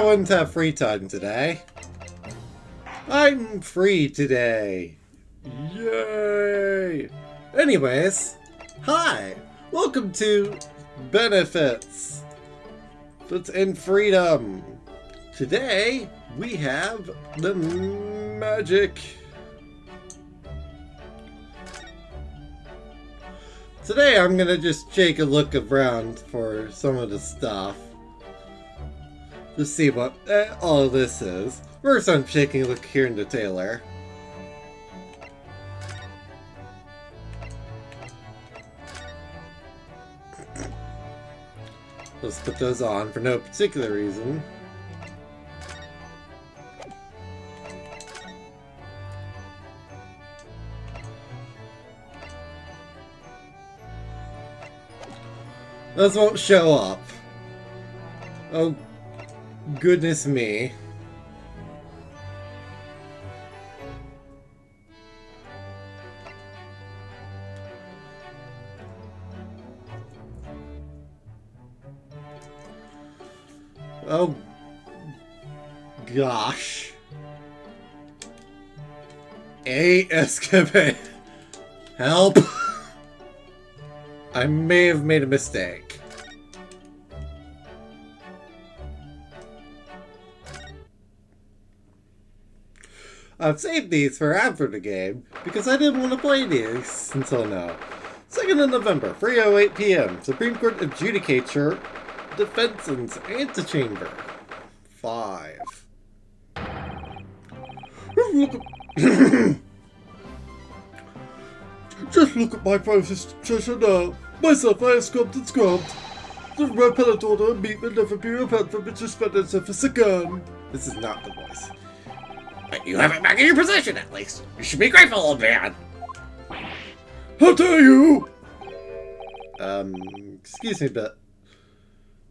wouldn't have free time today. I'm free today. Yay! Anyways, hi! Welcome to Benefits and Freedom. Today, we have the magic. Today, I'm gonna just take a look around for some of the stuff. Just see what all of this is. First, I'm taking a look here in the trailer. Let's put those on for no particular reason. Those won't show up. Oh, goodness me. Oh, gosh. Escapade. Help. I may have made a mistake. I've saved these for after the game because I didn't want to play these until now. 2nd of November, 3:08 p.m. Supreme Court Adjudicature, Defense's Antechamber. 5. Just look at my process now. Myself, I have scrubbed and scrubbed. The repellent order and meat will never be repelled from its suspended surface again. This is not the voice. But you have it back in your possession, at least. You should be grateful, old man. How dare you! Excuse me, but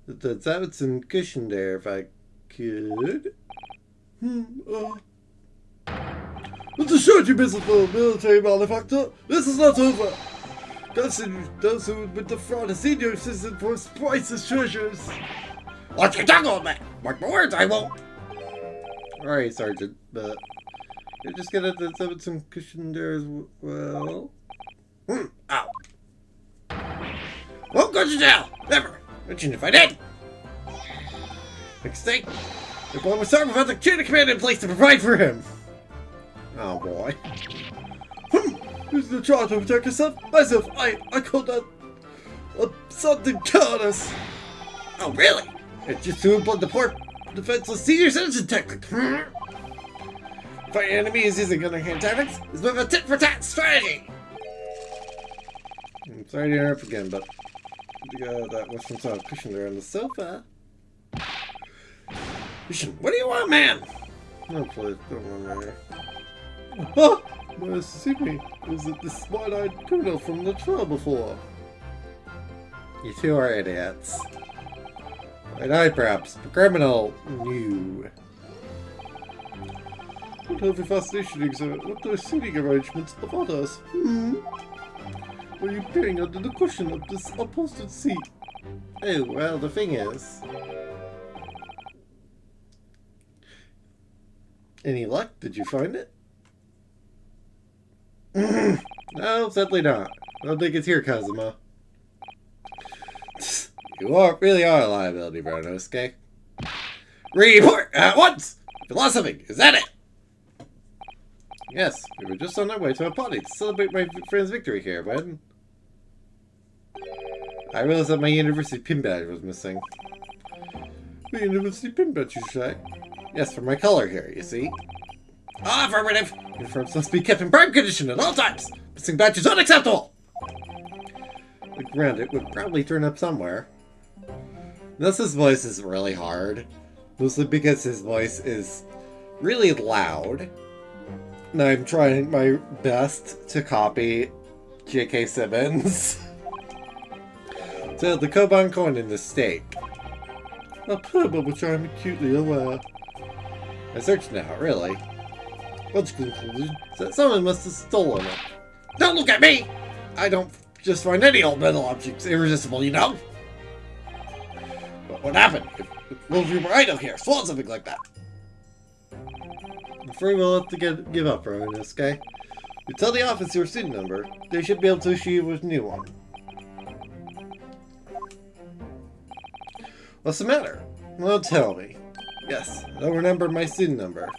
the Davidson cushion there, if I could. Let's assure you, Mrs. Military Malefactor, this is not over. Those who would defraud a senior citizen for his priceless treasures. Watch your tongue, old man. Mark my words, I won't. Alright, Sergeant, but you're just gonna have some cushion there as well. Ow. Won't go to jail. Never. Imagine if I did. Next thing, the boy was sorry without the chain of command in place to provide for him. Oh boy. Who's the charge to protect yourself? Myself, I call that something careless. Oh, really? It's just to employ the poor defenseless senior citizen tactic. Fighting enemies using underhand tactics is with a tit-for-tat strategy. I'm sorry to interrupt again, but that Western style cushion there on the sofa. What do you want, man? No, please, don't run there. Ah! Mississippi, is it the smart-eyed criminal from the trial before? You two are idiots. I perhaps, but criminal, new. What healthy fascination exhibit? What the seating arrangements of others? Were you peering under the cushion of this upholstered seat? Oh, well, the thing is... Any luck? Did you find it? No, sadly not. I don't think it's here, Kazuma. You really are a liability, Bronosuke. Report at once! You lost something, is that it? Yes, we were just on our way to a party to celebrate my friend's victory here, when... I realized that my university pin badge was missing. The university pin badge, you say? Yes, for my color here, you see? Affirmative! Uniforms must be kept in prime condition at all times! Missing badge is unacceptable! Granted, it would probably turn up somewhere. Nessa's voice is really hard, mostly because his voice is really loud. And I'm trying my best to copy J.K. Simmons. So the Koban coin in the stake. A purple which I am acutely aware. I searched now, really. Logical conclusion is that someone must have stolen it. Don't look at me! I don't just find any old metal objects irresistible, you know? What happened? Will you were idle here? Swallow something like that. I'm afraid we'll have to give up on this, okay? You tell the office your student number. They should be able to issue you with a new one. What's the matter? Well, tell me. Yes, I don't remember my student number.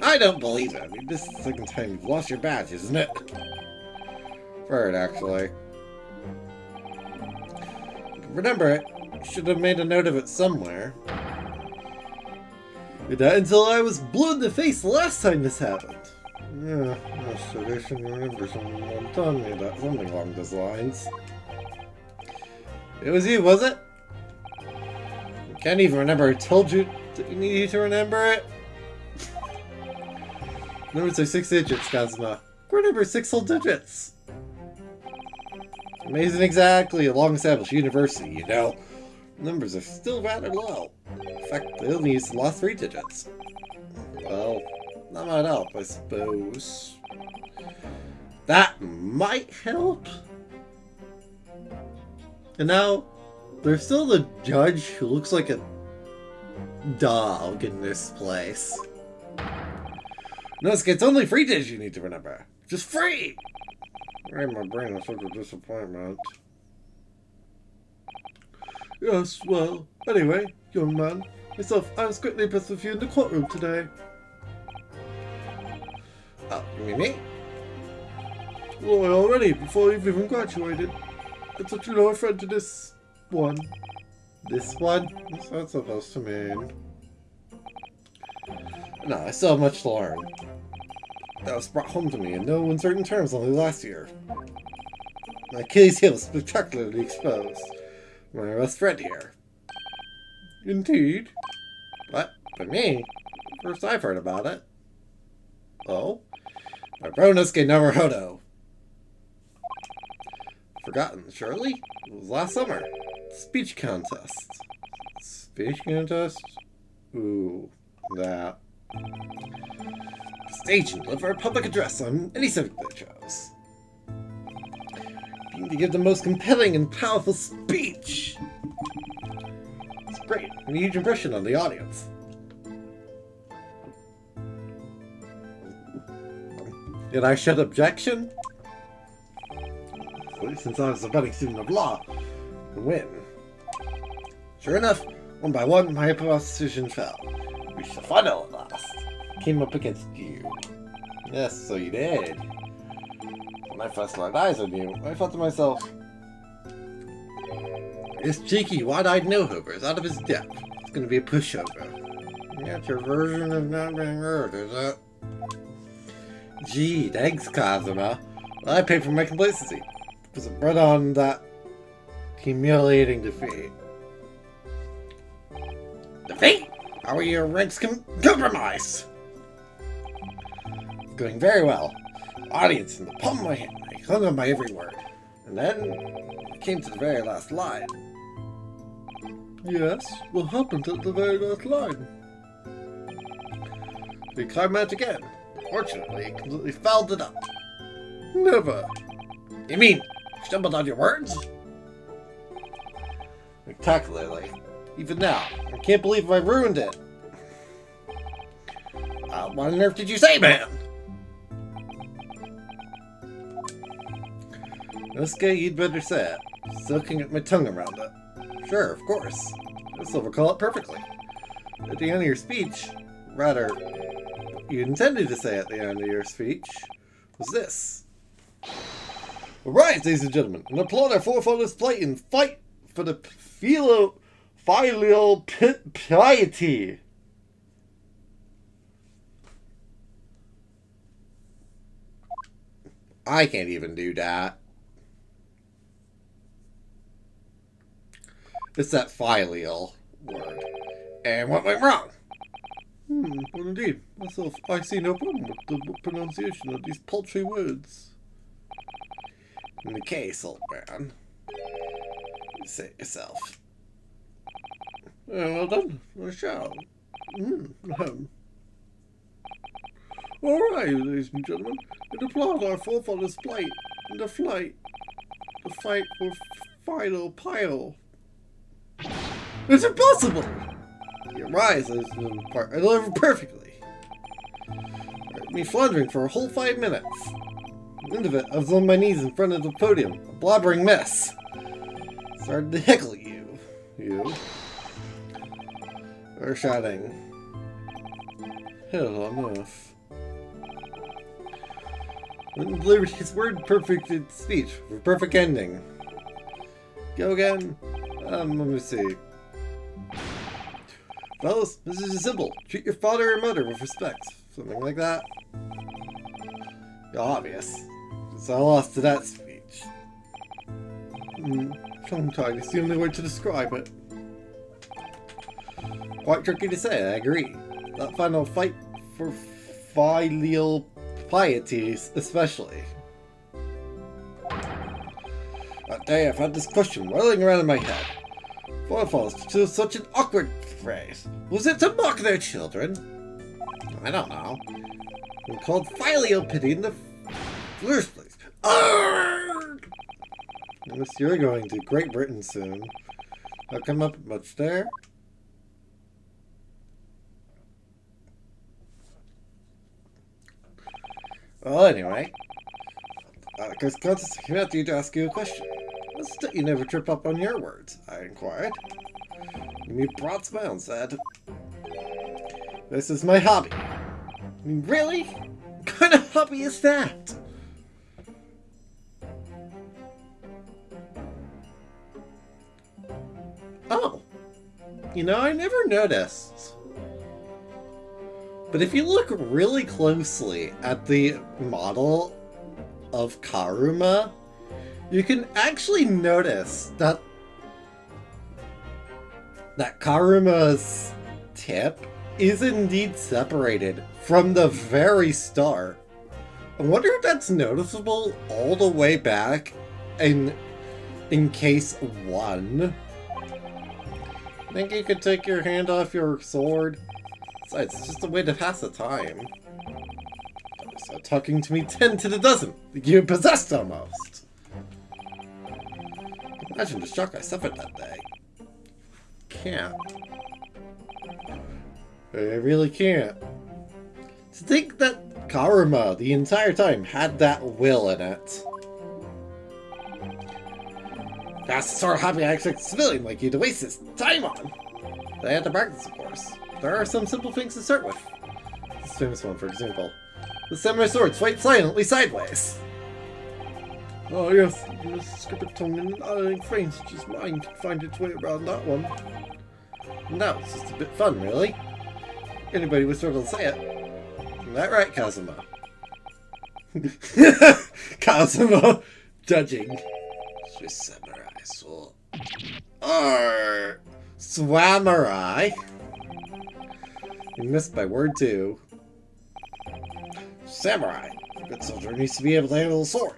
I don't believe it. I mean, this is the second time you've lost your badge, isn't it? Third, actually. Remember it. Should have made a note of it somewhere. Not until I was blue in the face the last time this happened. Yeah, so they should remember someone telling me about something along those lines. It was you, was it? I can't even remember. I told you that you need you to remember it. Numbers are 6 digits, Kazuma. Remember 6 whole digits. Amazing, exactly. A long-established university, you know. Numbers are still rather low. In fact, they only use the last 3 digits. Well, that might help, I suppose. That might help. And now, there's still the judge who looks like a dog in this place. No, it's only 3 digits you need to remember. Just 3! Right, my brain is such a disappointment. Yes, well, anyway, young man, myself, I was greatly impressed with you in the courtroom today. Oh, you mean me? Well, already, before you've even graduated. I thought you know a friend to this one. This one? What's that supposed to mean? No, I still have much to learn. That was brought home to me in no uncertain terms only last year. My Achilles heel was spectacularly exposed. My best friend here. Indeed. What? But me? First I've heard about it. Oh? My Bronosuke Naruhodo. Forgotten, surely? It was last summer. Speech contest. Speech contest? Ooh, that. Stage and deliver a public address on any subject they chose. Being to give the most compelling and powerful speech. It's great, and a huge impression on the audience. Yet I should objection? Since I was a budding student of law, to win. Sure enough, one by one, my opposition fell. Reached the final at last. Came up against you. Yes, so you did. When I first laid eyes on you, I thought to myself, this cheeky, wide-eyed no-hooper is out of his depth. It's going to be a pushover. That's your version of not being heard, is it? Gee, thanks, Kazuma. Well, I paid for my complacency. Because it brought on that humiliating defeat. Defeat? How are your ranks compromised? It's going very well. Audience in the palm of my hand. I hung on my every word. And then I came to the very last line. Yes, what happened at the very last line? The climax again. Fortunately, it completely fouled it up. Never. You mean, stumbled on your words? Spectacularly. Even now, I can't believe I ruined it. What on earth did you say, man? Nosuke, you'd better say it. Still can get my tongue around it. Sure, of course. I still recall it perfectly. At the end of your speech, rather, what you intended to say at the end of your speech, was this. Arise, ladies and gentlemen, and applaud our forefathers' plight and fight for the filial piety. I can't even do that. It's that filial word. And what went wrong? Well, indeed. Myself, I see no problem with the pronunciation of these paltry words. In the case, old man, say it yourself. Well done. I shall. All right, ladies and gentlemen, and applaud our forefathers' plight and the fight for final pile. It's impossible! Your rise is delivered perfectly. Me floundering for a whole 5 minutes. At the end of it, I was on my knees in front of the podium, a blobbering mess. Started to heckle you. Or shouting. Hell enough. When delivered his word perfect speech for perfect ending. Go again. Let me see. Fellas, this is simple. Treat your father or mother with respect. Something like that. Obvious. So I lost to that speech. Tongue-tied is the only way to describe it. Quite tricky to say, I agree. That final fight for filial piety, especially. That day I've had this question whirling around in my head. Before it falls to such an awkward phrase. Was it to mock their children? I don't know. I'm called filial piety in the first place. Arrgh! Unless you're going to Great Britain soon. I'll come up much there. Well, anyway. Because Constance came out to you to ask you a question. What's that you never trip up on your words? I inquired. Give me a broad smile and said, this is my hobby. I mean, really? What kind of hobby is that? Oh. You know, I never noticed. But if you look really closely at the model of Karuma, you can actually notice that Karuma's tip is indeed separated from the very start. I wonder if that's noticeable all the way back in case 1. Think you could take your hand off your sword? Besides, it's just a way to pass the time. So talking to me 10 to the dozen, like you're possessed almost. Imagine the shock I suffered that day. Can't. I really can't. To think that Karuma the entire time had that will in it. That's the sort of hobby I expect a civilian like you to waste his time on. They had to practice, of course. There are some simple things to start with. This famous one, for example. The samurai sword swipe silently sideways. Oh yes, the skipper tongue and an iron frame such as mine can find its way around that one. No, it's just a bit fun, really. Anybody would struggle to say it. Isn't that right, Kazuma? Kazuma judging. Swiss samurai sword. Arr! Swamurai. You missed by word 2. Samurai. A good soldier needs to be able to handle a sword.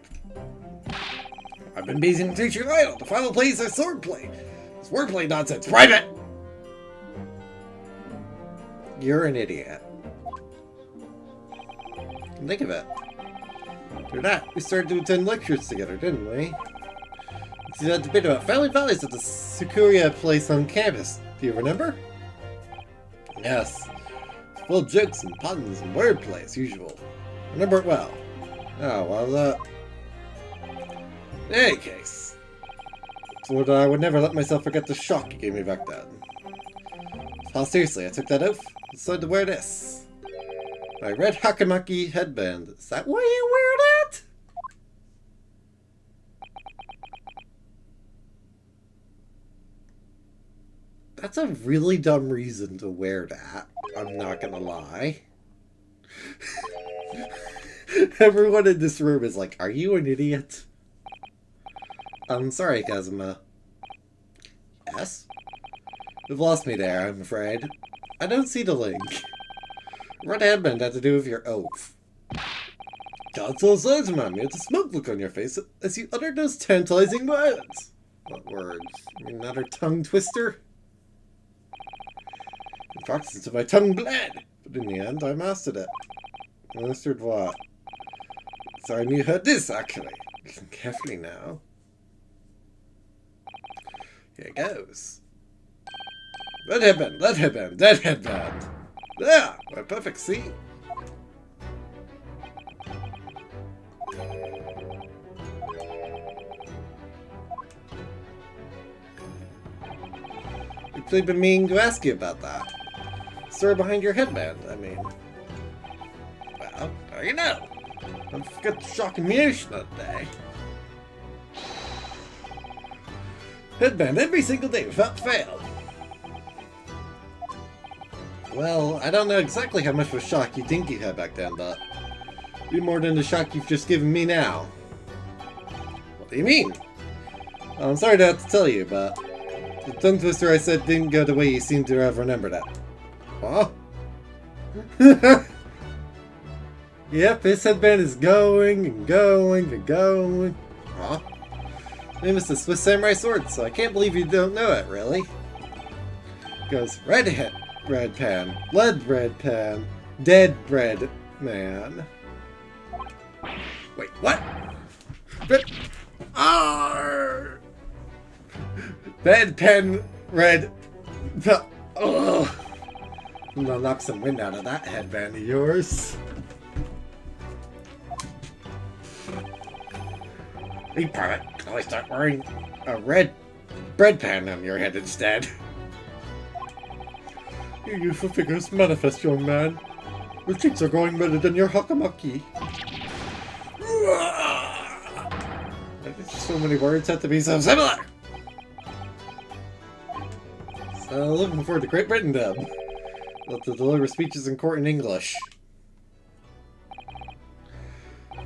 I've been busy to teach your idol. The final play is a sword play. This wordplay nonsense. Private! You're an idiot. Think of it. After that, we started to attend lectures together, didn't we? We had a debate about family values at the Sakuya place on campus. Do you remember? Yes. It's full of jokes and puns and wordplay as usual. Remember it well. Oh, well, in any case. So I would never let myself forget the shock you gave me back then. How seriously, I took that oath and decided to wear this. My red Hakamaki headband. Is that why you wear that? That's a really dumb reason to wear that. I'm not gonna lie. Everyone in this room is like, are you an idiot? I'm sorry, Kazuma. Yes? You've lost me there, I'm afraid. I don't see the link. What headband had to do with your oath? God so sides, man. You had a smoke look on your face as you uttered those tantalizing words. What words? You mean another tongue twister? In practice until my tongue bled, but in the end I mastered it. Mastered what? Sorry, you heard this, actually. Listen carefully now. Here it goes. Red headband, red headband, dead headband. Yeah, we're perfect, see? You've been meaning to ask you about that. Story behind your headband, I mean. Well, how do you know? I've got shocking news that day. Headband every single day without fail. Well, I don't know exactly how much of a shock you think you had back then, but it'd be more than the shock you've just given me now. What do you mean? Well, I'm sorry to have to tell you, but the tongue twister I said didn't go the way you seem to have remembered it. Huh? Yep, his headband is going and going and going. Huh? Name is the Swiss Samurai Sword, so I can't believe you don't know it, really. Goes red pan, lead red pan, dead bread man. Wait, what? Bed pen red. Oh, I'm gonna knock some wind out of that headband of yours. You pervert, can always start wearing a red bread pan on your head instead. Your youthful figures manifest, young man. Your cheeks are growing redder than your hakamaki. So many words have to be so similar. So looking forward to Great Britain dub. Let to deliver speeches in court in English.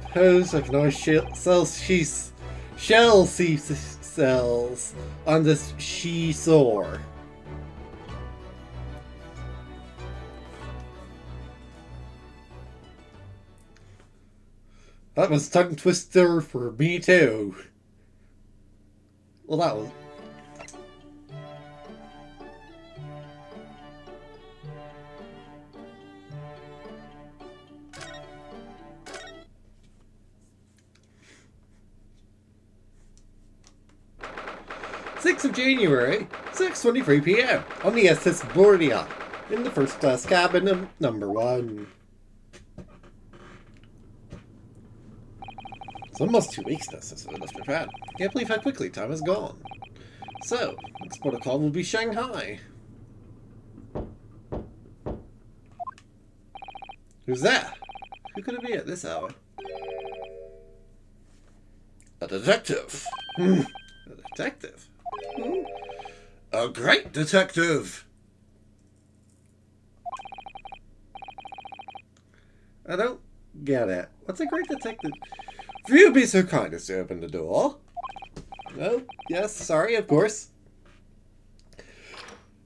Suppose I can always sell shell cells on this she-sore. That was tongue twister for me too. Well, that was. January, 6:23 p.m. on the SS Bordia in the first class cabin of number 1. It's almost 2 weeks now since we left Japan. Can't believe how quickly time has gone. So, next protocol will be Shanghai. Who's that? Who could it be at this hour? A detective. A detective? A great detective. I don't get it. What's a great detective? If you'd be so kind as to open the door. Oh, yes, sorry, of course.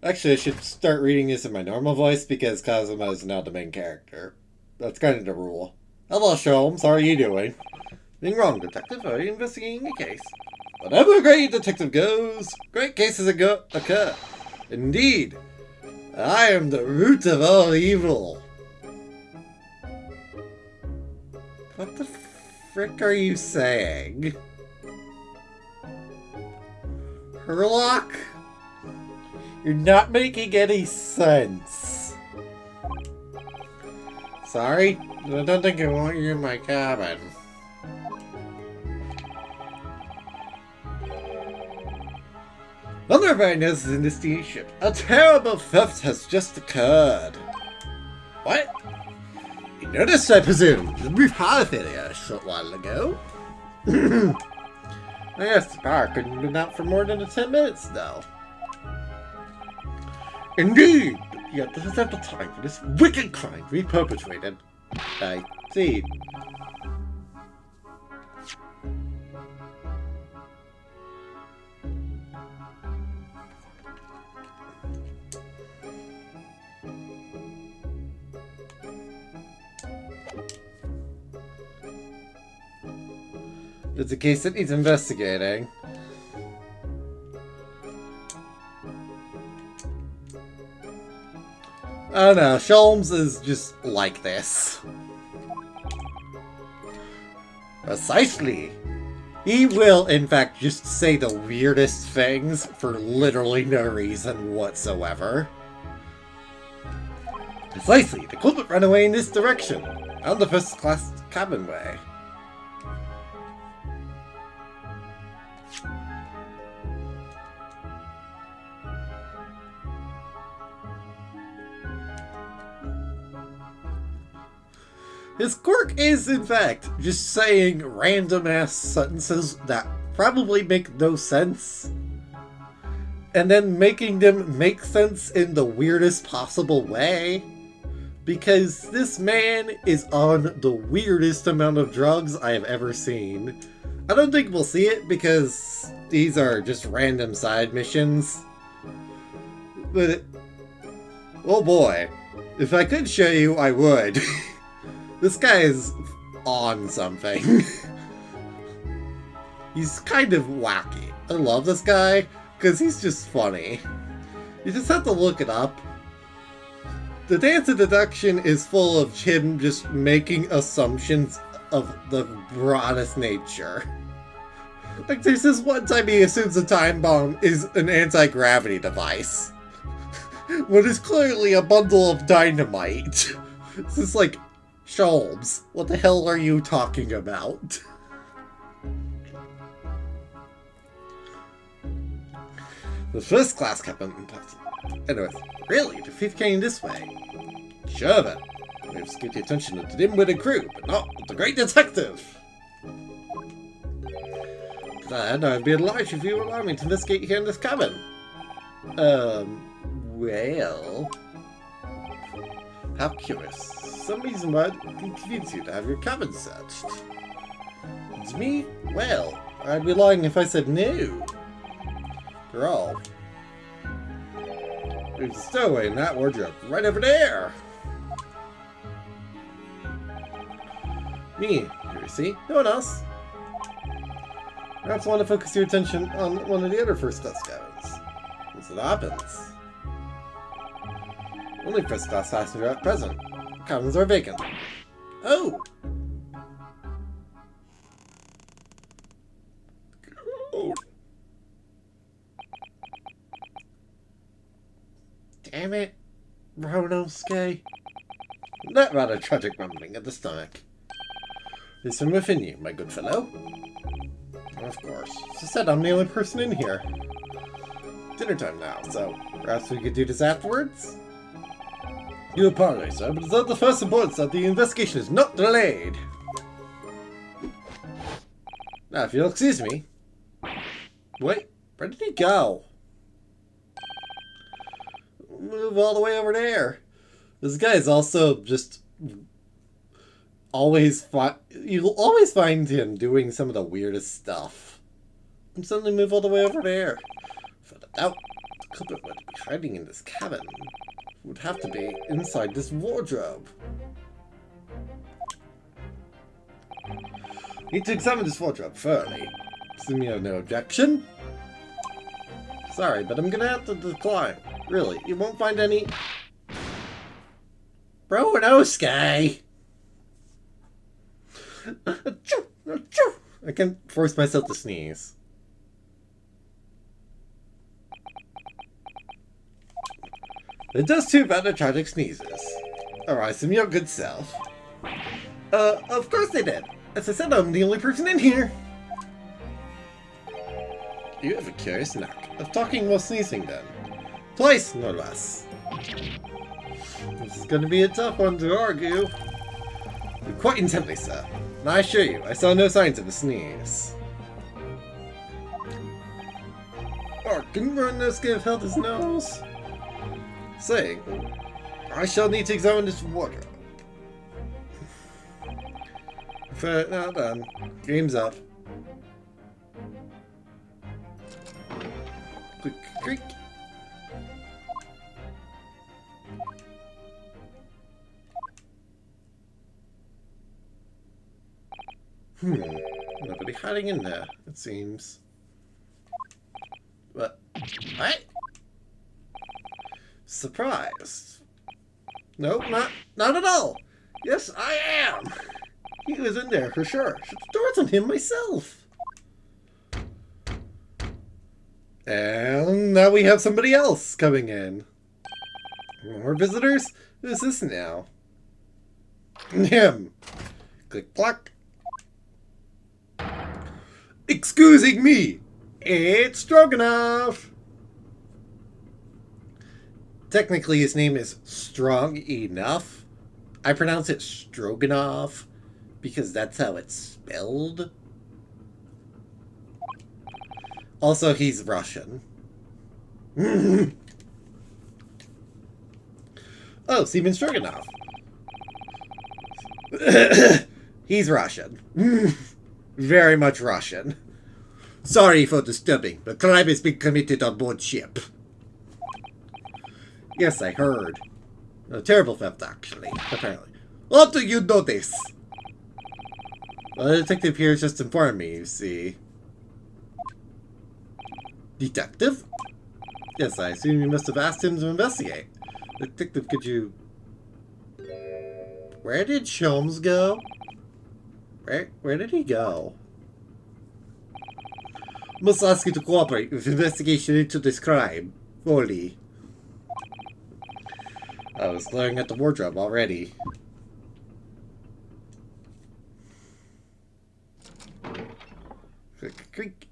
Actually, I should start reading this in my normal voice because Kazuma is now the main character. That's kind of the rule. Hello, Sholmes. How are you doing? Nothing wrong, detective. Are you investigating a case? Whatever a great detective goes, great cases occur. Indeed, I am the root of all evil. What the frick are you saying? Herlock? You're not making any sense. Sorry, I don't think I want you in my cabin. Other very notices in this steamship, a terrible theft has just occurred. What? You noticed, I presume? The brief part it a short while ago. Yes, the power couldn't have been out for more than 10 minutes now. Indeed, yet this is not the time for this wicked crime to be perpetrated. I see. It's a case that needs investigating. I don't know, Sholmes is just like this. Precisely. He will, in fact, just say the weirdest things for literally no reason whatsoever. Precisely, the culprit ran away in this direction, on the first-class cabin way. His quirk is, in fact, just saying random-ass sentences that probably make no sense, and then making them make sense in the weirdest possible way. Because this man is on the weirdest amount of drugs I have ever seen. I don't think we'll see it because these are just random side missions. But, oh boy, if I could show you, I would. This guy is on something. He's kind of wacky. I love this guy because he's just funny. You just have to look it up. The Dance of Deduction is full of him just making assumptions of the broadest nature. Like, there's this one time he assumes a time bomb is an anti-gravity device. What is clearly a bundle of dynamite. It's just like, Sholmes, what the hell are you talking about? The first class captain. Anyways, really? The thief came this way? Sure then. We've skipped the attention of the dim-witted crew, but not the great detective. Then I'd be obliged if you allow me to investigate here in this cabin. Well... How curious. Some reason why I'd convince you to have your cabin searched. It's me? Well, I'd be lying if I said no. After all, there's a stowaway in that wardrobe right over there. Me, you see? No one else. Perhaps I want to focus your attention on one of the other first-class cabins. As it happens. Only first-class passenger at present. Cabins are vacant. Oh! Oh. Damn it, Ronosuke. That rather tragic rumbling at the stomach. Is from within you, my good fellow? Of course. As I said, I'm the only person in here. Dinner time now, so perhaps we could do this afterwards? You apologize, sir, but it's of the first importance that the investigation is not delayed. Now, if you'll excuse me. Wait, where did he go? Move all the way over there. This guy is also just always you'll always find him doing some of the weirdest stuff. And suddenly move all the way over there. Without a doubt, the culprit would be hiding in this cabin. It would have to be inside this wardrobe. Need to examine this wardrobe thoroughly. Assume you have no objection? Sorry, but I'm gonna have to decline. Really, you won't find any... Ronosuke! I can't force myself to sneeze. It does too about the tragic sneezes. Alright, some your good self. Of course they did. As I said, I'm the only person in here. You have a curious knack of talking while sneezing then. Twice, no less. This is going to be a tough one to argue. But quite intently, sir. And I assure you, I saw no signs of a sneeze. Or can Ronosuke have held his nose? Saying, I shall need to examine this wardrobe. Fair, now done. Game's up. Quick creak. Nobody hiding in there, it seems. What? Surprised? No, not at all. Yes, I am. He was in there for sure. Shut the doors on him myself. And now we have somebody else coming in. More visitors? Who's this now? Him. Click clack. Excusing me. It's Stroganoff. Technically, his name is Strong Enough. I pronounce it Stroganoff because that's how it's spelled. Also, he's Russian. Oh, Seaman Stroganoff. He's Russian. Very much Russian. Sorry for disturbing, but crime has been committed on board ship. Yes, I heard. A terrible theft, actually, apparently. What do you notice? Well, the detective here just informed me, you see. Detective? Yes, I assume you must have asked him to investigate. Detective, could you... Where did Sholmes go? Where did he go? Must ask you to cooperate with investigation into this crime. Fully. I was glaring at the wardrobe already. Creak, creak.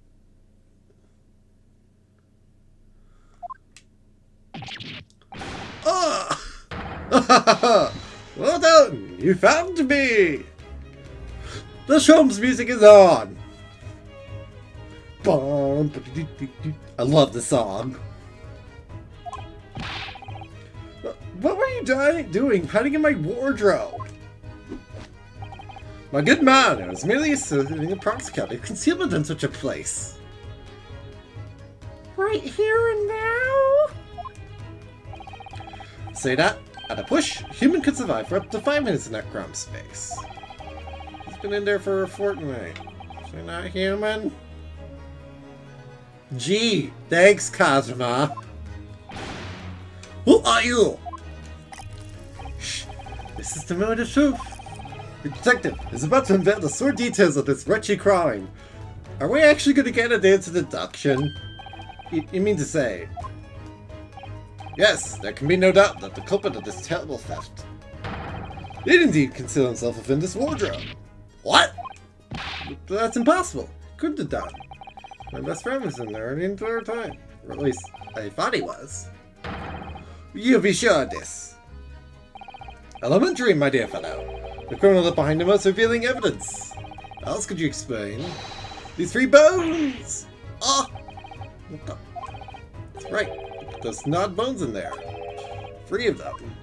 Ah! Well done! You found me! The Sholmes music is on! I love the song. What were you doing hiding in my wardrobe? My good man, I was merely asserting a practicality of concealment in such a place. Right here and now? Say that, at a push, a human could survive for up to 5 minutes in that cramped space. He's been in there for a fortnight. Is he not human? Gee, thanks, Kazuma. Who are you? Shh, this is the moment of truth. The detective is about to unveil the sore details of this wretched crime. Are we actually going to get a dance of deduction? You mean to say... Yes, there can be no doubt that the culprit of this terrible theft did indeed conceal himself within this wardrobe. What? That's impossible. Couldn't have done. My best friend was in there the entire time. Or at least, I thought he was. You be sure of this. Elementary, my dear fellow. The criminal left behind him was revealing evidence. How else could you explain? These 3 bones! Ah! What the? That's right. There's not bones in there. 3 of them.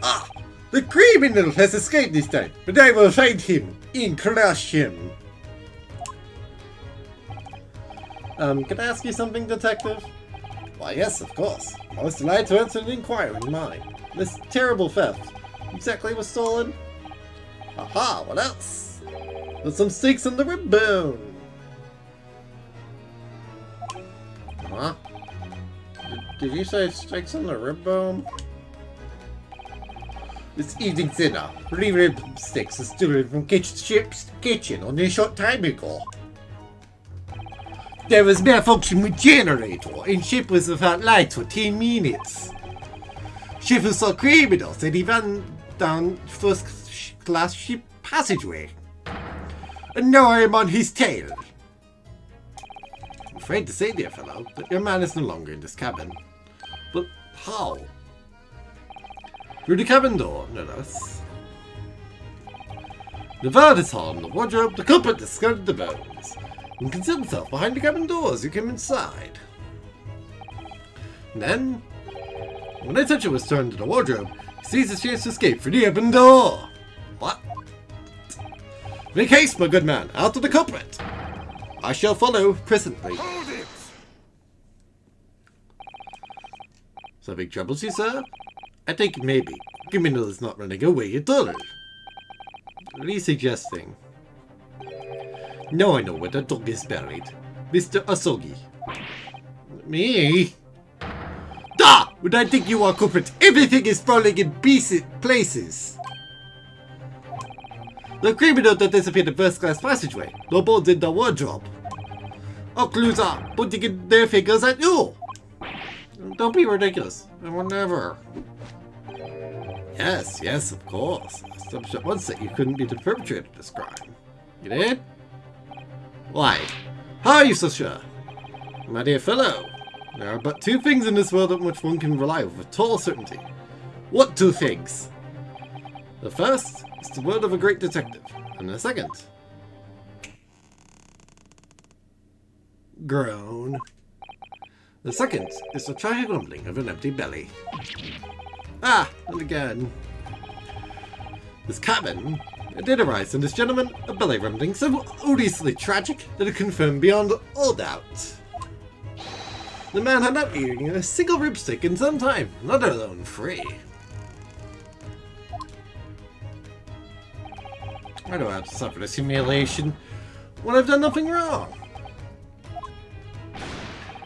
Ah! The criminal has escaped this time, but I will find him and crush him. Can I ask you something, Detective? Why, yes, of course. I was delighted to answer an inquiry in mine. This terrible theft. Exactly was stolen? Aha, what else? There's some steaks on the rib bone. Huh? Did you say steaks on the rib bone? This evening's dinner, 3 rib sticks are stolen from ship's kitchen only a short time ago. There was malfunction with generator, and ship was without lights for 10 minutes. Ship who saw criminal said he ran down first class ship passageway. And now I am on his tail. I'm afraid to say, dear fellow, that your man is no longer in this cabin. But how? Through the cabin door, no less. The guard is on the wardrobe, the culprit discarded the bones, and concealed himself behind the cabin door as you came inside. And then, when attention was turned to the wardrobe, he seized his chance to escape through the open door. What? Make haste, my good man, out to the culprit. I shall follow presently. Hold it! Is that big trouble, you sir? I think maybe. Criminal is not running away at all. What are you suggesting? Now I know where the dog is buried. Mr. Asogi. Me? Da! When I think you are culprit, everything is falling in places. The criminal that disappeared in first class passageway. No bones in the wardrobe. All clues are putting their fingers at you. Don't be ridiculous. I would never. Yes, yes, of course. I established at once that you couldn't be the perpetrator of this crime. You did? Why? How are you so sure? My dear fellow, there are but two things in this world on which one can rely with total certainty. What two things? The first is the word of a great detective, and the second... groan. The second is the tragic rumbling of an empty belly. Ah, and again. This cabin, it did arise in this gentleman a belly rumbling so odiously tragic that it confirmed beyond all doubt. The man had not eaten a single ribstick in some time, let alone 3. Why do I have to suffer this humiliation when I've done nothing wrong?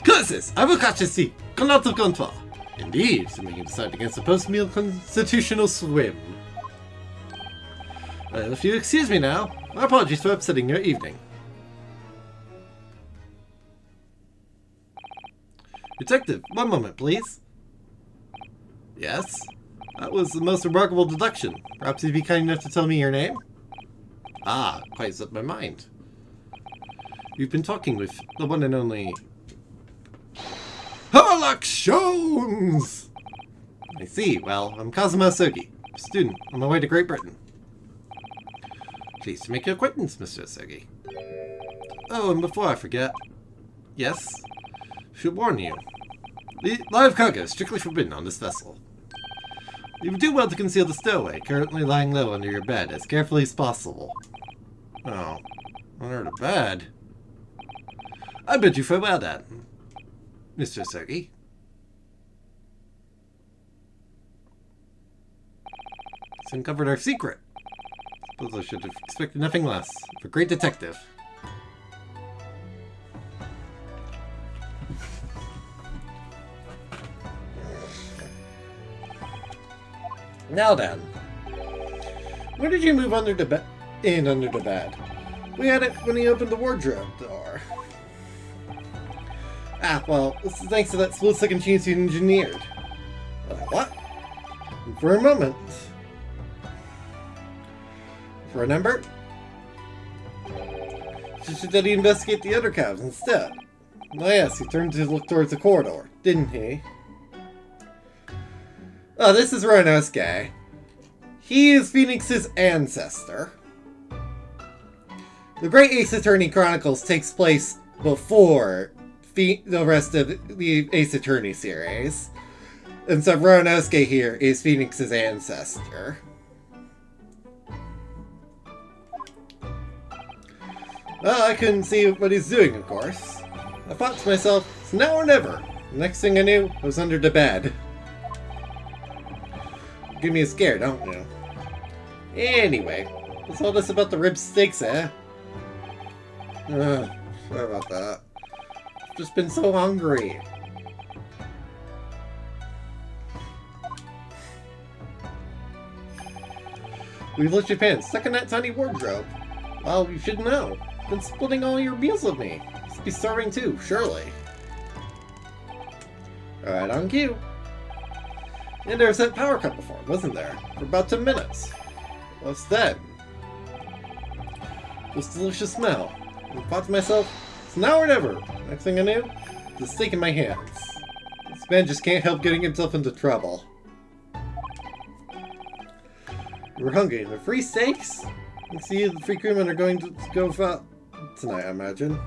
Curses! I will catch a sea! Gone out of control! Indeed, something you decide against a post-meal constitutional swim. Well, if you excuse me now, my apologies for upsetting your evening. Detective, one moment, please. Yes? That was the most remarkable deduction. Perhaps you'd be kind enough to tell me your name? Ah, quite slipped my mind. You've been talking with the one and only... Harlock Jones! I see. Well, I'm Kazuma Sogi, a student on my way to Great Britain. Pleased to make your acquaintance, Mr. Sogi. Oh, and before I forget... Yes? Should warn you. The live cargo is strictly forbidden on this vessel. You would do well to conceal the stowaway currently lying low under your bed as carefully as possible. Oh, under the bed? I bid you farewell then, Mr. Sogi. It's uncovered our secret. Suppose I should have expected nothing less of a great detective. Now then, where did you move under the bed? Under the bed. We had it when he opened the wardrobe door. Ah, well, this is thanks to that split-second chance you engineered. What? And for a moment. For a number? Should he investigate the other cabs instead? Oh yes, he turned to look towards the corridor, didn't he? Oh, this is Roanosuke. He is Phoenix's ancestor. The Great Ace Attorney Chronicles takes place before the rest of the Ace Attorney series. And so Roanosuke here is Phoenix's ancestor. Well, I couldn't see what he's doing, of course. I thought to myself, it's now or never. The next thing I knew, I was under the bed. Give me a scare, don't you? Anyway, what's all this about the rib steaks, eh? Sorry about that. I've just been so hungry. We've let Japan stuck in that tiny wardrobe. Well, you should know. Been splitting all your meals with me. Must be starving too, surely. Alright, on cue. And there was that power cut before, wasn't there? For about 10 minutes. What's that? This delicious smell. I thought to myself, it's now or never. Next thing I knew, the steak in my hands. This man just can't help getting himself into trouble. We're hungry, and the free steaks? You see, the free crewmen are going to go out tonight, I imagine.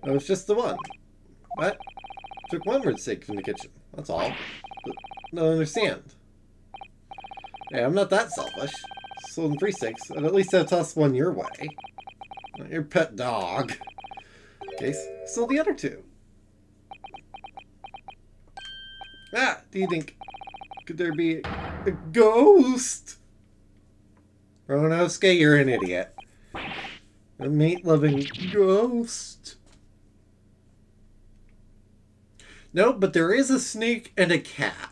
That was just the one. What? Took one rib steak from the kitchen. That's all. But I don't understand. Hey, I'm not that selfish. Sold free steaks. I'd at least have tossed one your way. Not your pet dog. Okay, so the other two. Ah, do you think... could there be a ghost? Roanosuke, you're an idiot. A meat-loving ghost. No, but there is a snake and a cat.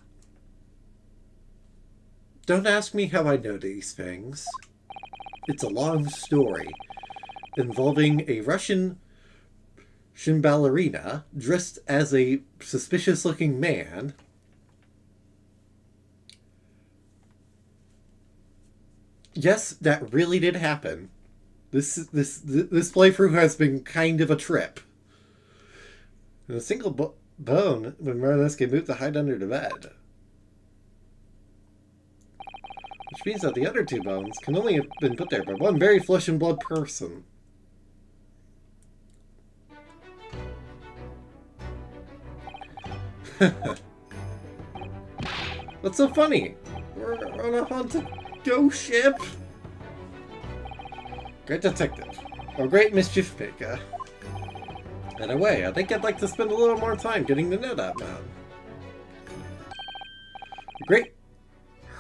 Don't ask me how I know these things. It's a long story. involving a Russian ballerina dressed as a suspicious-looking man. Yes, that really did happen. This playthrough has been kind of a trip. And a single bone when Marineski moved to hide under the bed. Which means that the other two bones can only have been put there by one very flesh and blood person. What's so funny? We're on a haunted ghost ship. Great detective. Or great mischief maker. In a way, I think I'd like to spend a little more time getting to know that man. Great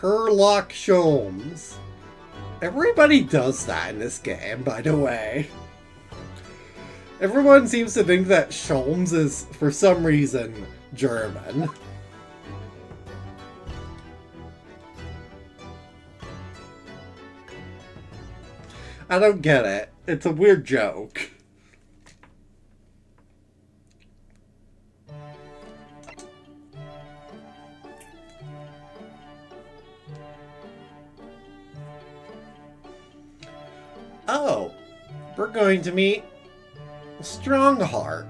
Herlock Sholmes. Everybody does that in this game, by the way. Everyone seems to think that Sholmes is, for some reason, German. I don't get it. It's a weird joke. Oh, we're going to meet Strongheart.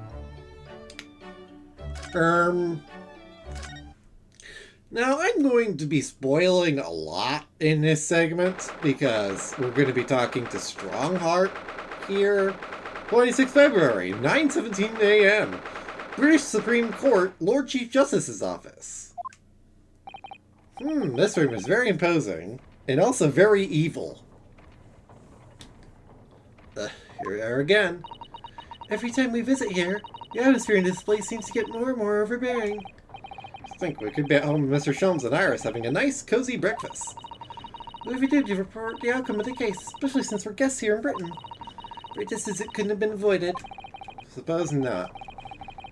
Now I'm going to be spoiling a lot in this segment because we're going to be talking to Strongheart here. 26th February, 9:17 a.m. British Supreme Court, Lord Chief Justice's office. This room is very imposing and also very evil. Here we are again. Every time we visit here, the atmosphere in this place seems to get more and more overbearing. I think we could be at home with Mr. Sholmes and Iris having a nice, cozy breakfast. What have you done to report the outcome of the case, especially since we're guests here in Britain? Great distance it couldn't have been avoided. Suppose not.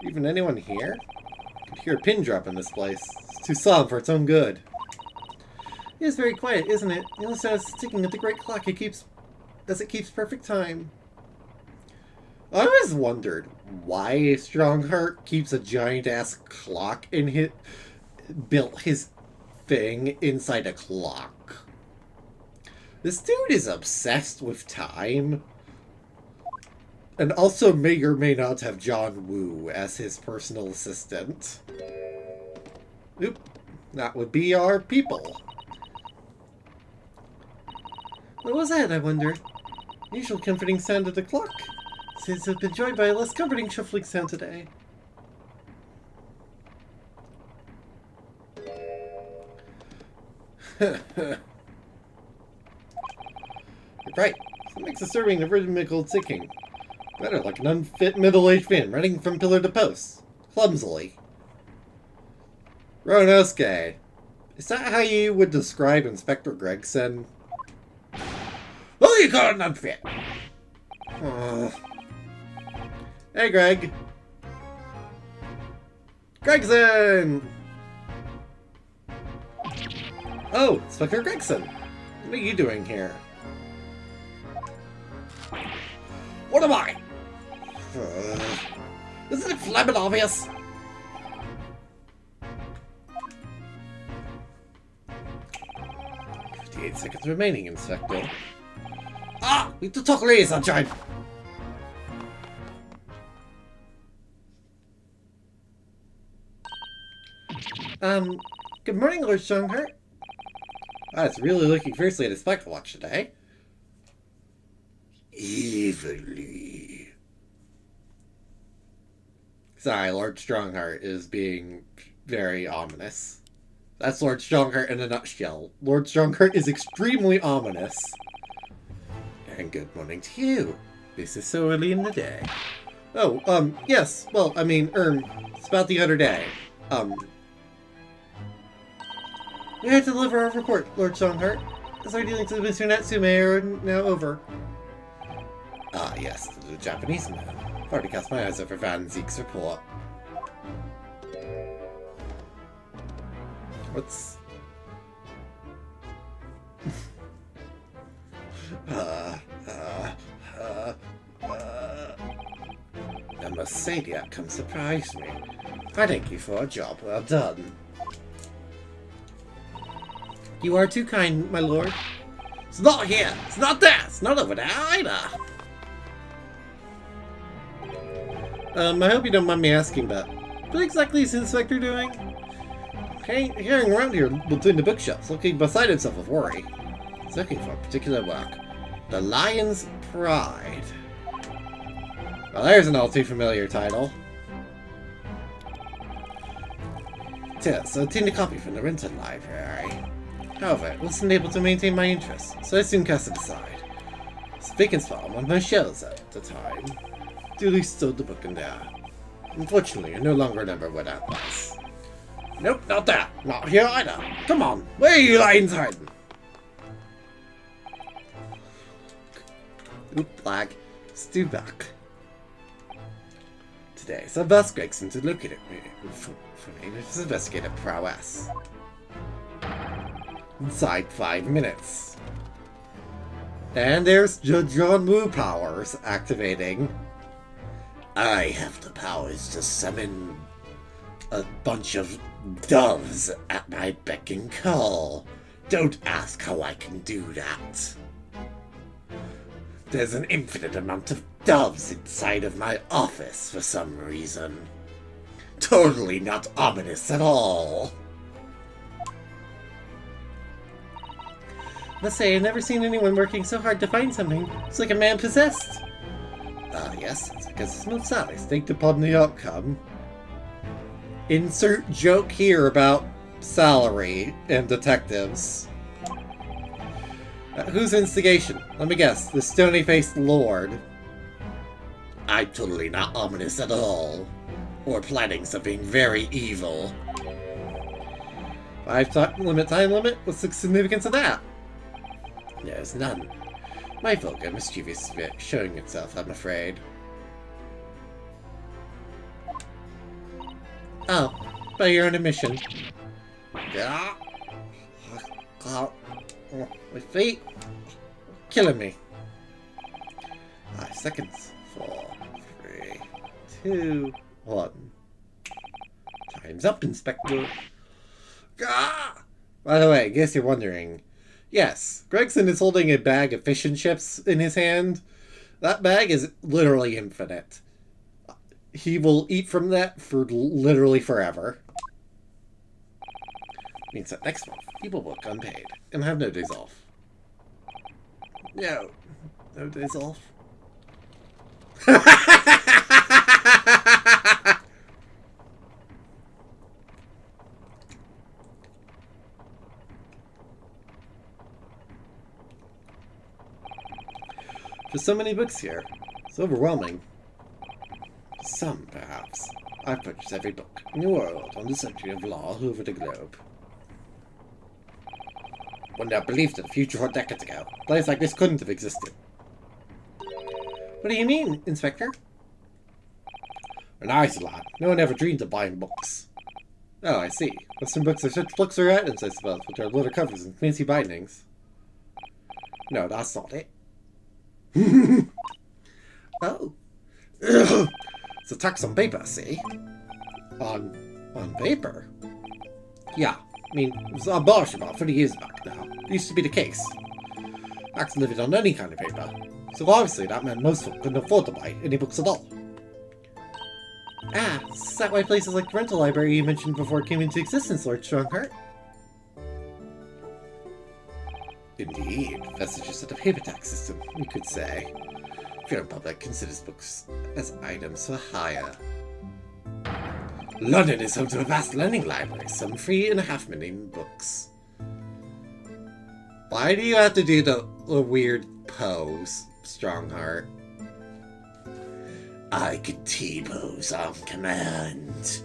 Even anyone here? I could hear a pin drop in this place. It's too solemn for its own good. It is very quiet, isn't it? The only sound is ticking of the great clock as it keeps perfect time. I always wondered why Strongheart keeps a giant-ass clock and built his thing inside a clock. This dude is obsessed with time. And also may or may not have John Woo as his personal assistant. Oop. That would be our people. What was that, I wonder? Usual comforting sound of the clock seems to have been joined by a less comforting shuffling sound today. You're right. Something's disturbing the rhythmical ticking. Better like an unfit middle-aged man running from pillar to post. Clumsily. Ronosuke. Is that how you would describe Inspector Gregson? Who you calling unfit? Hey, Greg. Gregson! Oh, Inspector Gregson. What are you doing here? What am I? Isn't it flamming obvious? "58 seconds remaining, Inspector." Ah! We have to talk later, sunshine! Good morning, Lord Strongheart. It's really looking fiercely at his Spectre Watch today. Evilly. Sorry, Lord Strongheart is being very ominous. That's Lord Strongheart in a nutshell. Lord Strongheart is extremely ominous. And good morning to you. This is so early in the day. Oh, yes. Well, I mean, it's about the other day. We had to deliver our report, Lord Strongheart. As our dealings with Mr. Natsume are now over. Ah, yes, the Japanese man. I've already cast my eyes over Van Zeek's report. What's... must say the outcome surprised me. I thank you for a job well done. You are too kind, my lord. It's not here! It's not there! It's not over there either! I hope you don't mind me asking, but what exactly is the inspector doing? Okay, hearing around here between the bookshelves, looking beside himself with worry. He's looking for a particular work. The Lion's Pride. Well, there's an all too familiar title. Yes, I obtained a copy from the rented library. However, it wasn't able to maintain my interest, so I soon cast it aside. It's a vacant spot on one of my shelves at the time. Duly stowed the book in there. Unfortunately, I no longer remember where that was. Nope, not that. Not here either. Come on, where are you lions hiding? Oop, lag. Stu back. Today, so I've asked Gregson to locate me for me with his investigative prowess. Inside 5 minutes. And there's John Woo powers activating. I have the powers to summon a bunch of doves at my beck and call. Don't ask how I can do that. There's an infinite amount of doves inside of my office for some reason. Totally not ominous at all. Must say, I've never seen anyone working so hard to find something. It's like a man possessed. Yes, it's because it's most sad I staked upon the outcome. Insert joke here about salary and detectives. Whose instigation? Let me guess, the stony-faced lord. I'm totally not ominous at all. Or planning something very evil. 5 limit time limit? What's the significance of that? There's none. My vulgar, mischievous spirit showing itself, I'm afraid. Oh, but you're on a mission. Yeah. My feet. Killing me. 5 seconds. 4, 3, 2, 1. Time's up, Inspector. Ah! By the way, I guess you're wondering. Yes, Gregson is holding a bag of fish and chips in his hand. That bag is literally infinite. He will eat from that for literally forever. Means that next month, he will work unpaid and have no days off. No. No days off. There's so many books here. It's overwhelming. Some, perhaps. I've purchased every book in the world on the subject of law over the globe. One never believed in the future decades ago. Lives like this couldn't have existed. What do you mean, Inspector? When I was a lad, no one ever dreamed of buying books. Oh, I see. Western books are such luxury items, I suppose, with their leather covers and fancy bindings. No, that's not it. Oh. It's a tax on paper, see? On paper? Yeah. I mean, it was abolished about 30 years back now. It used to be the case. Tax living on any kind of paper. So obviously that meant most folk couldn't afford to buy any books at all. Ah, is that why places like the rental library you mentioned before came into existence, Lord Strongheart? Indeed, vestiges of the paper tax system, you could say. The general public considers books as items for hire. London is home to a vast lending library, some 3.5 million books. Why do you have to do the weird pose, Strongheart? I could T-pose on command.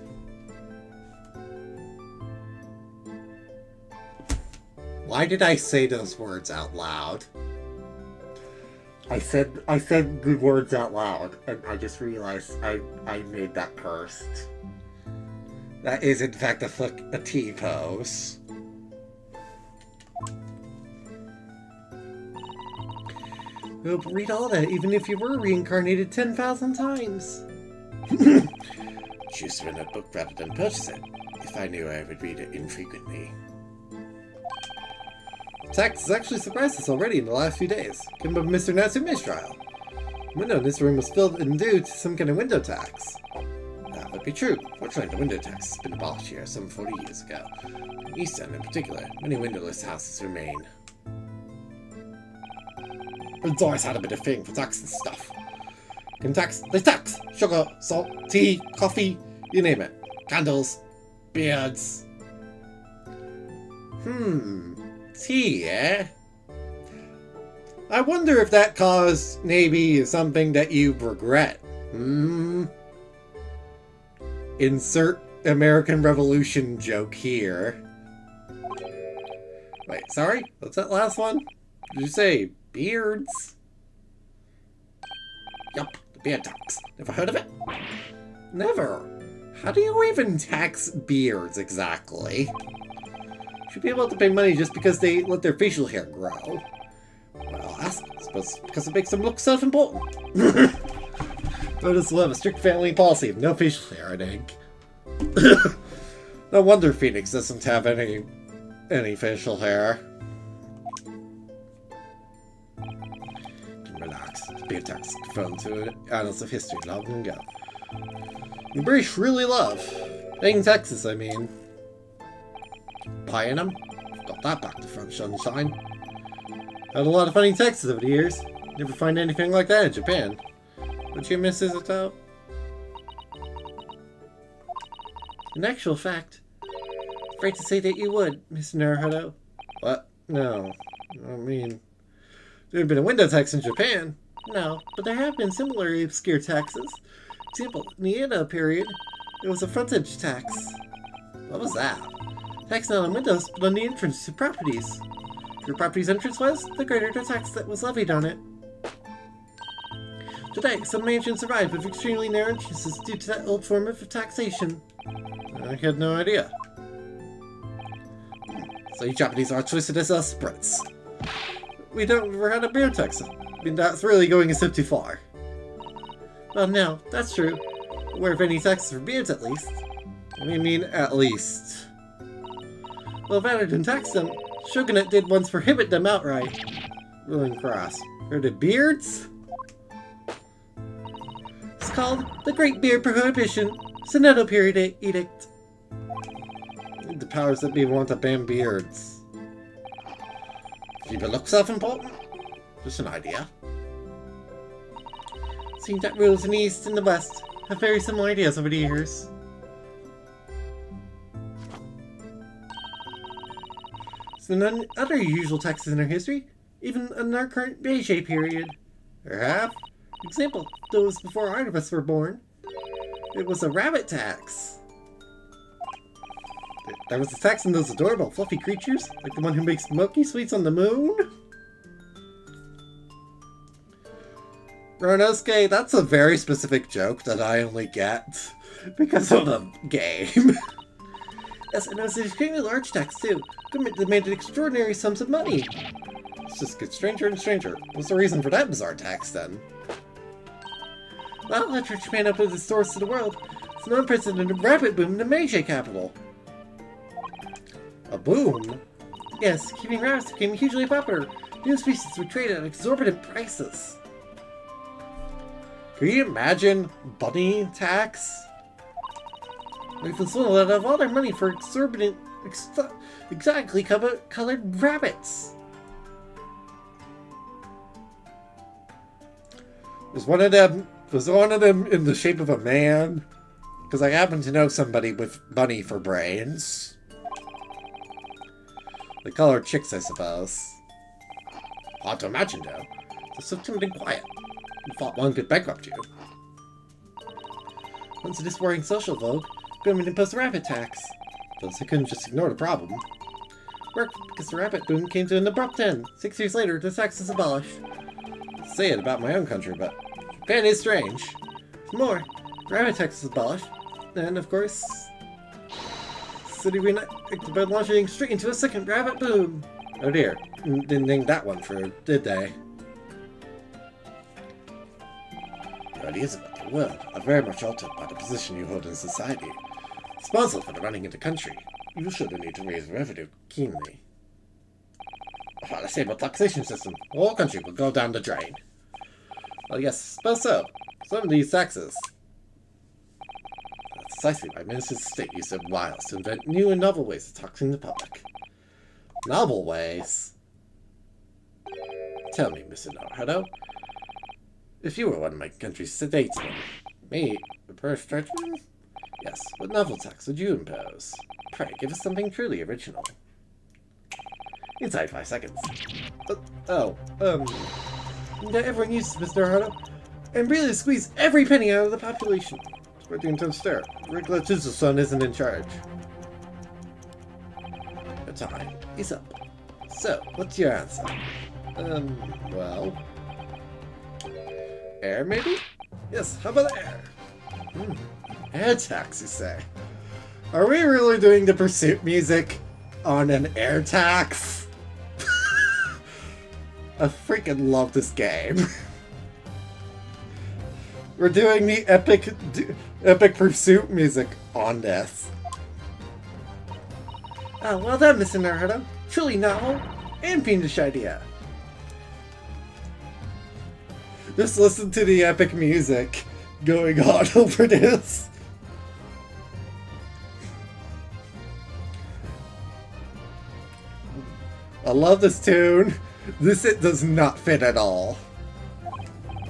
Why did I say those words out loud? I said the words out loud, and I just realized I made that cursed. That is, in fact, a T-pose. We'll read all that, even if you were reincarnated 10,000 times. choose from a notebook rather than purchase it, if I knew I would read it infrequently. Tax has actually surprised us already in the last few days. Came up Mr. Natsume's trial. The window in this room was filled in due to some kind of window tax. That would be true. Fortunately, the window tax has been abolished here some 40 years ago. In East End in particular, many windowless houses remain. It's always had a bit of thing for tax and stuff. They tax! Sugar, salt, tea, coffee, you name it. Candles, beards. Tea, eh? I wonder if that caused maybe something that you regret. Insert American Revolution joke here. Wait, sorry? What's that last one? Did you say beards? Yup, the beard tax. Never heard of it? Never. How do you even tax beards exactly? Should be able to pay money just because they let their facial hair grow. Well, I suppose because it makes them look self-important. Notice we'll have a strict family policy of no facial hair, I think. No wonder Phoenix doesn't have any facial hair. Relax. Beard tax confirmed to annals of history long ago. The British really love paying taxes, I mean. Paying them? Got that back to front, sunshine. Had a lot of funny taxes over the years. Never find anything like that in Japan. Would you miss it though? In actual fact, afraid to say that you would, Miss Naruhodo. What? No. I mean, there had been a window tax in Japan. No, but there have been similarly obscure taxes. For example, in the Edo period, there was a frontage tax. What was that? Tax not on windows, but on the entrance to properties. If your property's entrance was, the greater the tax that was levied on it. Today, some mansions survive with extremely narrow entrances due to that old form of taxation. I had no idea. So you Japanese are twisted as us Brits. We don't ever had a beer tax. I mean, that's really going a step too far. Well, no, that's true. Aware of any taxes for beards, at least. What do you mean, at least? Well, rather than tax them, Shogunate did once prohibit them outright. Ruling cross. Heard of beards? It's called the Great Beard Prohibition, Senato Period Edict. The powers that be want to ban beards. People look self-important? Just an idea. Seems that rulers in the East and the West have very similar ideas over the years. So none other usual taxes in our history, even in our current Meiji period. There have. Example, those before either of us were born. It was a rabbit tax. There was a tax on those adorable fluffy creatures, like the one who makes milky sweets on the moon. Ronosuke, that's a very specific joke that I only get because of the game. Yes, and it was an extremely large tax too. Government demanded extraordinary sums of money. It's just gets stranger and stranger. What's the reason for that bizarre tax then? Well, after Japan opened its doors to the world, it's an unprecedented rabbit boom in the Meiji capital. A boom? Yes, keeping rabbits became hugely popular. New species were traded at exorbitant prices. Can you imagine bunny tax? We've been swindled out of all their money for exorbitant, exotically colored rabbits. Was one of them in the shape of a man? Because I happen to know somebody with bunny for brains. They call her chicks, I suppose. Hard to imagine, though. Just so timid and quiet. You thought one could bankrupt you. Once it is wearing social vogue, government imposed a rabbit tax. Thus they couldn't just ignore the problem. Worked because the rabbit boom came to an abrupt end. 6 years later, the tax is abolished. I'll say it about my own country, but Japan is strange. More, the rabbit tax is abolished, and of course, the city reacted by launching straight into a second rabbit boom. Oh dear, didn't think that one through, did they? The ideas about the world are very much altered by the position you hold in society. Responsible for the running of the country, you surely need to raise revenue keenly. Without a stable taxation system, the whole country will go down the drain. Well, yes, suppose so. Some of these taxes. That's precisely why ministers of state use their wiles to invent new and novel ways of taxing the public. Novel ways? Tell me, Mr. Naruto, if you were one of my country's statesmen, me, the first churchman? Yes, what novel tax would you impose? Pray, give us something truly original. Inside 5 seconds. Everyone uses Mr. Naruto, and really squeeze every penny out of the population. Spread the intense stare. Regulators' son isn't in charge. The time is up. So, what's your answer? Well... Air, maybe? Yes, how about air? Air tax, you say? Are we really doing the pursuit music on an air tax? I freaking love this game. We're doing the epic pursuit music on this. Oh, well done, Mr. Naruto. Truly novel and fiendish idea. Just listen to the epic music going on over this. I love this tune. This it does not fit at all.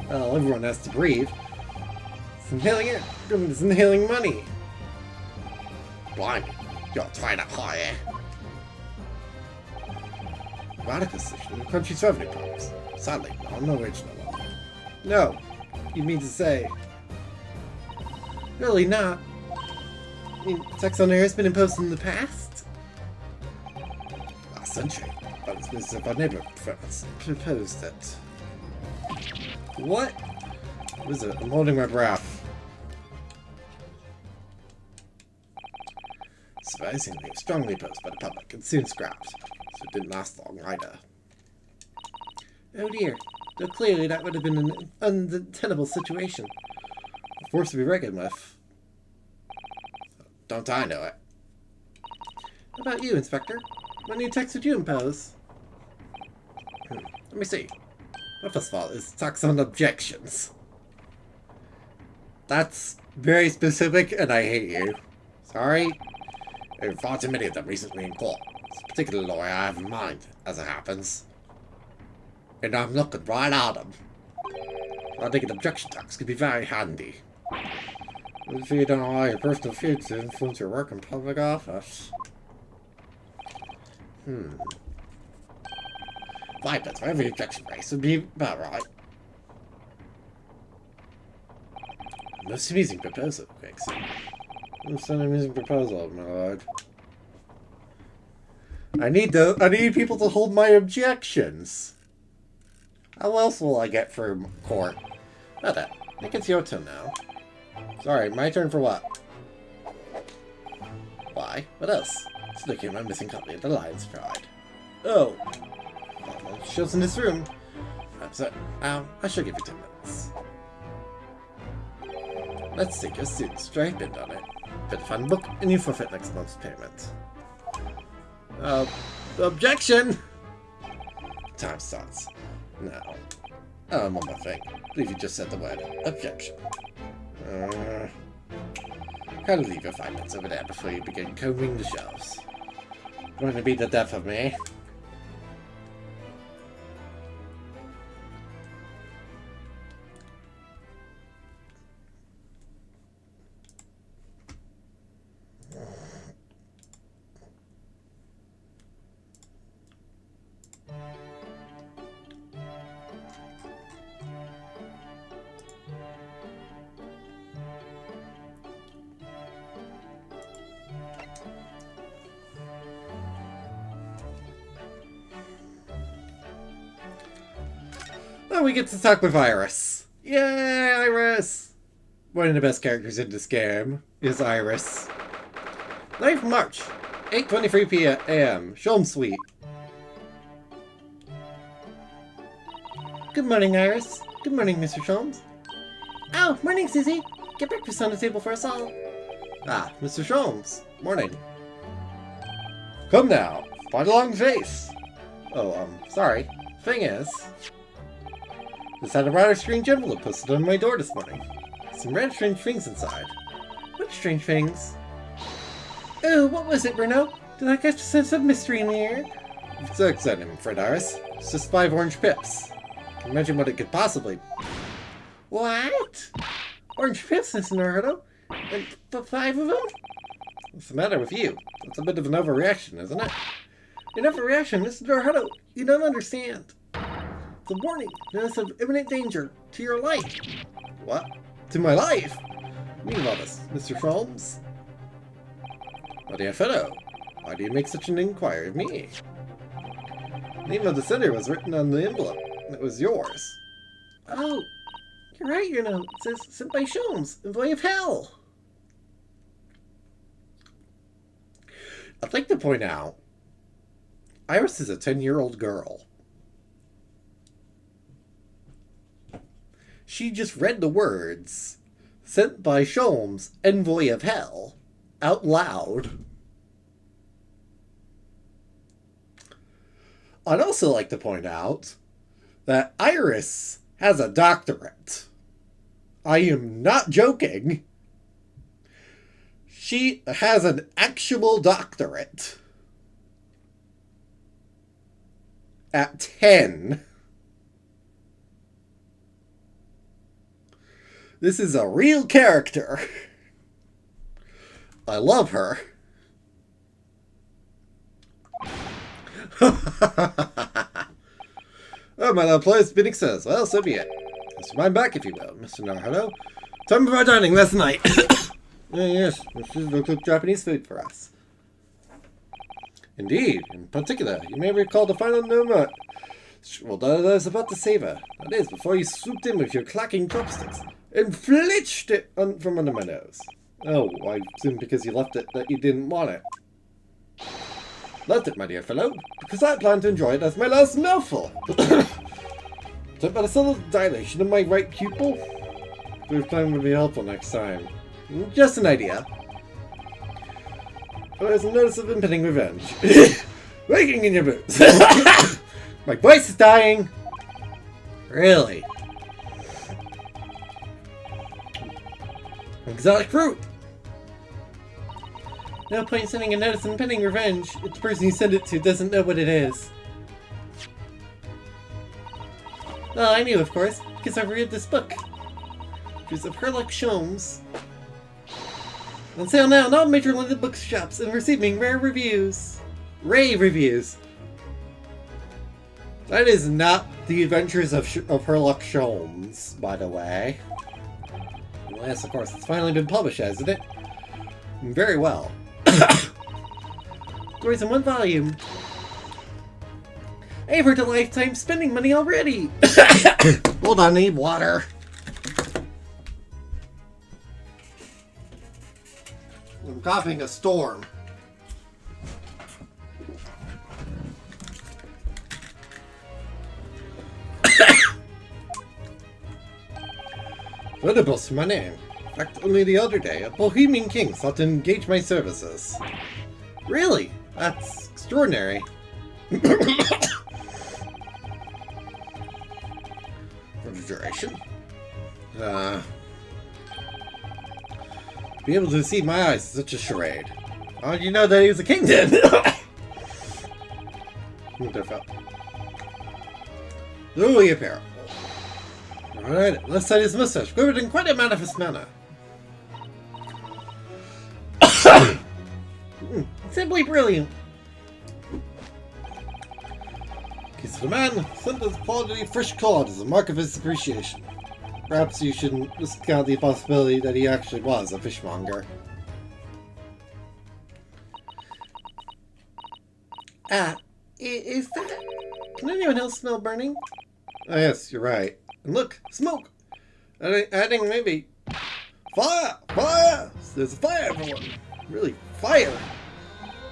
Well, everyone has to breathe. It's inhaling air. It's inhaling money. Blimey, you're trying to hire. Radical solution to the country's revenue problems. Sadly, not an original one. No, you mean to say... Really not. I mean, tax on air has been imposed in the past? Last century, but it's Mr. Von Neighbor proposed it. What? What is it? I'm holding my breath. Surprisingly, strongly opposed by the public and soon scrapped, so it didn't last long either. Oh dear. Though clearly that would have been an untenable situation. A force to be reckoned with. Don't I know it? How about you, Inspector? What new tax would you impose? Let me see. Well, first of all, is tax on objections. That's very specific, and I hate you. Sorry? There were far too many of them recently in court. It's a particular lawyer I have in mind, as it happens. And I'm looking right at them. I think an objection tax could be very handy. So you don't allow your personal feuds to influence your work in public office. 5 bits for every objection raised would be about right. Most amusing proposal, Griggs. It's an amusing proposal, my lord. I need people to hold my objections. How else will I get through court? Not that. I think it's your turn now. Sorry, my turn for what? Why? What else? It's looking at my missing copy of the Lion's Pride. Oh. Well, show's in this room. I'm sorry. I shall give you 10 minutes. Let's take your student's stipend on it. Fit a fun book, and you forfeit next month's payment. Objection! Time starts. Now. One more thing. I believe you just said the word objection. Kind of leave your 5 minutes over there before you begin combing the shelves. Going to be the death of me. Oh, we get to talk with Iris. Yay, Iris! One of the best characters in this game is Iris. 9th March, 8:23 p.m. Sholm Suite. Good morning, Iris. Good morning, Mr. Sholmes. Oh, morning, Susie. Get breakfast on the table for us all. Ah, Mr. Sholmes. Morning. Come now. Find a long face. Oh, sorry. Thing is, just had a rather strange envelope posted on my door this morning. Some rather strange things inside. What strange things? Oh, what was it, Bruno? Did I catch a sense of mystery in the air? It's so exciting, Fred Iris. It's just 5 orange pips. Can you imagine what it could possibly... What? Orange pips, Mr. Naruto? And the 5 of them? What's the matter with you? That's a bit of an overreaction, isn't it? An overreaction, Mr. Naruto. You don't understand. It's a warning. Notice of imminent danger to your life. What? To my life? What do you mean by this, Mr. Sholmes? My dear fellow, why do you make such an inquiry of me? The name of the sender was written on the envelope, and it was yours. Oh, you're right, you know. It says sent by Sholmes, Envoy of Hell. I'd like to point out, Iris is a 10-year-old girl. She just read the words, sent by Sholmes, Envoy of Hell, out loud. I'd also like to point out that Iris has a doctorate. I am not joking. She has an actual doctorate. At 10. This is a real character. I love her. Oh, my little place spinning says, well, so be it. Mr. Mind back, if you will, Mr. Naruto. Time for our dining last night. Yes, this is local Japanese food for us. Indeed, in particular, you may recall the final moment. Well, that I was about to savor. That is, before you swooped in with your clacking chopsticks and flitched it from under my nose. Oh, I assume because you left it that you didn't want it. Left it, my dear fellow, because I plan to enjoy it as my last mouthful. Except by the subtle dilation of my right pupil. This time will be helpful next time. Just an idea. Oh, there's a notice of impending revenge. Waking in your boots. My voice is dying. Really? Exotic fruit. No point sending a notice of impending revenge if the person you send it to doesn't know what it is. Well, I knew, of course, because I read this book. Which of Herlock Sholmes. On sale now in all major London bookshops and receiving rare reviews. Rave reviews. That is not The Adventures of Herlock Sholmes, by the way. Well, yes, of course, it's finally been published, hasn't it? Very well. Stories in one volume. I've earned a lifetime spending money already. Hold on, I need water. I'm coughing a storm. Oedipus, my name. In fact, only the other day, a Bohemian king sought to engage my services. Really? That's extraordinary. For the duration? Be able to deceive my eyes is such a charade. How did you know that he was a king then? Louis apparel. Alright, left side is mustache, quivered in quite a manifest manner. Simply brilliant. Kiss of the man, sent his quality fresh cod as a mark of his appreciation. Perhaps you shouldn't discount the possibility that he actually was a fishmonger. Is that... Can anyone else smell burning? Oh yes, you're right. And look, smoke! Adding maybe... Fire! Fire! There's a fire, everyone! Really, fire!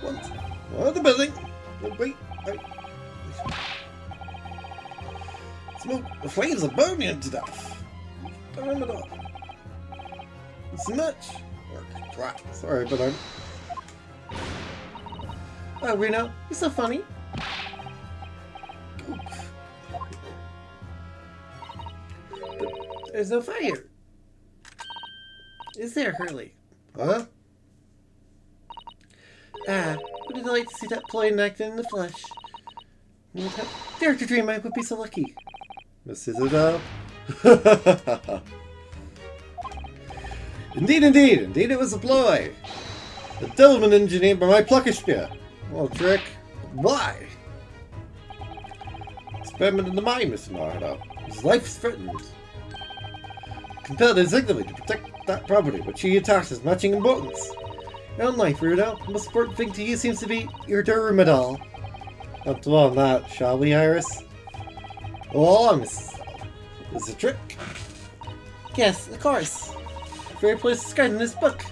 What? The building! Oh, wait. Smoke! The flames are burning to death! Burn it off. so much. Sorry, but I'm... Oh, Reno, you're so funny. But there's no fire. Is there, Hurley? Huh? Ah, would it like to see that ploy enacted in the flesh? Dare to dream I would be so lucky. Miss Citadel? Indeed, it was a ploy. The devilment engineered by my pluckish spear. Well, trick. Why? Experiment in the mine, Mr. Nardo. His life is threatened. Compelled instinctively to protect that property, which he attached as matching importance. Your own life, Rudo. The most important thing to you seems to be your Durumidal. Not dwell on that, shall we, Iris? Go on, Mrs. Is it a trick? Yes, of course. The very place described in this book.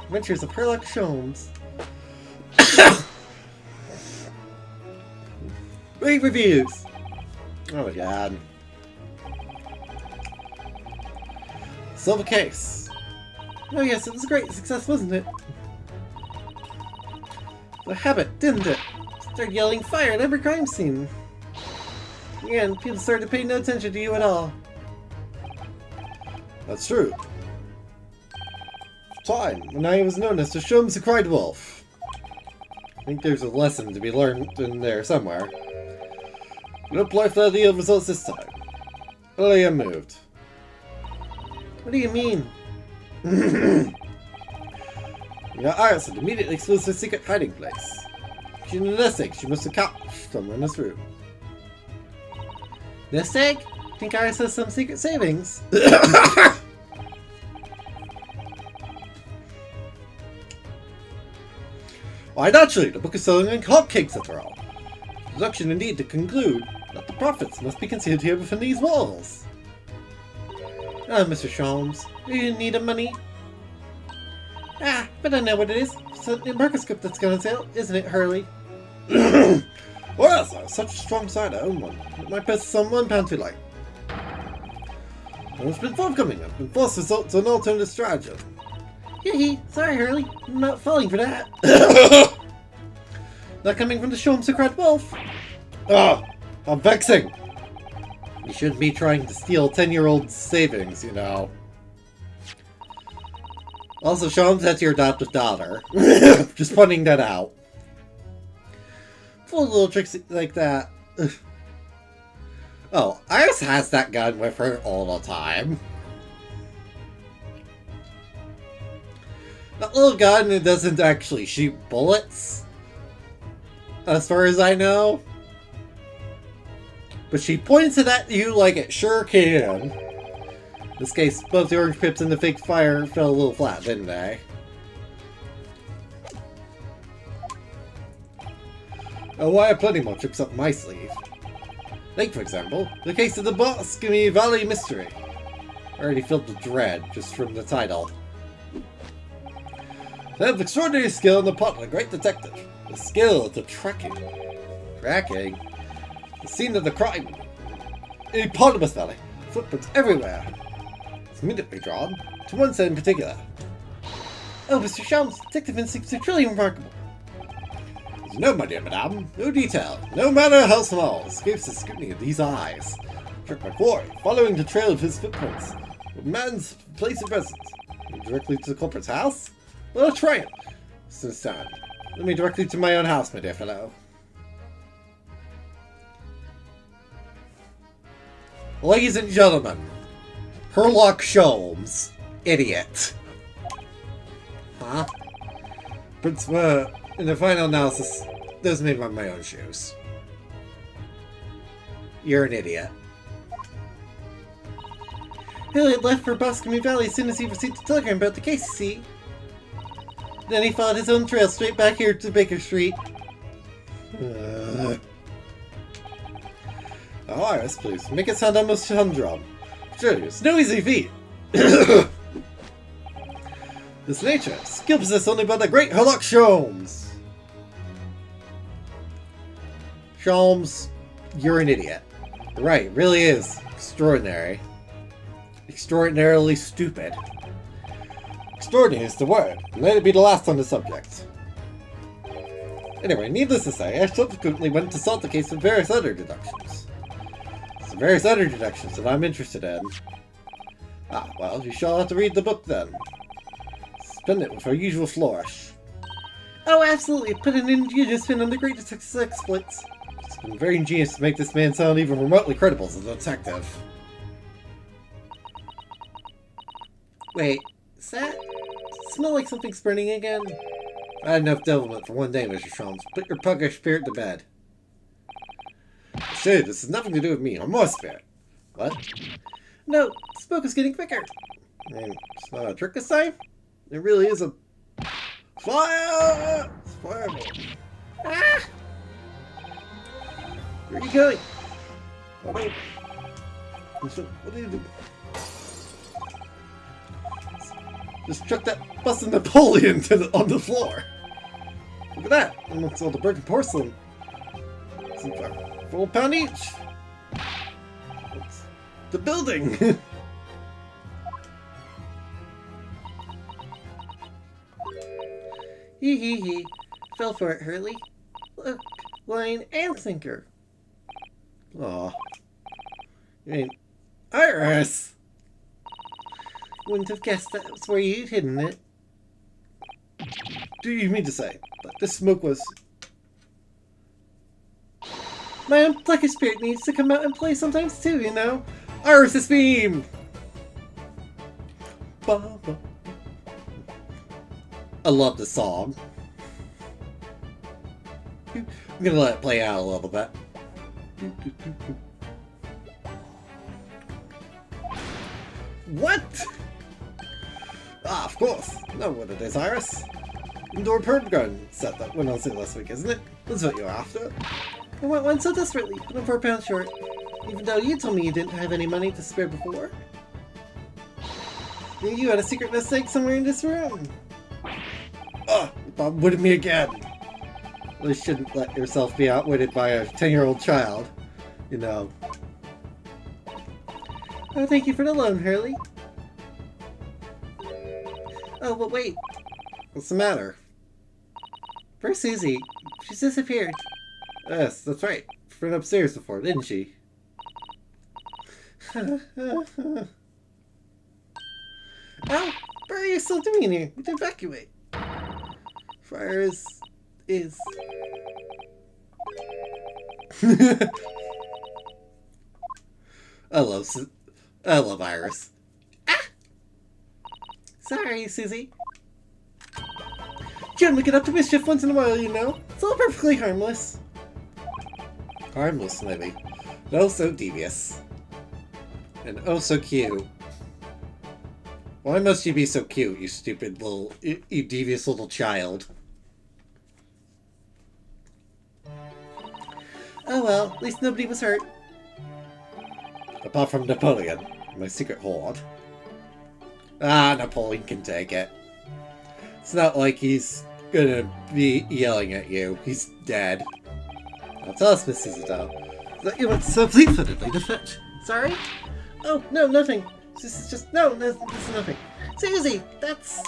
Adventures of Sherlock Holmes. Rave reviews! Oh my god. Silver case. Oh yes, it was a great success, wasn't it? The habit, didn't it? Started yelling fire at every crime scene. And people started paying no attention to you at all. That's true. Time when I was known as the Sholmes the Cried Wolf. I think there's a lesson to be learned in there somewhere. We'll apply for the ideal results this time. Well, I am moved. What do you mean? Iris had immediately exposed her secret hiding place. She knew the nest egg she must have caught somewhere in this room. Nest egg? Think Iris has some secret savings? Why, naturally, the book is selling like hotcakes after all. Production indeed to conclude that the profits must be concealed here within these walls. Oh, Mr. Sholmes, do you need the money? Ah, but I know what it is. It's a microscope that's gonna sell, isn't it, Hurley? Well, yes, I have such a strong side, I own one. It might purchase on £1 too light. It's been forthcoming. I've been forced to resort to an alternative strategy. Hee sorry, Hurley. I'm not falling for that. Not coming from the Sholmes the Cried Wolf. Oh, how vexing. You shouldn't be trying to steal 10-year-old savings, you know. Also, Sholmes, that's your adoptive daughter. Just pointing that out. Full of little tricks like that. Oh, Iris has that gun with her all the time. That little gun that doesn't actually shoot bullets, as far as I know. But she points it at you like it sure can. In this case, both the orange pips and the fake fire fell a little flat, didn't they? Oh, I have plenty more tricks up my sleeve. Like, for example, the case of the Boscombe Valley Mystery. Already filled with dread just from the title. They have extraordinary skill in the plot of a great detective. The skill to tracking. Tracking? The scene of the crime. In Eponymous Valley. Footprints everywhere. It's immediately drawn to one set in particular. Oh, Mr. Sholmes, detective instincts are truly remarkable. No, my dear madame, no detail, no matter how small, escapes the scrutiny of these eyes. Track my quarry, following the trail of his footprints. A man's place of residence. Directly to the culprit's house? Well, try it. So stand. Let me directly to my own house, my dear fellow. Ladies and gentlemen, Sherlock Holmes, idiot. Huh? Prince, in the final analysis, those made by my own shoes. You're an idiot. Elliot left for Boscombe Valley as soon as he received a telegram about the case, see? Then he followed his own trail straight back here to Baker Street. Oh, Iris, please. Make it sound almost humdrum. Surely, it's no easy feat. This nature, skill possessed only by the great Sherlock Holmes. Holmes, you're an idiot. Right, it really is extraordinary. Extraordinarily stupid. Extraordinary is the word. Let it be the last on the subject. Anyway, needless to say, I subsequently went to solve the case with various other deductions. Some various other deductions that I'm interested in. Ah, well, you shall have to read the book then. Spin it with our usual flourish. Oh, absolutely. Put an ingenious spin on the great detective's exploits. It's been very ingenious to make this man sound even remotely credible as a detective. Wait, does that smell like something's burning again? I had enough devilment for one day, Mr. Sholmes. Put your puggish spirit to bed. Say, this has nothing to do with me. I'm more spirit. What? No, the smoke is getting thicker. I mean, it's not a trick this time? It really is a... Fire! It's fireball. Ah! Where are you going? Oh, wait. What are you doing? Just chuck that busted Napoleon on the floor. Look at that. Amongst all the broken porcelain. It's a full pound each. It's the building. Hee hee hee. Fell for it, Hurley. Look, line and sinker. Aw. You mean, Iris! Wouldn't have guessed that was where you'd hidden it. Do you mean to say that this smoke was... My unplucky spirit needs to come out and play sometimes too, you know? Iris' beam! I love the song. I'm gonna let it play out a little bit. What? Ah, of course. Know what it is, Iris. Indoor perp gun set that went on sale last week, isn't it? That's what you're after. I want one so desperately, but I'm £4 short. Even though you told me you didn't have any money to spare before. You had a secret nest egg somewhere in this room. Ugh, outwitted me again. You shouldn't let yourself be outwitted by a 10-year-old child. You know. Oh, thank you for the loan, Hurley. Oh, but wait. What's the matter? Where's Susie? She's disappeared. Yes, that's right. She went upstairs before, didn't she? Oh, what are you still doing here? We need to evacuate. Fire is... I love Iris. Ah! Sorry, Susie. Generally get up to mischief once in a while, you know. It's all perfectly harmless. Harmless, maybe. But oh so devious. And oh so cute. Why must you be so cute, you stupid little, you devious little child? Oh well, at least nobody was hurt. Apart from Napoleon, my secret hoard. Ah, Napoleon can take it. It's not like he's gonna be yelling at you. He's dead. Now tell us, Miss Isabel, that you went so fleet-footedly to fetch. Sorry? Oh, no, nothing. This is just... No, this is nothing. Susie, that's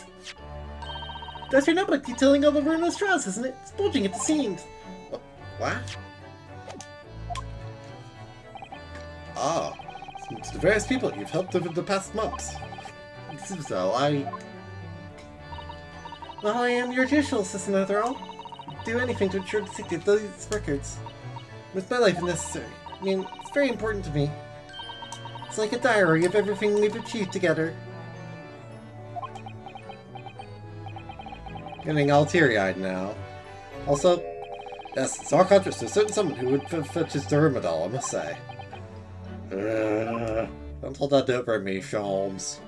your notebook detailing all the ruinous trials, isn't it? It's bulging at the seams. What? Ah, it's the various people you've helped over the past months. So, well, I am your judicial assistant after all. Do anything to ensure the safety of these records. With my life if necessary. I mean, it's very important to me. It's like a diary of everything we've achieved together. Getting all teary-eyed now. Also, yes, it's our contrast to a certain someone who would fetch his Durhamidol, I must say. Don't hold that over me, Sholmes.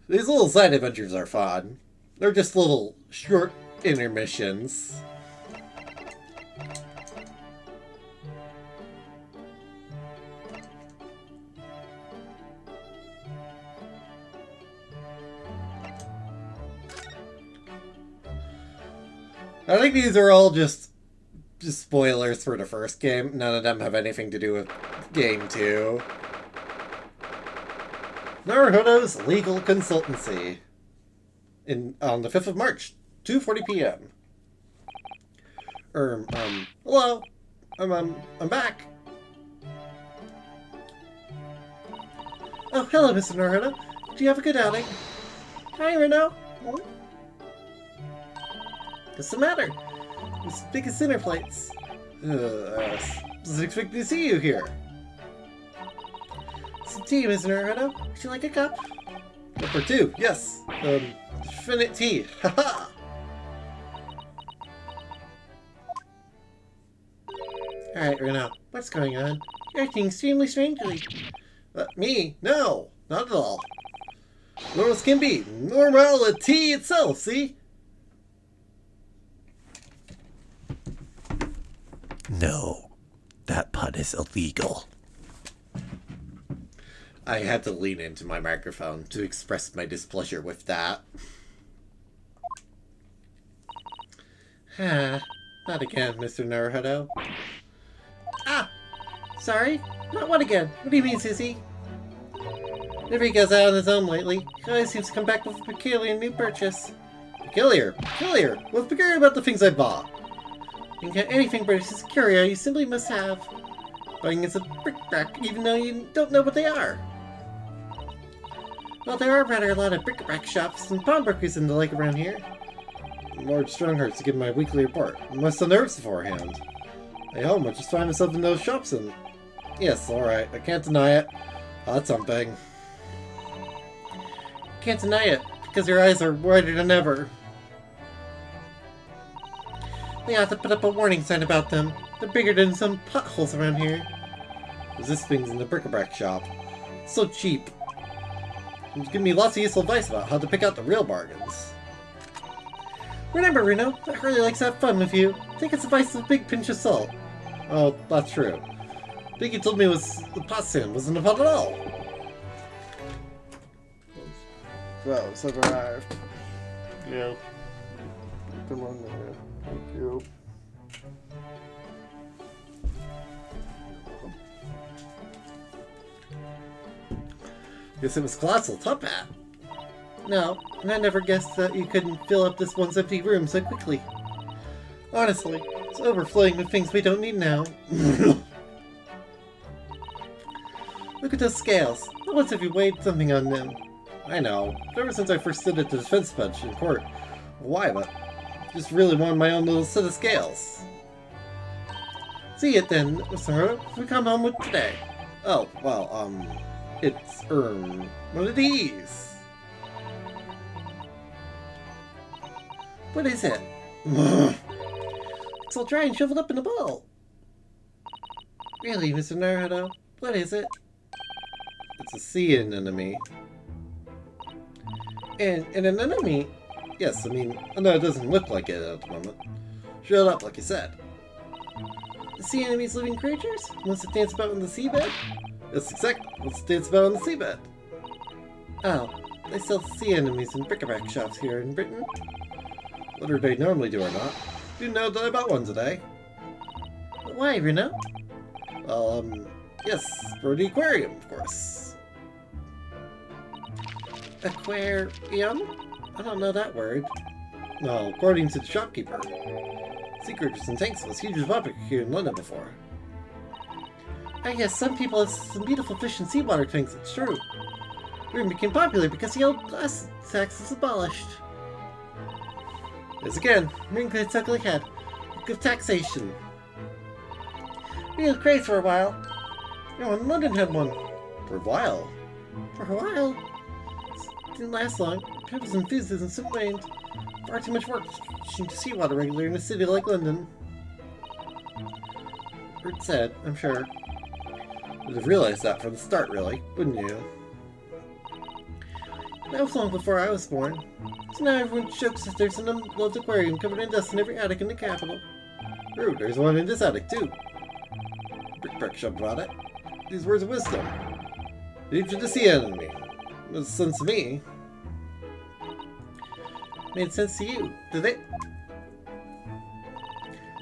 These little side adventures are fun. They're just little short intermissions. I think these are all just spoilers for the first game. None of them have anything to do with Game 2. Naruhodo's Legal Consultancy. On the 5th of March, 2:40 p.m. Hello. I'm back. Oh, hello, Mr. Naruhodo. Do you have a good outing? Hi, Reno. What's the matter? This big as dinner plates. Wasn't expecting to see you here. Some tea, Mr. Naruhodo. Would you like a cup? Cup or two, yes. Infinite tea. Haha. Alright, Reno. What's going on? You're acting extremely strangely. Me? No, not at all. Normal as can be. Normality itself, see? No, that pun is illegal. I had to lean into my microphone to express my displeasure with that. Not again, Mr. Naruhodo. Ah! Sorry? Not what again? What do you mean, sissy? Whenever he goes out on his own lately, he always seems to come back with a peculiar new purchase. Peculiar? Peculiar? What's peculiar about the things I bought? You can get anything British is curio you simply must have. Buying is a bric-a-brac even though you don't know what they are. Well, there are rather a lot of bric-a-brac shops and pawnbrokers and the like around here. Lord Stronghurst to give my weekly report. I must have nerves beforehand. Hey, home, I just find myself in those shops and... Yes, alright, I can't deny it. Oh, that's something. Can't deny it, because your eyes are wider than ever. They ought to put up a warning sign about them. They're bigger than some potholes around here. There's this thing's in the bric-a-brac shop. It's so cheap. It's giving me lots of useful advice about how to pick out the real bargains. Remember, Reno, that Harley likes to have fun with you. Take its advice with a big pinch of salt. Oh, that's true. I think you told me it was the pot stand wasn't a pot at all. Well, it's arrived. Yeah. Come on there. Thank you. Guess it was Colossal Top Hat. No, and I never guessed that you couldn't fill up this one's empty room so quickly. Honestly, it's overflowing with things we don't need now. Look at those scales. Not once have you weighed something on them. I know. Ever since I first stood at the defense bench in court. Why, but just really wanted my own little set of scales. See it then, Mr. We come home with today. Oh, well, it's, one of these. What is it? It's all dry and shoveled up in a bowl. Really, Mr. Naruhodo? What is it? It's a sea anemone. And an anemone? Yes, I mean, no, it doesn't look like it at the moment. Shut up, like you said. The sea anemone's living creatures? Wants to dance about on the seabed? Yes, exactly. Wants to dance about on the seabed. Oh, they sell sea anemones in bric-a-brac shops here in Britain. Whether they normally do or not. Do know that I bought one today. But why, Reno? Well, yes, for the aquarium, of course. Aquarium? I don't know that word. No, according to the shopkeeper. Sea creatures and tanks was huge as popular here in London before. I guess some people have some beautiful fish and seawater tanks, it's true. Britain became popular because the old glass tax was abolished. Yes, again, England's ugly head. Book of taxation. We had a craze for a while. No one in London had one. For a while? For a while? It didn't last long. People's enthusiasm soon waned. Far too much work to seawater regularly in a city like London. Heard said, I'm sure. Would have realized that from the start, really, wouldn't you? That was long before I was born. So now everyone jokes that there's an unloved aquarium covered in dust in every attic in the capital. True, there's one in this attic, too. Brick shop brought it. These words of wisdom. Leave to the sea enemy. Made sense to me. Made sense to you, did it?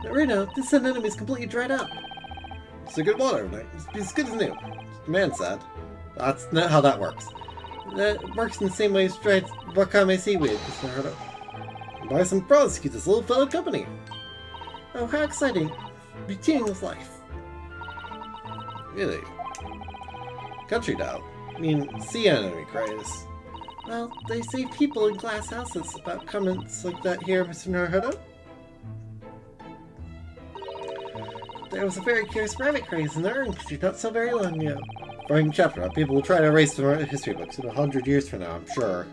But Reno, this anemone is completely dried up. It's a good water, it's as good as new. The man said. That's not how that works. That works in the same way as trying to work on my seaweed, Mr. Naruto. Buy some products to keep this little fellow company. Oh, how exciting. Be teeming with life. Really? Country now. I mean, sea enemy craze. Well, they say people in glass houses about comments like that here, Mr. Naruto. There was a very curious rabbit craze in the Urn country not so very long ago. Boring chapter. People will try to erase the history books in 100 years from now, I'm sure.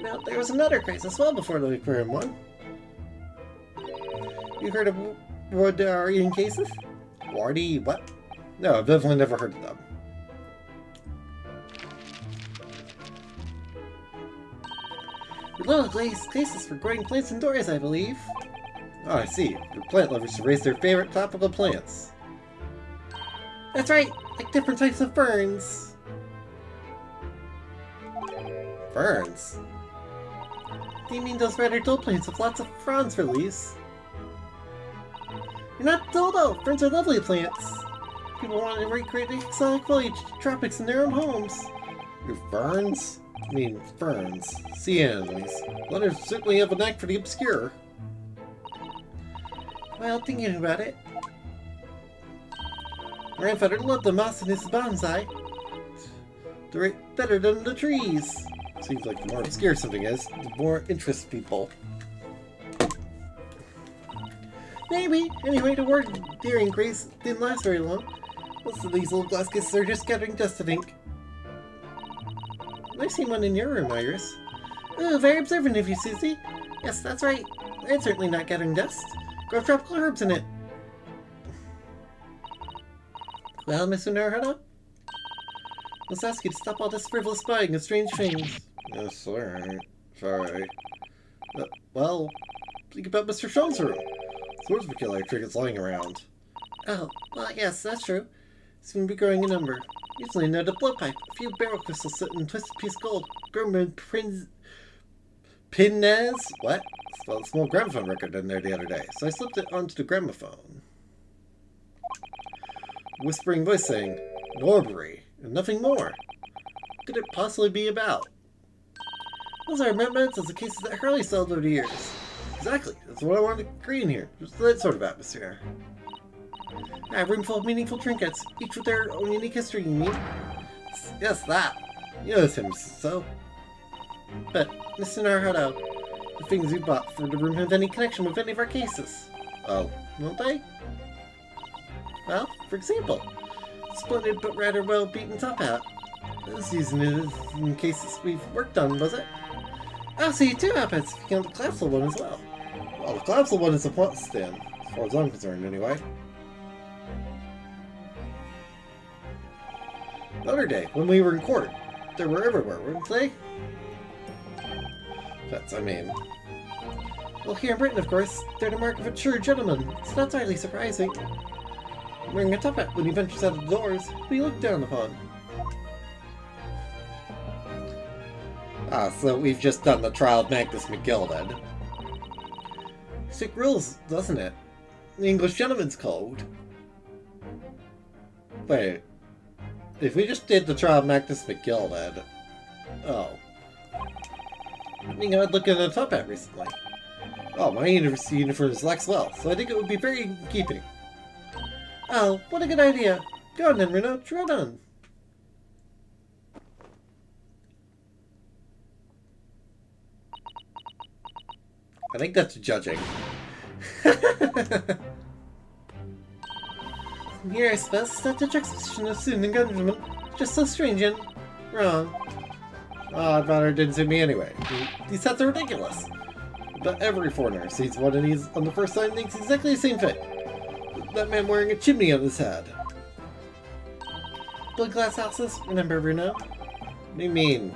Now, there was another craze as well before the aquarium one. You heard of Wardian cases? Wardy? What? No, I've definitely never heard of them. Little glazed cases for growing plants indoors, I believe. Oh, I see. For plant lovers to raise their favorite tropical plants. That's right, like different types of ferns. Ferns? Do you mean those rather dull plants with lots of fronds for leaves? You're not dull though, ferns are lovely plants. People want to recreate the exotic foliage tropics in their own homes. Your ferns? I mean, ferns. Sea anemones. Letters certainly have a knack for the obscure. Well, thinking about it, grandfather loved the moss in his bonsai. They're better than the trees. Seems like the more obscure something is, the more it interests people. Maybe. Anyway, the word daring craze didn't last very long. Most of these little glass cases are just gathering dust, I think. I've seen one in your room, Iris. Oh, very observant of you, Susie. Yes, that's right. It's certainly not gathering dust. Grow tropical herbs in it. Well, Mr. Naruto? Let's ask you to stop all this frivolous buying of strange things. Yes, sir. Sorry. Well, think about Mr. Sean's room. Swords would kill trinkets lying around. Oh, well, yes, that's true. Soon be growing in number. Usually another blowpipe, a few barrel crystals set in twisted piece of gold, grown in Pinez? What? Well, a small gramophone record in there the other day, so I slipped it onto the gramophone. Whispering voice saying, Norbury, and nothing more. What could it possibly be about? Those are mementos of the cases that Hurley sold over the years. Exactly, that's what I wanted to create in here. Just that sort of atmosphere. A room full of meaningful trinkets, each with their own unique history, you mean? Yes, that. Yes, him so. But, Mr. Naruto, the things you bought for the room have any connection with any of our cases. Oh. Won't they? Well, for example, splendid but rather well-beaten top hat. This season is in cases we've worked on, was it? Oh, so you do have hats if you count the collapsible one as well. Well, the collapsible one is a plot stand, as far as I'm concerned, anyway. The other day, when we were in court, they were everywhere, weren't they? That's, I mean... Well, here in Britain, of course, they're the mark of a true gentleman. It's not entirely surprising. Wearing a top hat when he ventures out of the doors, we look down upon. Ah, so we've just done the trial of Magnus McGilded. Sick rules, doesn't it? The English gentleman's code. Wait. If we just did the trial of Magnus McGilded... Oh. I think I'd look at a top hat recently. Oh, my university uniform lacks well, so I think it would be very in keeping. Oh, what a good idea. Go on then, Reno. Try it on. I think that's judging. Here, I suppose, it's not the juxtaposition of student and countryman. Just so strange and wrong. Oh, I'd rather it didn't suit me anyway. These sets are ridiculous. But every foreigner sees one of these on the first sight and thinks exactly the same thing. That man wearing a chimney on his head. Blood glass houses, remember, Bruno? What do you mean?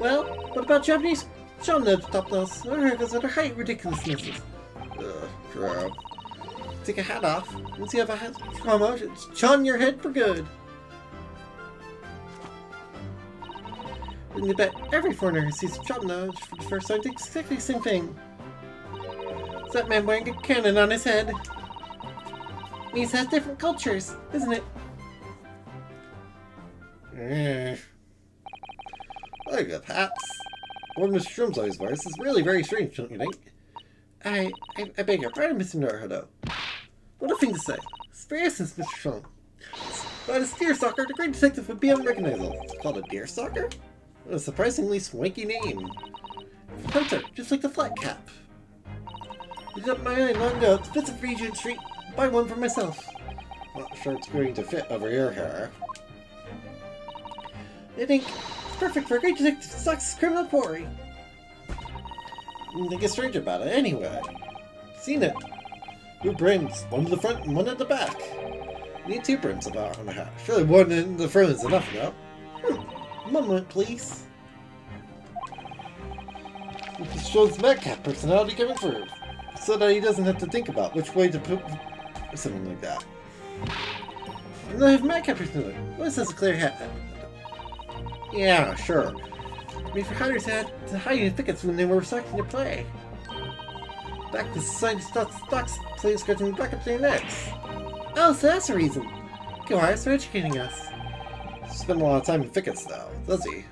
Well, what about Japanese genre top nose? Or haircuts that are height ridiculousnesses? True. Take a hat off, and see if a hat come out, it's on your head for good. And you bet every foreigner who sees Chotna for the first time thinks exactly the same thing. Is that man wearing a cannon on his head? Means has different cultures, isn't it? I got hats. What Mr. Shrooms always wears is really very strange, don't you think? I beg your pardon, Mr. Naruto. What a thing to say. Spare essence, Mr. Shrum. But as Deerstalker, the great detective would be unrecognizable. It's called a Deerstalker? What a surprisingly swanky name. Hunter, just like the flat cap. Did up my mind long ago. It fits a Regent Street. Buy one for myself. Not sure it's going to fit over your hair. I think it's perfect for a great detective who sucks criminal quarry. Nothing strange about it, anyway. Seen it. Two brims, one to the front and one at the back. Need two brims about on the hat. Surely one in the front is enough, no? One moment, please. This shows Madcap personality coming through, so that he doesn't have to think about which way to put something like that. And I have Madcap personality. What is this, a clear hat? Yeah, sure. Made for hunters had to hide in thickets when they were starting to play. Back to society stocks playing skirting back up to their necks. Oh, so that's the reason. Kawhi's for educating us. Spend a lot of time in thickets, though, does he?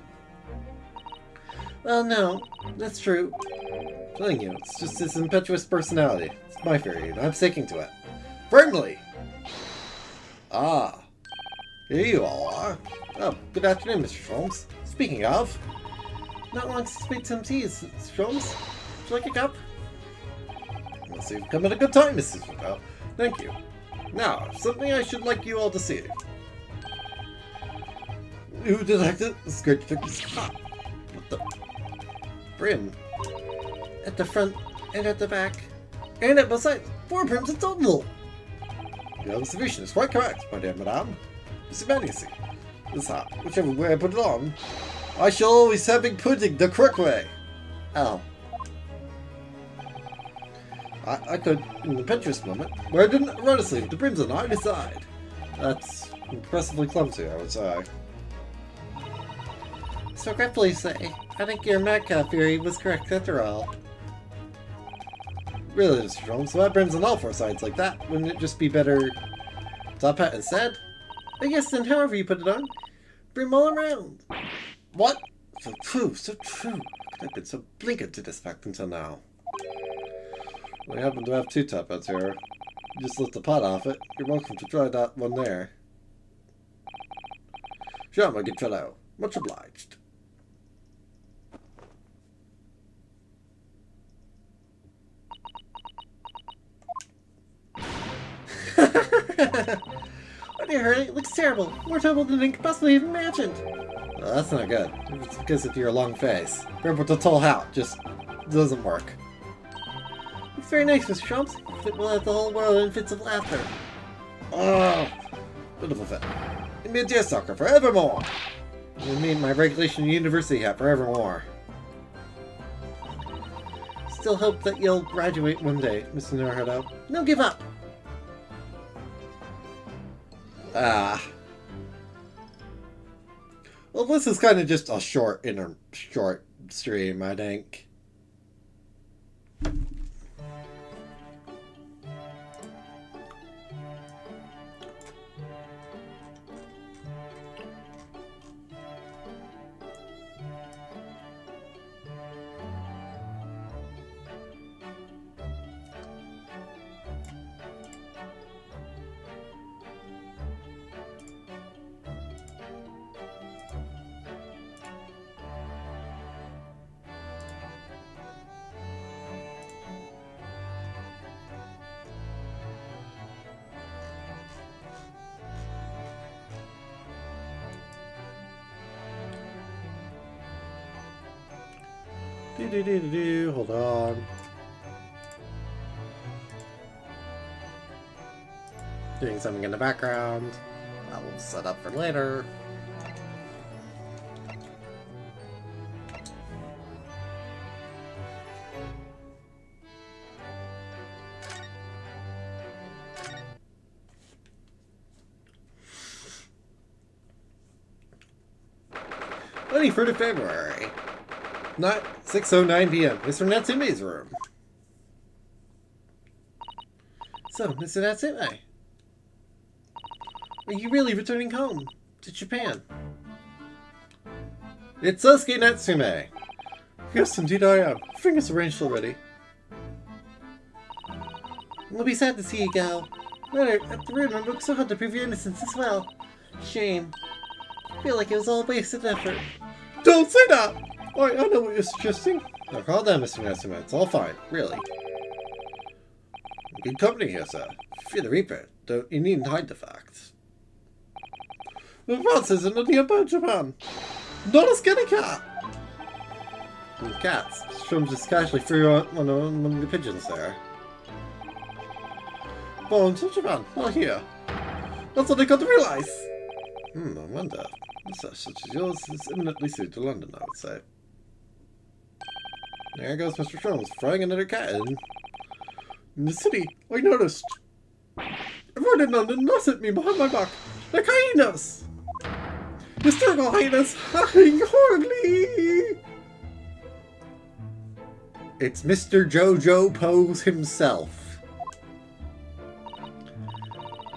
Well, no, that's true. I'm telling you, it's just his impetuous personality. It's my theory, and I'm sticking to it. Firmly! Ah. Here you all are. Oh, good afternoon, Mr. Sholmes. Speaking of... Not long since made some tea, Sholmes. Would you like a cup? Must have come at a good time, Mrs. Foucault. Thank you. Now, something I should like you all to see. New detective, this great detective's hot. What the? Brim. At the front and at the back. And at both sides. 4 brims in total. Your observation is quite correct, my dear madame. Mr. Majesty, this hat, whichever way I put it on, I shall always have been putting the correct way. Oh. I could, in an impetuous moment, where I didn't run asleep with the brims on either side. That's impressively clumsy, I would say. So regretfully say, I think your Madcap theory was correct after all. Really, Mr. Sholmes, so that brims on all 4 sides like that, wouldn't it just be better top hat instead? I guess then however you put it on, brim all around. What? So true, so true. I've been so blinkered to this fact until now. We happen to have 2 top hats here. Just lift the pot off it. You're welcome to try that one there. Sure, my good fellow. Much obliged. Oh dear, Hurley, it looks terrible. More terrible than I could possibly have imagined. Well, that's not good. It's because of your long face. Remember, with the tall hat just doesn't work. It's very nice, Mr. Sholmes. It will have the whole world in fits of laughter. Oh, beautiful fit. Give me a Deerstalker forevermore. You mean my regulation university hat forevermore. Still hope that you'll graduate one day, Mr. Naruto. No give up. Ah. Well, this is kind of just a short stream, I think. Hold on. Doing something in the background. That will set up for later. For February. Not 6:09 p.m. Mr. Natsume's room. So, Mr. Natsume, Are you really returning home to Japan? It's Sasuke Natsume. Yes, indeed I am. Everything is arranged already. I'll be sad to see you go. Later, at the room, I worked so hard to prove your innocence as well. Shame. I feel like it was all wasted effort. Don't say that! I know what you're suggesting. Now calm down, Mr. Natsume. It's all fine, really. Good company here, sir. Fear the Reaper. You needn't hide the facts. The Francis are nothing about Japan. Not a skinny cat! And cats. Strum just casually threw one of the pigeons there. Born to Japan, not here. That's what I got to realize! I wonder. Such as yours is eminently suited to London, I would say. There goes Mr. Jones, throwing another cat in the city, I noticed. Everyone in London laughs at me behind my back, like hyenas! Hysterical hyenas, howling horribly! It's Mr. Jojo Pose himself.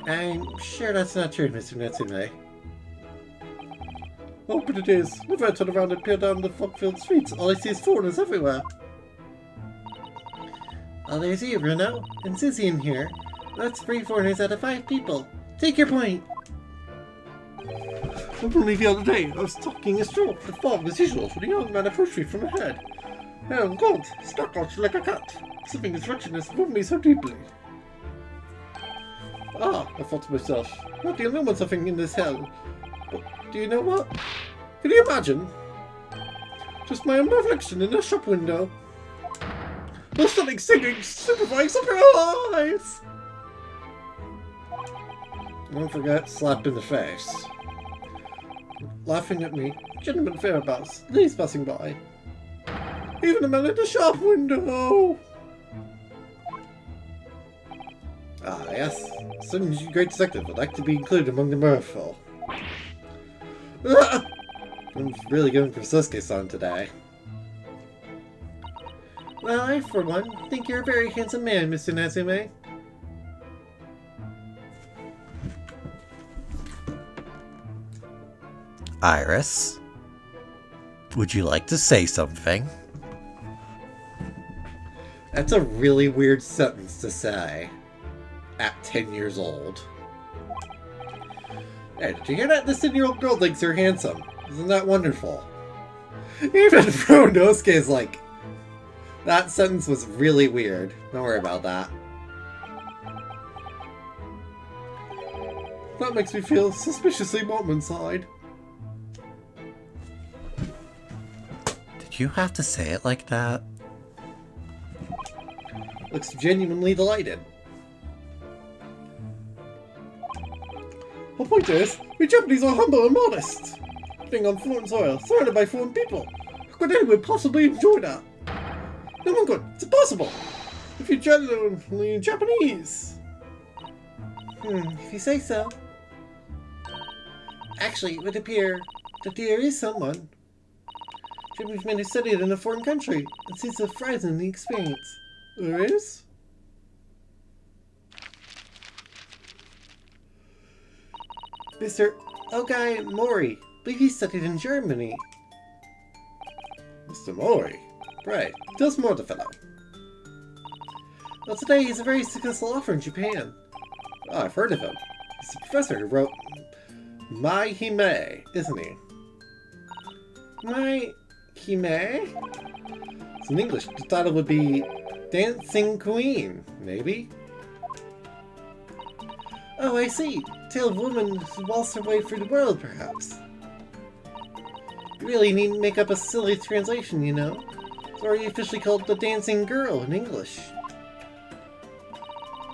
I'm sure that's not true, Mr. Natsume. Oh, but it is. If I turn around and peer down the fog-filled streets, all I see is foreigners everywhere. Oh, there's you, Bruno. And Susie in here. That's 3 foreigners out of 5 people. Take your point. Only the other day, I was talking a stroke. The fog, as usual, when a young man approached me from ahead. Oh, God, stuck out like a cat. Something is wretchedness moved me so deeply. Ah, I thought to myself, what do you know about something in this hell? But do you know what? Can you imagine? Just my own reflection in a shop window. The stunning singing, superflying surprise! Don't forget, slap in the face. Laughing at me, gentlemen fairabouts, ladies passing by. Even a man in the shop window! Ah, yes. Some great detective would like to be included among the mirthful. Ah! I'm really going for Sasuke-san today. Well, I, for one, think you're a very handsome man, Mr. Natsume. Iris? Would you like to say something? That's a really weird sentence to say. At 10 years old. Hey, did you hear that? This 10-year-old girl thinks you're handsome. Isn't that wonderful? Even Nosuke is like... That sentence was really weird. Don't worry about that. That makes me feel suspiciously warm inside. Did you have to say it like that? Looks genuinely delighted. The point is, we Japanese are humble and modest. Being on foreign soil, surrounded by foreign people. How could anyone possibly enjoy that? No one could. It's impossible. If you're genuinely Japanese. If you say so. Actually, it would appear that there is someone. Japanese men who studied in a foreign country and sees a surprising experience. There is? Mr. Ogai Mori. I believe he studied in Germany. Mr. Mori? Right. Tell us more of the fellow. Well, today he's a very successful author in Japan. Oh, I've heard of him. He's the professor who wrote My Hime, isn't he? My Hime? It's in English. The title would be Dancing Queen, maybe? Oh, I see. Tale of a woman who waltzed her way through the world, perhaps. You really needn't make up a silly translation, you know. It's already officially called The Dancing Girl in English.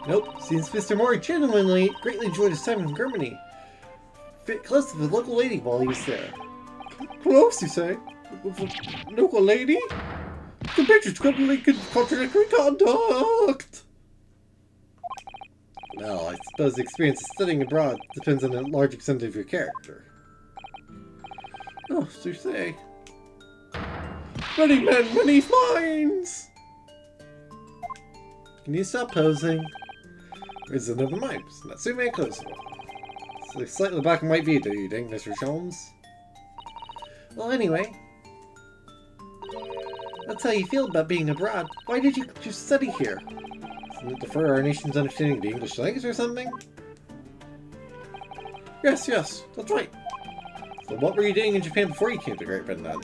Nope, seems Mr. Mori genuinely greatly enjoyed his time in Germany. Fit close to the local lady while he was there. Close, you say? With a local lady? Compatriots completely contradictory conduct! Well, I suppose the experience of studying abroad depends on a large extent of your character. Oh, so you say. Many men, many minds! Can you stop posing? Or is it never mind? Natsume close one. It's a slightly black and white view, do you think, Mr. Sholmes? Well, anyway, that's how you feel about being abroad. Why did you study here? Isn't it to further our nation's understanding of the English language or something? Yes, that's right. So what were you doing in Japan before you came to Great Britain then?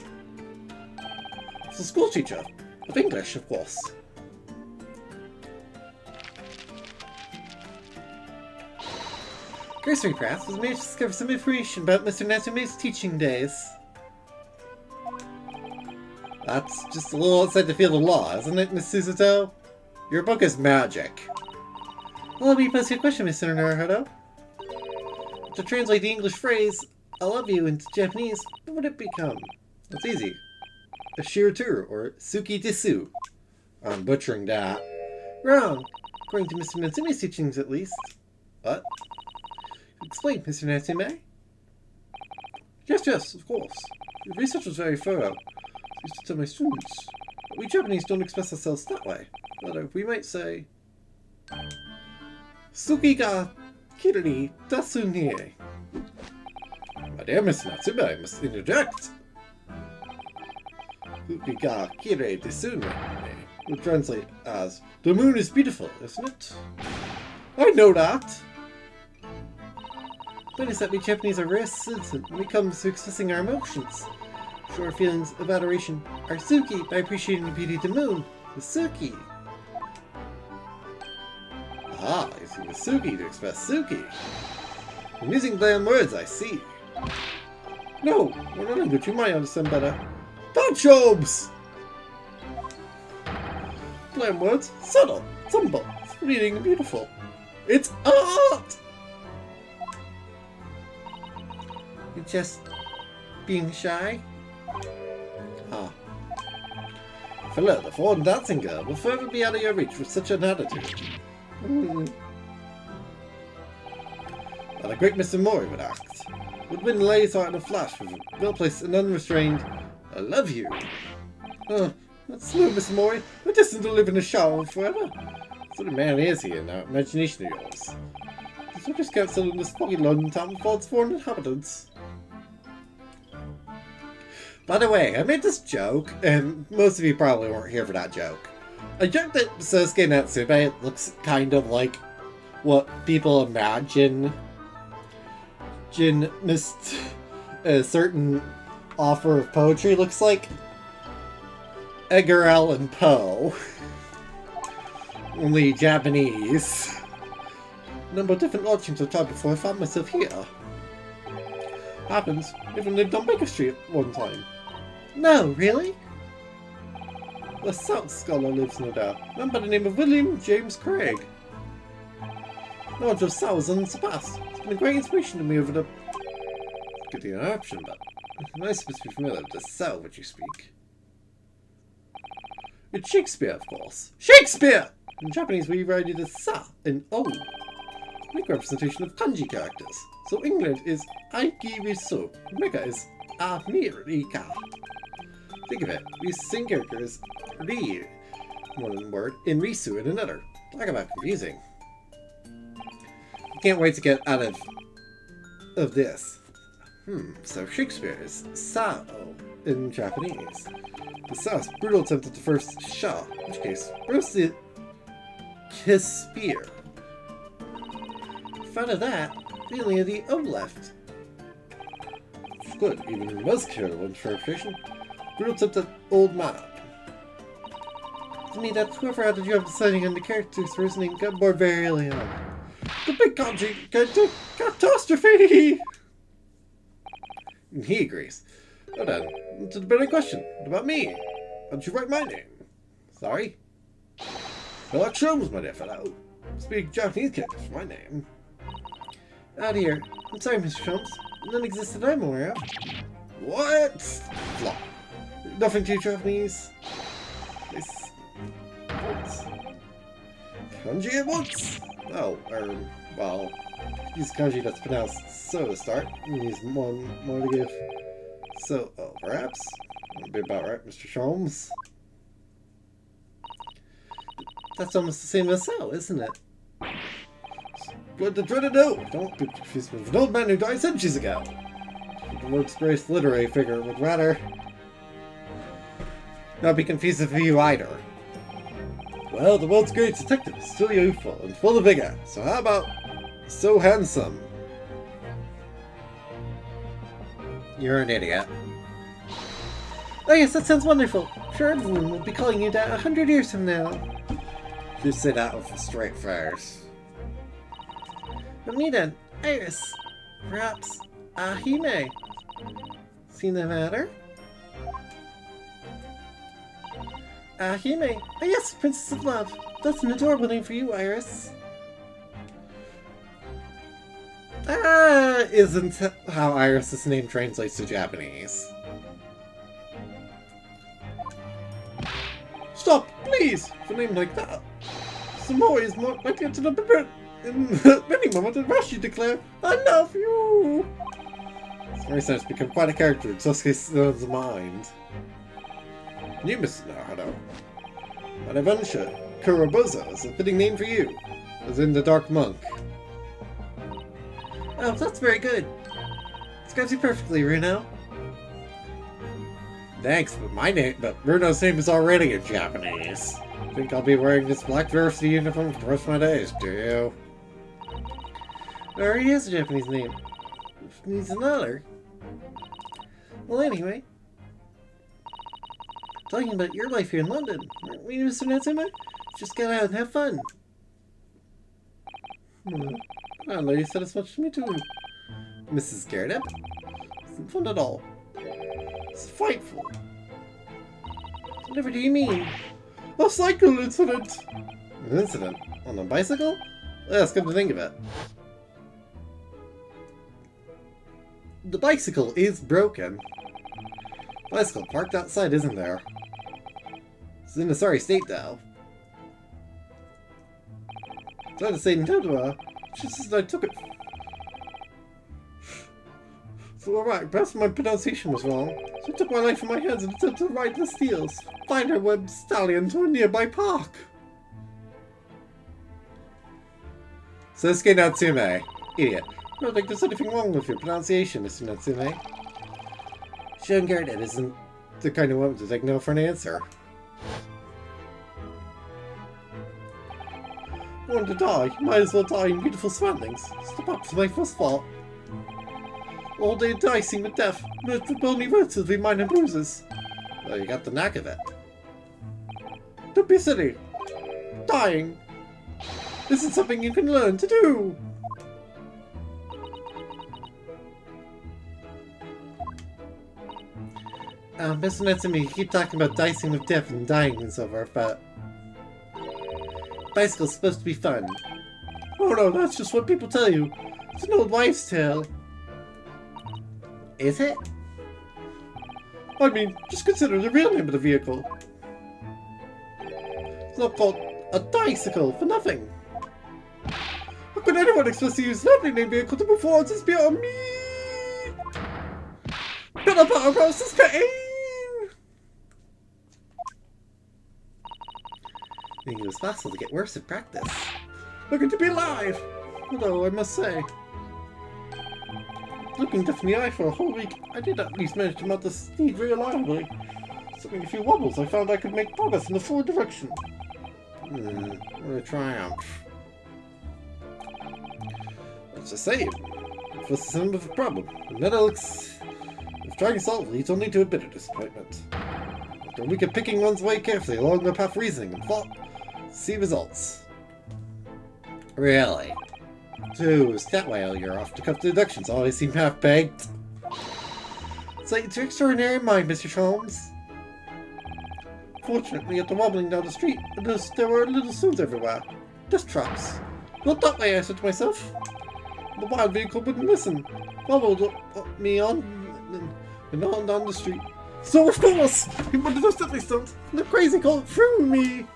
As a school teacher. Of English, of course. Cursory perhaps was managed to discover some information about Mr. Natsume's teaching days. That's just a little outside the field of law, isn't it, Miss Suzuto? Your book is magic. Well, let me pose you a question, Mr. Naruhodo. To translate the English phrase, I love you, into Japanese, what would it become? It's easy. Ashiritu, or Suki Desu. I'm butchering that. Wrong. According to Mr. Natsume's teachings, at least. What? Explain, Mr. Natsume. Yes, of course. Your research was very thorough. I used to tell my students. But we Japanese don't express ourselves that way. Rather, we might say... Suki ga kiriri dasu nie. My dear Mr. Natsume, I must interject. Suki ga kiriri dasu nie would translate as, the moon is beautiful, isn't it? I know that! But is that we Japanese are very sensitive when it comes to expressing our emotions. Show our feelings of adoration are Suki by appreciating the beauty of the moon, the Suki. Ah, using the Suki to express Suki. I'm using bland words, I see. No, we're not English, you might understand better. Tanchobs! Bland words, subtle, simple, fleeting and beautiful. It's art! You're just being shy? Ah. Philip, the foreign dancing girl will forever be out of your reach with such an attitude. And the great Mr. Mori would act. Would win the lady's heart in a flash with a well-placed and unrestrained, I love you. That's no, Mr. Mori. We're destined to live in a shower forever. What sort of man is he in that imagination of yours? You just can't settle in this foggy London town with all its foreign inhabitants. By the way, I made this joke, and most of you probably weren't here for that joke. I joked that Sosuke Natsume looks kind of like what people imagine a certain author of poetry looks like. Edgar Allan Poe. Only Japanese. A number of different lodgings I've tried before I found myself here. Happens, even lived on Baker Street at one time. No, really? The South Scholar lives no doubt. A man by the name of William James Craig. Knowledge of Sao is unsurpassed. It's been a great inspiration to me over the... Good interruption, but I'm not supposed to be familiar with the Sao which you speak. It's Shakespeare, of course. Shakespeare! In Japanese we write it as Sa and O. Make representation of kanji characters. So England is Aiki-risu. America is America. Think of it. We sing characters Ri, one word, and Risu in another. Talk about confusing. Can't wait to get out of this. So Shakespeare is Sao in Japanese. The Sao's brutal attempt at the first Sha, in which case, where's the kiss spear? In front of that, we only have the O left. Good, even in the most careful interpretation. Brutal attempt at old man. To me, that whoever had the job of deciding on the characters for his name got bored very early on. The big kanji catastrophe! He agrees. Well then, to the better question. What about me? How'd you write my name? Sorry? Sherlock Holmes, my dear fellow. Speak Japanese characters for my name. Out here. I'm sorry, Mr. Holmes. None exists that I'm aware of. What? Flop. Nothing too Japanese. This. What? Kanji at once? Oh, well, use kanji that's pronounced so to start. Use one more to give. So, perhaps? That'd be about right, Mr. Sholmes. That's almost the same as so, isn't it? Good to try to know. Don't be confused with an old man who died centuries ago. The world's greatest literary figure would rather not be confused with you either. Well, the world's greatest detective is still youthful and full of vigor. So how about so handsome? You're an idiot. Oh yes, that sounds wonderful. I'm sure everyone will be calling you that 100 years from now. You say that with a straight face. But me then, Iris. Perhaps Ahime. See the matter? Ahime. Oh yes, Princess of Love. That's an adorable name for you, Iris. Isn't how Iris's name translates to Japanese. Stop, please! For a name like that. Samoa is more likely to not be burnt in many moments than Rashi declare, I love you! It's very nice to become quite a character in Sosuke's mind. You, Mr. Naruto. Bonaventure Kurobozo is a fitting name for you. As in the Dark Monk. Oh, that's very good. Describes you perfectly, Runo. Thanks, but Bruno's name is already in Japanese. Think I'll be wearing this black varsity uniform for the rest of my days, do you? It already has a Japanese name. Needs another. Well, anyway. Talking about your life here in London, aren't we, Mr. Natsume? Just get out and have fun. Well, you said as much to me too. Mrs. Garrett? Isn't fun at all. It's frightful. Whatever do you mean? A cycle incident! An incident? On a bicycle? Yes, come to think of it. The bicycle is broken. Bicycle parked outside, isn't there? It's in a sorry state, though. Trying to say Nintendo, just as I took it. So alright, perhaps my pronunciation was wrong. So I took my life in my hands and attempted to ride the steels. Find her web stallion to a nearby park. Sosuke Natsume. Idiot. I don't think there's anything wrong with your pronunciation, Mr. Natsume. Shun Garrett isn't the kind of woman to take no for an answer. I want to die. You might as well die in beautiful surroundings. Step up to my first fault. All day dicing with death, but with only relatively minor bruises. Well, you got the knack of it. Don't be silly. Dying isn't something you can learn to do. Mr. Natsume, you keep talking about dicing with death and dying and so forth, but bicycle's supposed to be fun. Oh no, that's just what people tell you. It's an old wives' tale. Is it? I mean, just consider the real name of the vehicle. It's not called a bicycle for nothing. How could anyone expect to use an lovely named vehicle to move forward is beyond me? Better power process pain! I think it was possible to get worse at practice. Looking to be alive! Although, I must say, looking deaf in the eye for a whole week, I did at least manage to mount the steed reliably. Assuming a few wobbles, I found I could make progress in the forward direction. What a triumph. Let's just say, it was some of a problem. And then it looks... if trying to solve it leads only to a bitter disappointment. After a week of picking one's way carefully along the path of reasoning and thought, see results. Really? So, is that why all your off-the-cuff deductions always seem half-baked? It's like it's your extraordinary mind, Mr. Holmes. Fortunately, after wobbling down the street, I noticed there were little stones everywhere. Dust traps. Not that way, I said to myself. The wild vehicle wouldn't listen. Wobbled up me on and on down the street. So, of course, one of those deadly stones, the crazy colt threw me.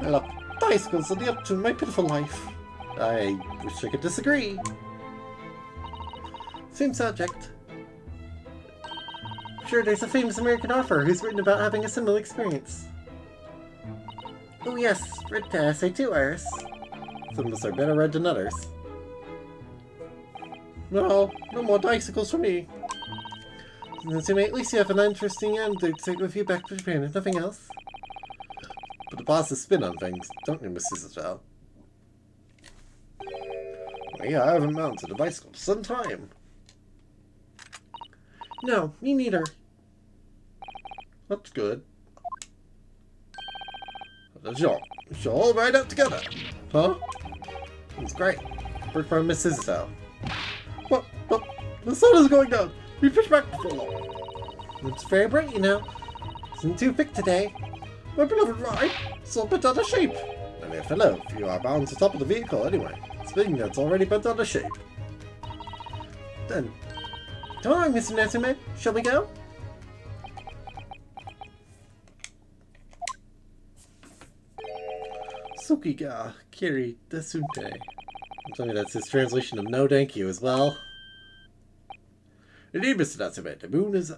Well, bicycles are the upturn of my pitiful life. I wish I could disagree. Same subject. Sure, there's a famous American author who's written about having a similar experience. Oh yes, read to essay too, Iris. Some of us are better read than others. No more bicycles for me. Natsume, at least you have an interesting anecdote to take with you back to Japan, if nothing else. But the bosses spin on things, don't you, Mrs. Isabel? Well, yeah, I haven't mounted a bicycle for some time. No, me neither. That's good. Sure, all ride out together. Huh? That's great. Work for Mrs. Isabel. What? The sun is going down. We push back for long. It's very bright, you know. Isn't too thick today. My beloved ride, it's all bent out of shape. My dear fellow, you are bound to the top of the vehicle anyway. Speaking that's already bent out of shape. Then, come on, Mr. Natsume. Shall we go? Sukiga Kiri Desunte. I'm telling you, that's his translation of no thank you as well. Indeed, Mr. Natsume, the moon is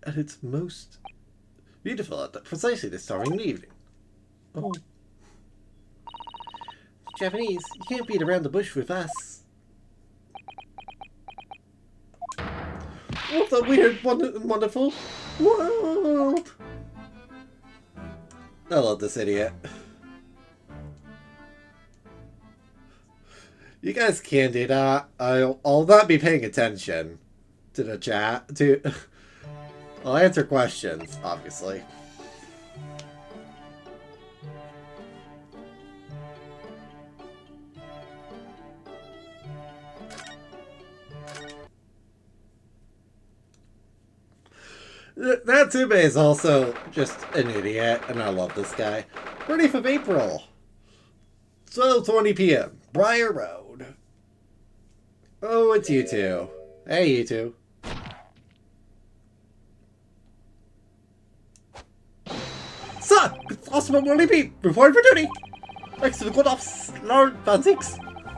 at its most beautiful at precisely this time in the evening. Oh. Japanese, you can't beat around the bush with us. What a weird, wonderful world! I love this idiot. You guys can do that. I'll not be paying attention to the chat. I'll answer questions, obviously. Natsume is also just an idiot, and I love this guy. 30th of April, 12:20 p.m., Briar Road. Oh, it's you two. Hey, you two. Sir, it's awesome morning beat. Report for duty. Thanks to the good ops, Lord Van Six.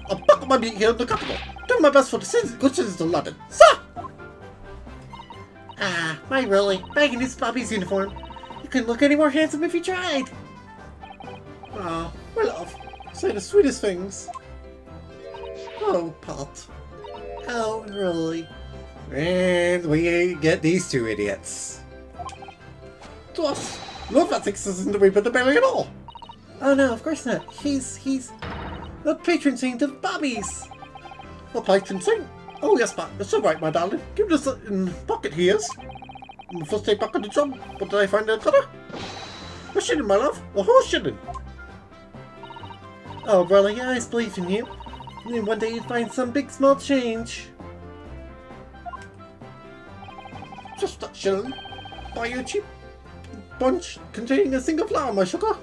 I'll buckle my beat here in the capital. Do my best for the good citizens of London. Sir! Ah, why really? Back in this Bobby's uniform. You couldn't look any more handsome if you tried. Ah, my love. Say the sweetest things. Oh, Pot. Oh, really? And we get these two idiots. To us, Lord Van Six isn't the way but the belly at all. Oh no, of course not. He's the patron saint of Bobby's. The patron saint? Oh yes, but it's all right, my darling. Give this in pocket here. The first day back on the job. What did I find in the cutter? A shilling, my love. A whole shilling. Oh, brother, yeah, I believe in you. And one day you'd find some big small change. Just that shilling. Buy you a cheap bunch containing a single flower, my sugar.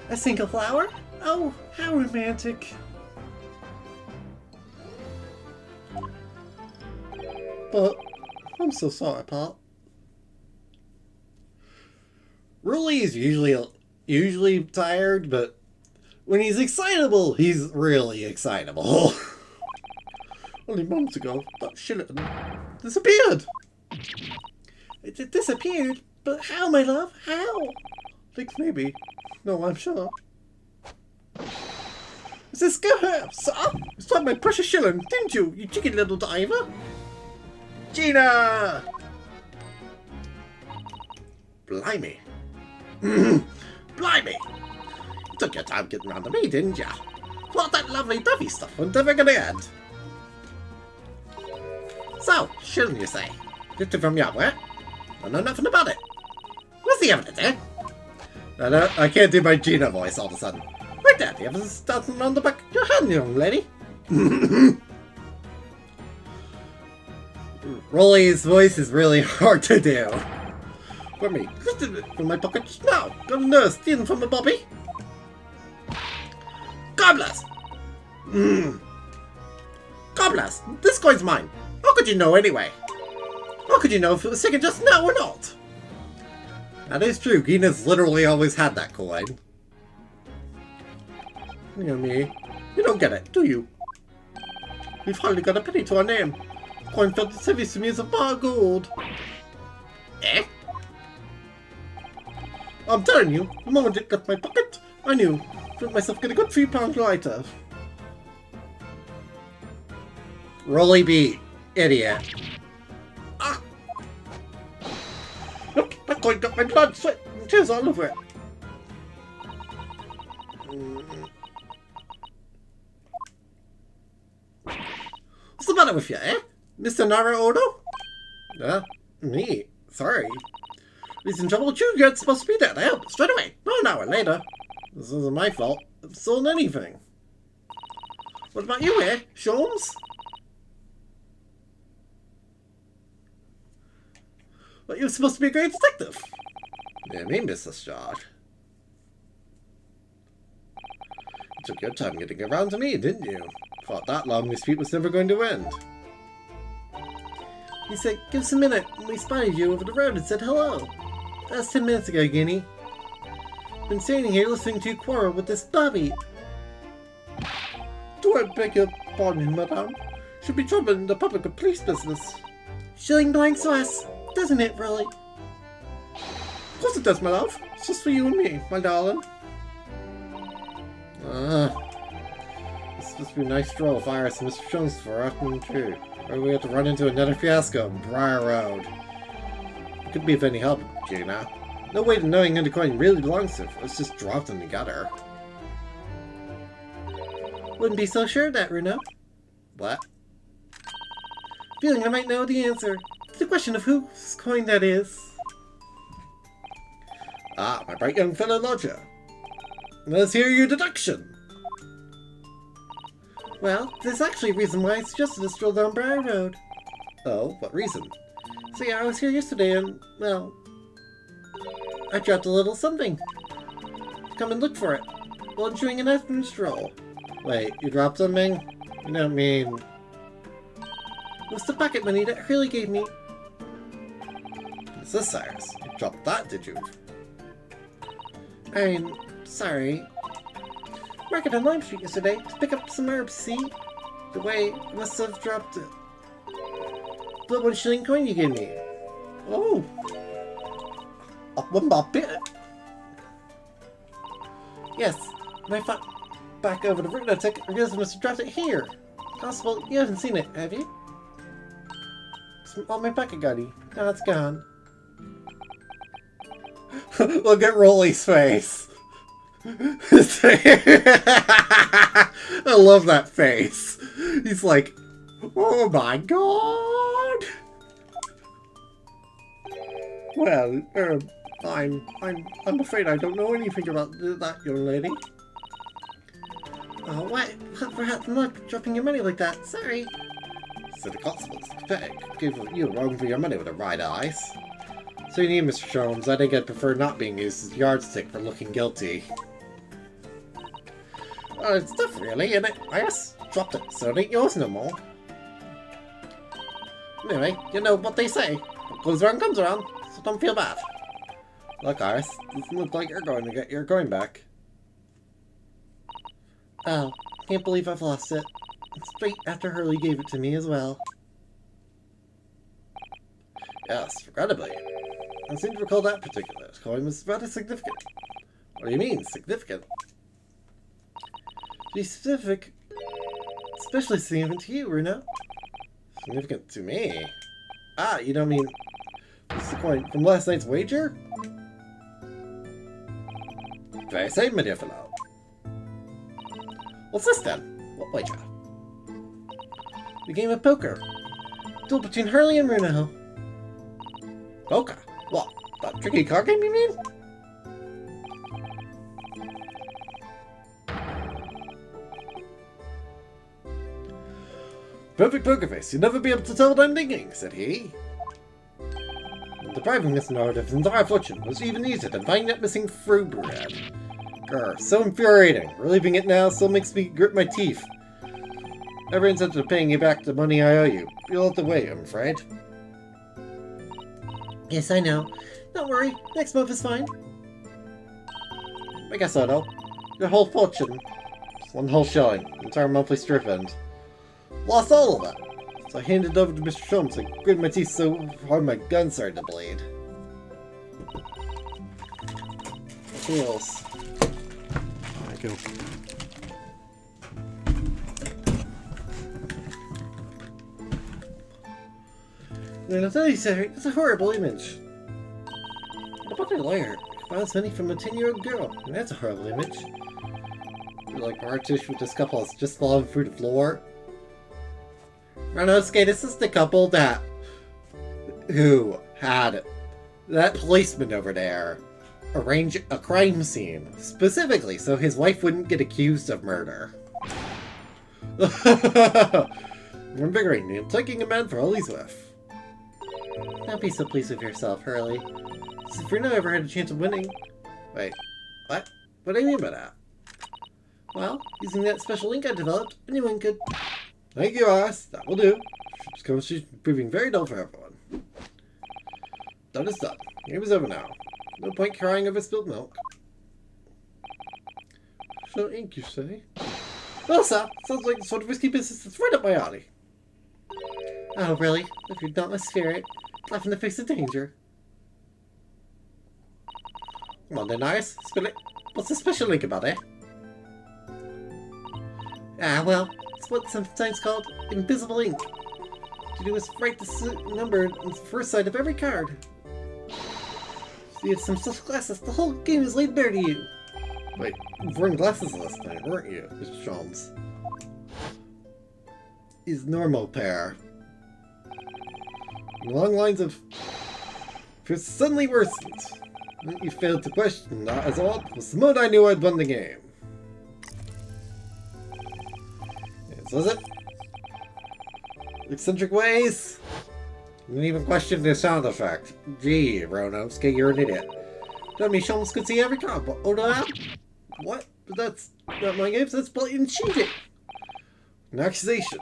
A single flower? Oh, how romantic. But, I'm so sorry, Pop. Really, he's usually tired, but when he's excitable, he's really excitable. Only months ago, that shilling disappeared. It disappeared? But how, my love? How? Think maybe. No, I'm sure. Is this girl, sir? You stole my precious shilling, didn't you, you cheeky little diver? Gina! Blimey. Blimey! You took your time getting round to me, didn't ya? Thought that lovely Duffy stuff was never gonna end. So, shilling you say? Get it from your where? I know nothing about it. What's the evidence, eh? I can't do my Gina voice all of a sudden. Right there, the evidence starting on the back of your hand, young lady. Rolly's voice is really hard to do. For me, lifted it from my pocket just now. Got a nurse stealing from the Bobby. God bless! God bless! This coin's mine. How could you know anyway? How could you know if it was taken just now or not? That is true. Gina's literally always had that coin. You know me. You don't get it, do you? We've hardly got a penny to our name. Coin felt as heavy to me as a bar of gold. Eh? I'm telling you, the moment it left my pocket, I knew. Put myself get a good £3 lighter. Rolly beat. Idiot. Ah! Look, that coin got my blood, sweat, and tears all over it. What's the matter with you, eh? Mr. Naruto? Me. Sorry. He's in trouble too. You're supposed to be there to help straight away. Not an hour later. This isn't my fault. I've stolen anything. What about you, eh, Sholmes? But you're supposed to be a great detective. Yeah, me, Mr. Stark. You took your time getting around to me, didn't you? Thought that long dispute was never going to end. He said, give us a minute, and we spotted you over the road and said hello. That was 10 minutes ago, Guinea. Been standing here listening to you quarrel with this Bobby. Do I beg your pardon, madame? Should be troubling the public with police business. Shilling blanks to us, doesn't it, really? Of course it does, my love. It's just for you and me, my darling. This is supposed to be a nice stroll of Iris and Mr. Jones for afternoon true. Or we have to run into another fiasco on Briar Road. It could be of any help, Gina. No way to knowing who the coin really belongs to. Let's just drop them together. Wouldn't be so sure of that, Runo. What? Feeling I might know the answer. It's a question of whose coin that is. Ah, my bright young fellow lodger. Let's hear your deduction. Well, there's actually a reason why I suggested a stroll down Briar Road. Oh, what reason? So yeah, I was here yesterday and, well, I dropped a little something. Come and look for it while enjoying an afternoon stroll. Wait, you dropped something? You don't mean... It was the pocket money that Hurley gave me. What's this, Cyrus? You dropped that, did you? I'm sorry. Market on Lime Street yesterday to pick up some herbs, see? The way I must have dropped it. The 1 shilling coin you gave me. Oh! A 1 bob bit! Yes, when I thought back over the route I took, I realized I must have dropped it here. Possible you haven't seen it, have you? It's all my pocket, Gotti. Now it's gone. Look at Rolly's face! I love that face. He's like, oh my god! Well, I'm afraid I don't know anything about that, young lady. Oh, what? Perhaps not dropping your money like that. Sorry. So the constables give you a run for your money with a right eyes. So you need, Mr. Sholmes. I think I'd prefer not being used as a yardstick for looking guilty. It's tough, really, isn't it? I just dropped it, so it ain't yours no more. Anyway, you know what they say. What goes around comes around, so don't feel bad. Look, Iris, doesn't look like you're going to get your coin back. Oh, can't believe I've lost it. Straight after Hurley gave it to me as well. Yes, regrettably. I seem to recall that particular coin was rather significant. What do you mean, significant? To be specific, especially significant to you, Runo. Significant to me? Ah, you don't mean... This is the coin from last night's wager? Very same, my dear fellow. What's this then? What wager? The game of poker. Duel between Hurley and Runo. Poker? What? That tricky card game, you mean? Perfect poker face. You'll never be able to tell what I'm thinking, said he. Depriving this narrative of his entire fortune was even easier than finding that missing fruit bread. Grr, so infuriating. Relieving it now still makes me grit my teeth. Never incentive of paying you back the money I owe you. You'll have to wait, I'm afraid. Yes, I know. Don't worry, next month is fine. I guess so, though. Your whole fortune. Just 1 whole shilling. Entire monthly stipend. Lost all of it. So I handed it over to Mr. Sholmes and gritted my teeth so hard my gun started to bleed. Tails. Alright, go. Then I'll tell you, Cedric, it's a horrible image. What about a lawyer? Borrows money from a 10-year-old girl. And that's a horrible image. Like artish with this couple is just falling through the floor. Ranosuke, this is the couple who had that policeman over there arrange a crime scene specifically so his wife wouldn't get accused of murder. Invigorating and taking a man for all he's worth. Don't be so pleased with yourself, Hurley. As if Bruno ever had a chance of winning. Wait, what? What do you mean by that? Well, using that special ink I developed, anyone could... Thank you, Alice. That will do. This conversation's proving very dull for everyone. Done is done. Game is over now. No point crying over spilled milk. So ink, you say? Well, sir, sounds like the sort of risky business that's right up my alley. Oh, really? If you're not my spirit, laugh in the face of danger. Come on then, Iris. Spill it. What's the special ink about, eh? Ah, well, it's what's sometimes called invisible ink. To do is write the number on the first side of every card. So you have some special glasses, the whole game is laid bare to you. Wait, you were wearing glasses last night, weren't you, Mr. Sholmes? Is normal pair. Long lines of... fears suddenly worsened. You failed to question, not as odd was the moment I knew I'd won the game. Was it? Eccentric ways? You didn't even question the sound effect. Gee, Ronosuke, you're an idiot. Tell me Sholmes could see every card, but oh no! What? But that's not my games, that's blatant cheating! An accusation.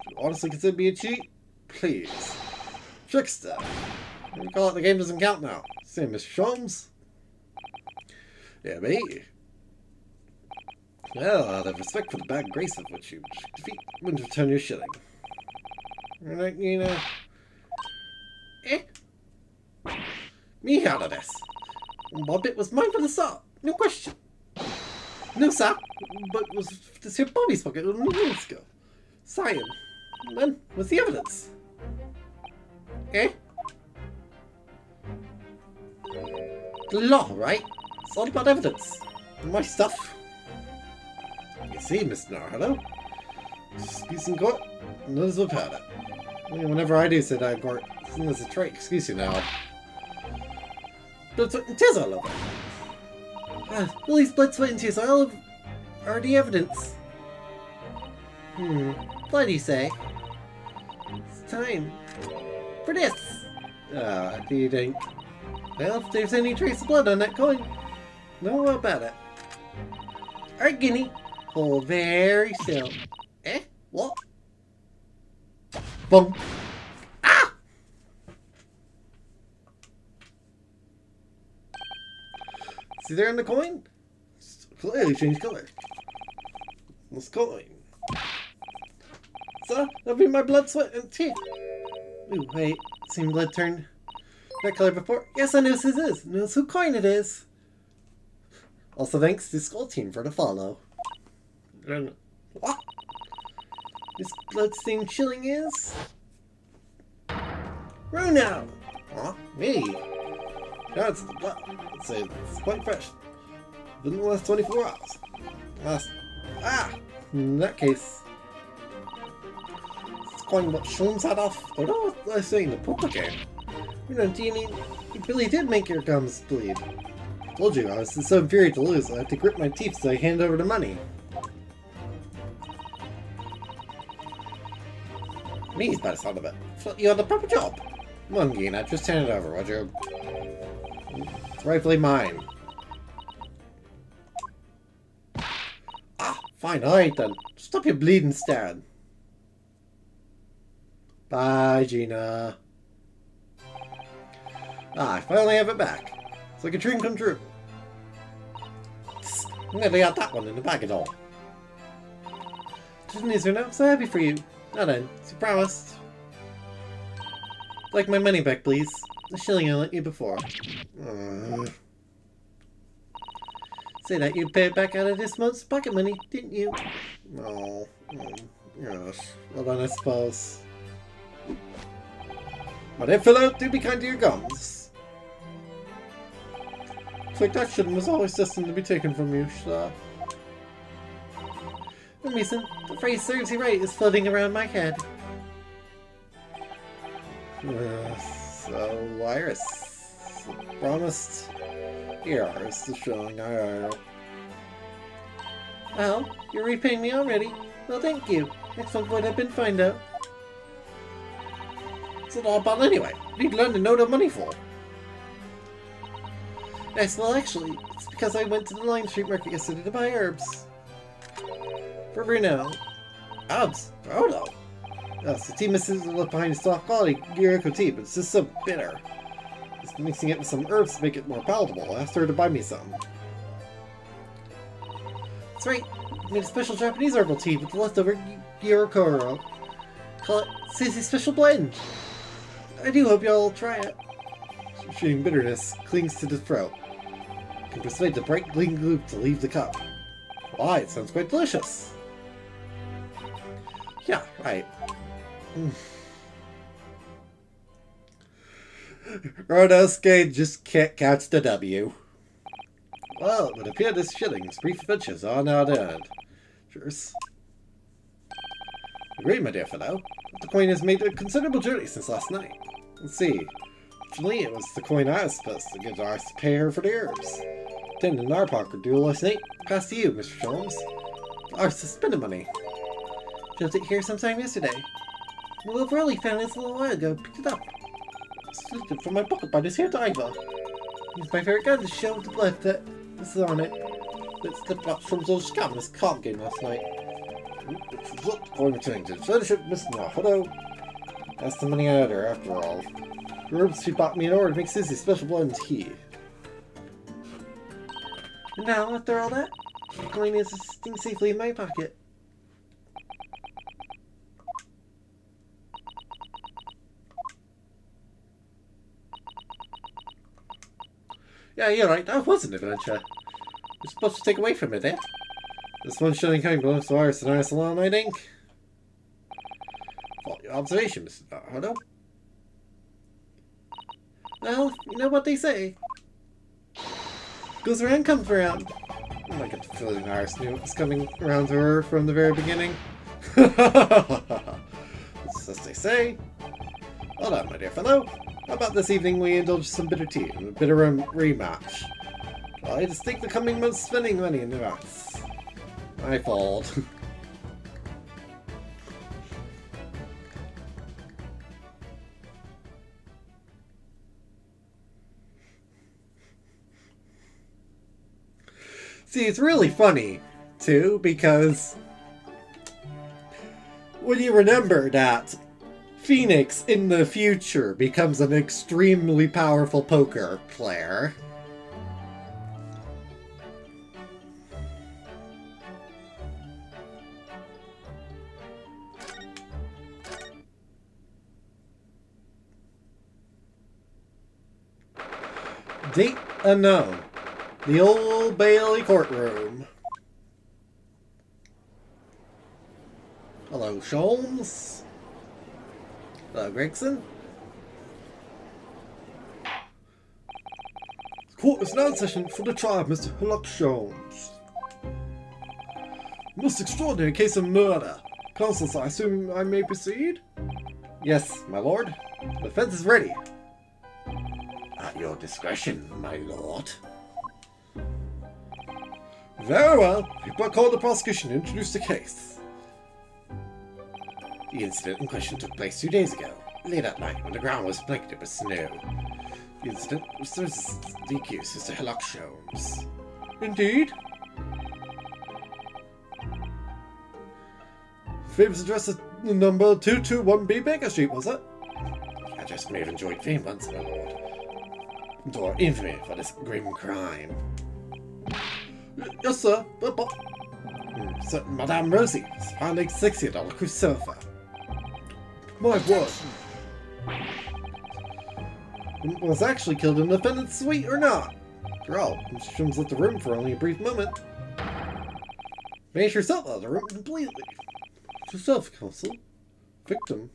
You honestly consider me a cheat? Please. Trickster. What do you call it? The game doesn't count now. Same Mr. Sholmes. Yeah, me. Well, out of respect for the bad grace of which you defeat, wouldn't return your shilling. Like, you know... Me out of this. My bit was mine from the start. No question. No, sir. But was this your Bobby's pocket a minutes ago? Cyan. Then, what's the evidence? The law, right? It's all about evidence. My stuff. You see, Mr. Naruto? Excuse in court, notice we've had it. Whenever I do sit in court, it's a trait. Excuse you now. Blood, sweat, and tears all over. All these blood, sweat, and tears are the evidence. What do you say? It's time for this. Do you think? Well, if there's any trace of blood on that coin, know about it. Alright, Guinea. Hold very still. What? Boom. Ah! See there on the coin? It's clearly changed color. This coin. So, that'll be my blood, sweat, and teeth. Ooh, wait. Seen blood turned that color before? Yes, I know who this is. Knows who coin it is. Also, thanks to Skull Team for the follow. What? This bloodstained shilling is... Runo! Huh? Me? That's the blood. Let's say it's quite fresh. Within the last 24 hours. In that case... It's coin what Sholmes had off... Oh no, I was saying the poker game. Do you mean... You really did make your gums bleed. I told you, I was so infuriated to lose, I had to grit my teeth so I hand over the money. Me's by the sound of it. You had the proper job. Come on, Gina, just hand it over, Roger. It's rightfully mine. Fine, alright then. Stop your bleeding, Stan. Bye, Gina. I finally have it back. It's like a dream come true. I never got that one in the bag at all. Just news, I'm so happy for you. Now then, as you promised. Like my money back, please. The shilling I lent you before. Say that you paid back out of this month's pocket money, didn't you? No. Yes. Well then, I suppose. But if you do be kind to your gums. It's like that shouldn't was always destined to be taken from you, sir. Mason, the phrase serves you right is floating around my head. So, Iris promised. Here is the showing I owe. Well, you're repaying me already. Well, thank you. Next month would have been fine, though. What's it all about anyway? What do you learn to know the money for? Yes, well, actually, it's because I went to the Lime Street Market yesterday to buy herbs. For Bruno. Herbs? Bruno? Yes, the tea misses the look behind its soft quality Gyrico tea, but it's just so bitter. Just mixing it with some herbs to make it more palatable. I asked her to buy me some. That's right. I made a special Japanese herbal tea with the leftover Gyrico. Call it Sissy Special Blend. I do hope y'all try it. Shame bitterness clings to the throat. Can persuade the bright green gloop to leave the cup. Why, it sounds quite delicious. Yeah, right. Rodosuke just can't catch the W. Well, it would appear this shilling's brief adventures are now done. Cheers. Agreed, my dear fellow. The coin has made a considerable journey since last night. Let's see. Originally, it was the coin I was supposed to give ours to pay her for the herbs. Then in our pocket, do last night. Pass to you, Mr. Jones. Ours to spend the money. Left it here sometime yesterday. Will Burley found this a little while ago. Picked it up. Slipped it from my pocket by this here diver. It's my favorite gun to show the blood that this is on it. It slipped up from those scammer's card game last night. Which was going to change it. Friendship, Miss Hello. That's the money I owed her, after all. The herbs she bought me in order to make Sissy special blend tea. And now, after all that, the coin is sitting safely in my pocket. Yeah, you're right. That was an adventure. You're supposed to take away from it, eh? This one shilling coin belongs to Iris and Iris alone, I think. Fault your observation, Mr. Dardo. Well, you know what they say. Goes around, comes around. I get the feeling Iris knew it was coming around to her from the very beginning. That's as they say. Well done, my dear fellow. How about this evening we indulge some bitter tea and a bitter rematch? Well, I just think the coming month's spending money in advance. My fault. See, it's really funny, too, because when you remember that Phoenix in the future becomes an extremely powerful poker player. Date unknown. The Old Bailey courtroom. Hello, Sholmes. Hello, Gregson. The court is now in session for the trial of Mr. Hillock Sholmes. Most extraordinary case of murder. Counsel, I assume I may proceed? Yes, my lord. The defense is ready. At your discretion, my lord. Very well. People called the prosecution and introduced the case. The incident in question took place 2 days ago, late at night when the ground was blanketed with snow. The incident was the accused, Mr. Hillock Sholmes. Indeed. Famous address is number 221B Baker Street, was it? The address may have enjoyed fame once, my lord. Endure infamy for this grim crime. Yes, sir. Certain Madame Rosie is found asphyxiated on the sofa. My word. Was actually killed in the defendant's suite or not? After all, Shums left the room for only a brief moment. Vanished herself out of the room completely. Yourself, Counsel. Victim.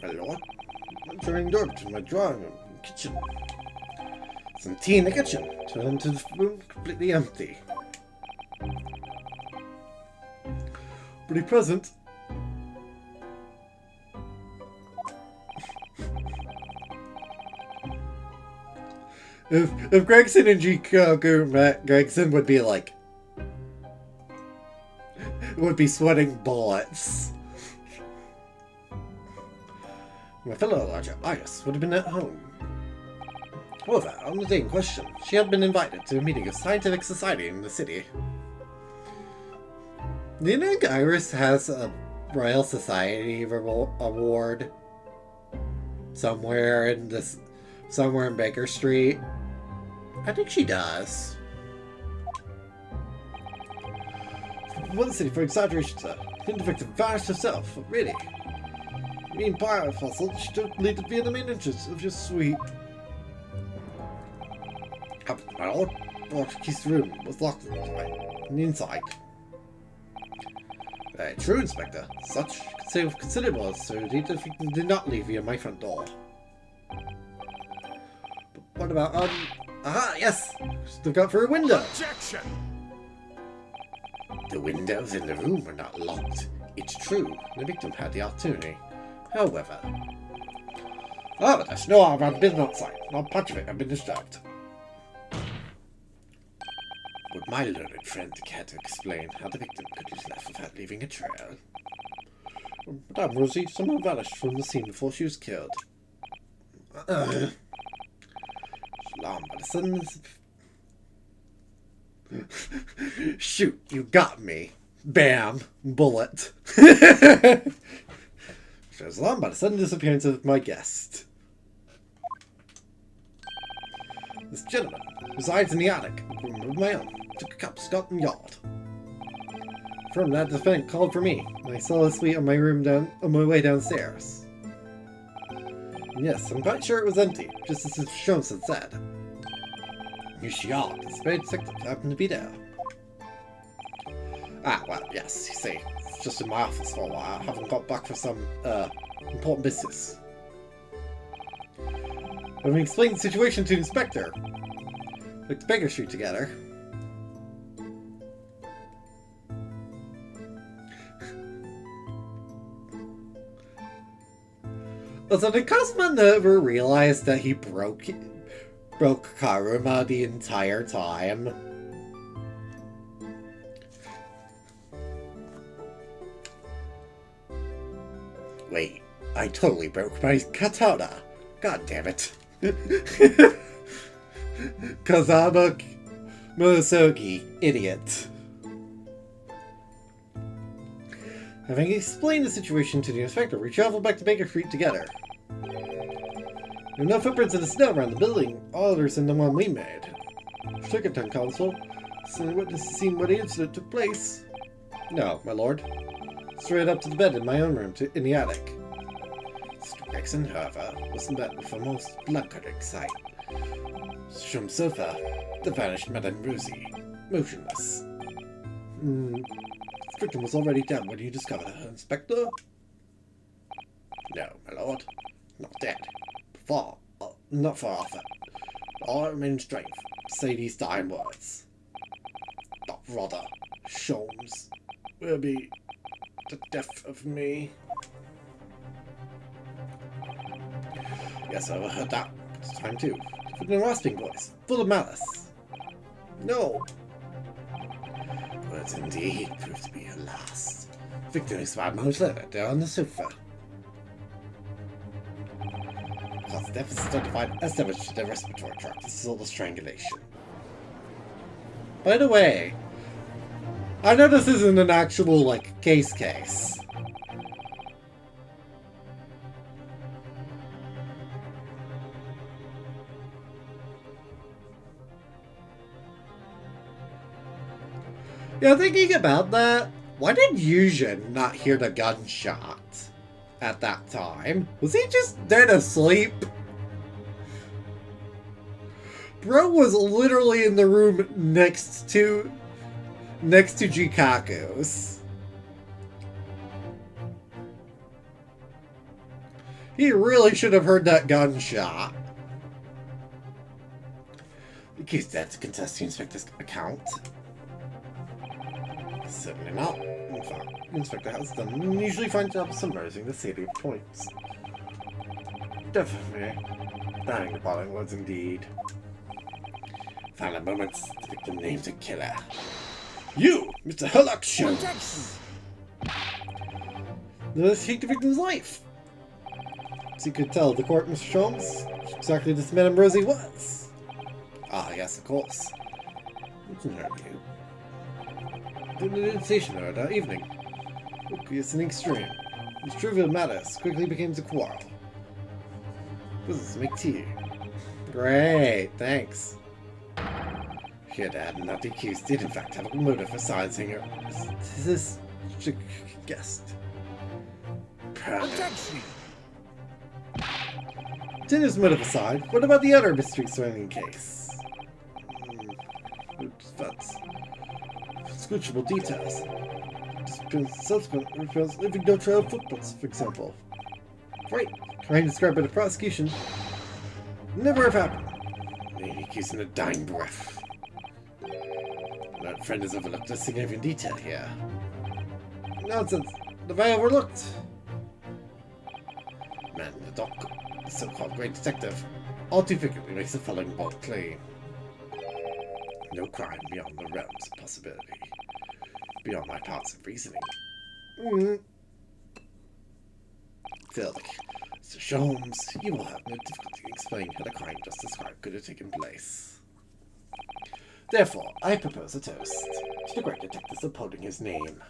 My lord, I'm turning the door between my drawing room and kitchen. Some tea in the kitchen. Turn into the room completely empty. Pretty present. If Gregson and Jikoku met, Gregson would be like, would be sweating bullets. My fellow lodger, Iris, would have been at home. However, on the day in question, she had been invited to a meeting of scientific society in the city. Do you think Iris has a Royal Society award somewhere in Baker Street? I think she does. One city for exaggeration, sir. The victim vanished herself, really. Mean pirate fossil, she don't need to be in the main entrance of your suite. My lord, Keys to the room was locked on the inside. True, Inspector. Such Considerable absurdity that the victim did not leave via my front door. But what about, aha, yes! Look out for a window! Objection! The windows in the room were not locked. It's true, the victim had the opportunity. However... but there's no harm around business outside. Not much of it have been disturbed. Would my learned friend care to explain how the victim could have left without leaving a trail? Madame Rosie somehow vanished from the scene before she was killed. Alarmed by the sudden... Shoot, you got me. Bam. Bullet. She was alarmed by the sudden disappearance of my guest. This gentleman resides in the attic, a room of my own. Took a cup of Scotland Yard. From that, the defendant called for me, and I saw a suite on my way downstairs. And yes, I'm quite sure it was empty, just as Shums had said. You shocked. The spade detective happened to be there. Well, yes, you see, it's just in my office for a while. I haven't got back for some, important business. Having explained the situation to the inspector, looked to Baker Street together. So did Cosmo never realize that he broke Karuma the entire time? Wait, I totally broke my katana. God damn it. Kazama Murasogi, idiot. Having explained the situation to the inspector, we traveled back to Baker Street together. There are no footprints in the snow around the building, others than the one we made. Second time, Consul. Suddenly witnessed the scene where the incident took place. No, my lord. Straight up to the bed in my own room in the attic. Mr. Gregson, however, was met with a most blood-curdling sight. From sofa, the vanished Madame Rosie, motionless. The victim was already dead when you discovered her, Inspector? No, my lord. Not dead. Not far off it. All that remains strength to say these dying words. But rather, Sholmes will be the death of me. Yes, I overheard that. It's time too. With a rasping voice, full of malice. No. Words indeed proved to be her last. Victim expired moments later, there on the sofa. Cause death is certified as damage to the respiratory tract. This is all the strangulation. By the way, I know this isn't an actual, like, case. Yeah, thinking about that, why did Yujin not hear the gunshot at that time? Was he just dead asleep? Bro was literally in the room next to Jikaku's. He really should have heard that gunshot. In case that's a contest, you inspect this account. Certainly not. In fact, Inspector has done an unusually fine job summarizing the city of points. Definitely. Dying appalling words indeed. Final moments, the victim names a killer. You, Mr. Herlock Jones! Let's take the victim's life. As you could tell the court, Mr. Sholmes, exactly this Madame Rosie was. Ah, yes, of course. What's in her view? The station that evening. Aqueous and extreme. These trivial matters quickly became a quarrel. Business to make tea. Great, thanks. Here, Dad, not the accused did in fact have a motive for silencing her. This is guest. Objection! Dinner's motive aside, what about the other mystery surrounding the case? That's Inscrutable details. Subsequent reveals leaving no trail of footprints, for example. Right, crime described by the prosecution never have happened. maybe accusing a dying breath. That friend has overlooked a significant detail here. Nonsense. Have I overlooked? Man in the dock, the so-called great detective, all too frequently makes the following bold claim. No crime beyond the realms of possibility. Beyond my parts of reasoning. Philip, Mr. Sholmes, you will have no difficulty in explaining how the crime just described could have taken place. Therefore, I propose a toast to the great detective's upholding his name.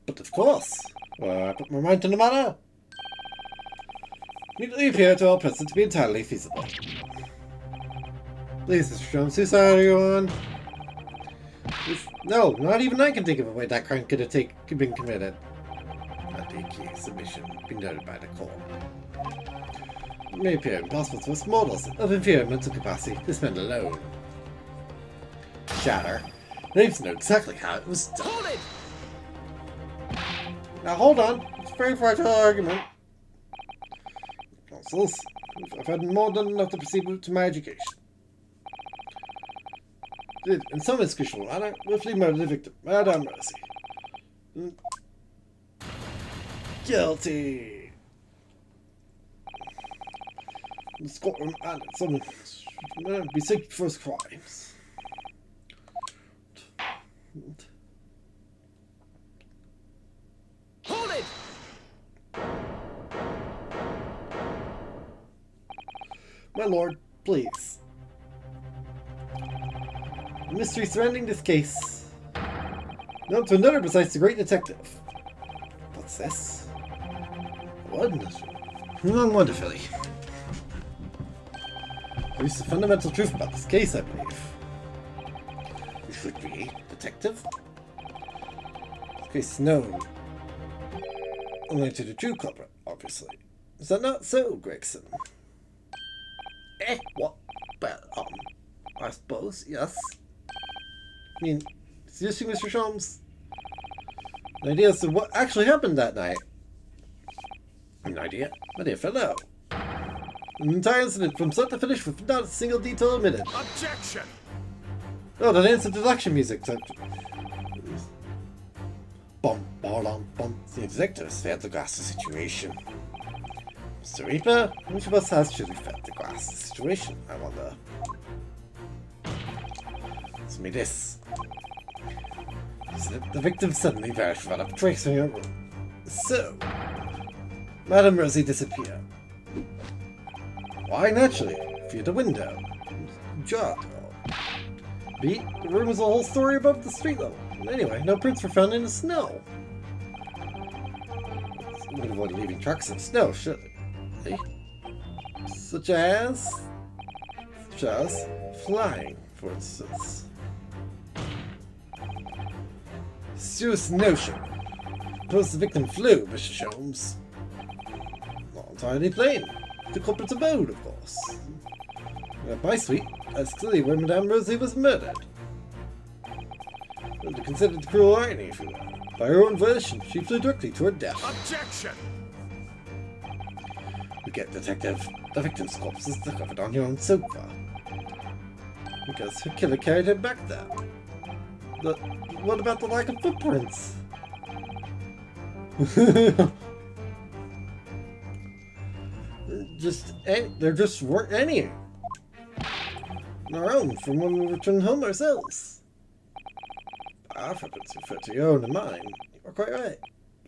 But of course, I put my mind to the matter. Immediately appear to all present to be entirely feasible. Please, Mr. Sholmes, whose side are you on? No, not even I can think of a way that crime could have been committed. That the accused submission be noted by the court. It may appear impossible to us mortals of inferior mental capacity to spend alone. Shatter. Names know exactly how it was done. Hold it! Now hold on, it's a very fragile argument. Counsels, I've had more than enough to proceed to my education. Did, in some inscrutable manner, willfully murder the victim, Madame Rosie. Guilty! The courtroom and some be safe for his crimes. Hold it! My lord, please. The mystery surrounding this case. Known to another besides the great detective. What's this? Wonderfully. There's a fundamental truth about this case, I believe. You should be detective. This case is known only to the true culprit, obviously. Is that not so, Gregson? What? Well, I suppose, yes. I mean, seriously, Mr. Sholmes? An idea as to what actually happened that night? An idea? My dear fellow. An entire incident from start to finish with not a single detail omitted. Objection! Oh, that instant deduction music. Bum, bum, bum. The detectives failed to grasp the situation. Mr. Reaper, which of us has truly failed to grasp the situation, I wonder? Answer me this. The victim suddenly vanished without a trace from your room. So, Madame Rosie disappeared. Why, naturally, via the window. Jar door. B, the room is a whole story above the street level. Anyway, no prints were found in the snow. Would avoid leaving tracks in snow, surely. Eh? Such as flying, for instance. Serious notion. Suppose the victim flew, Mr. Sholmes. entirely plain. The culprit's abode, of course. At my suite, that's clearly where Madame Rosie was murdered. And to consider the cruel irony, if you will. By her own volition, she flew directly to her death. Objection! You get, Detective. The victim's corpse is discovered on your own sofa. Because her killer carried her back there. But what about the lack of footprints? There just weren't any. On our own, from when we returned home ourselves. Our footprints refer to your own and mine. You're quite right.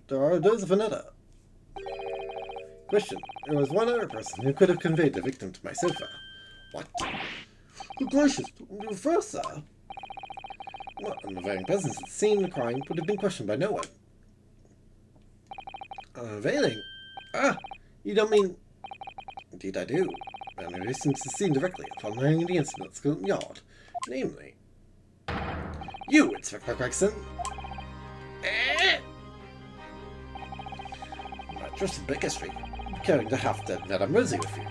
There are those of another. Question. There was one other person who could have conveyed the victim to my sofa. What? Good gracious, you first, sir. Well, in the very presence at the scene of the crime would have been questioned by no one. Unavailing? Ah, you don't mean... Indeed I do. And I listened to the scene directly upon learning of the incident at Scotland Yard. Namely... You, Inspector Gregson! Not just a big history. Carrying the half-dead Madame Rosie with you.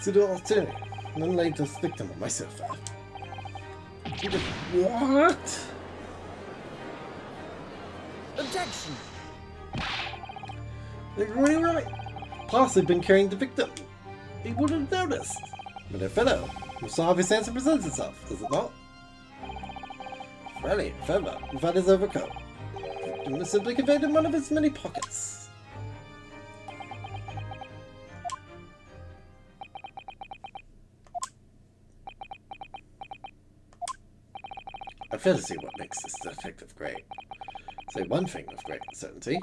Pseudo alternative, and then laid this victim on my sofa. What? Objection! You're really right. Possibly been carrying the victim. He would have noticed. But a fellow, most obvious answer presents itself, does it not? Really, feather, without his overcoat. The victim was simply conveyed in one of his many pockets. I fail to see what makes this detective great. Say one thing with great certainty.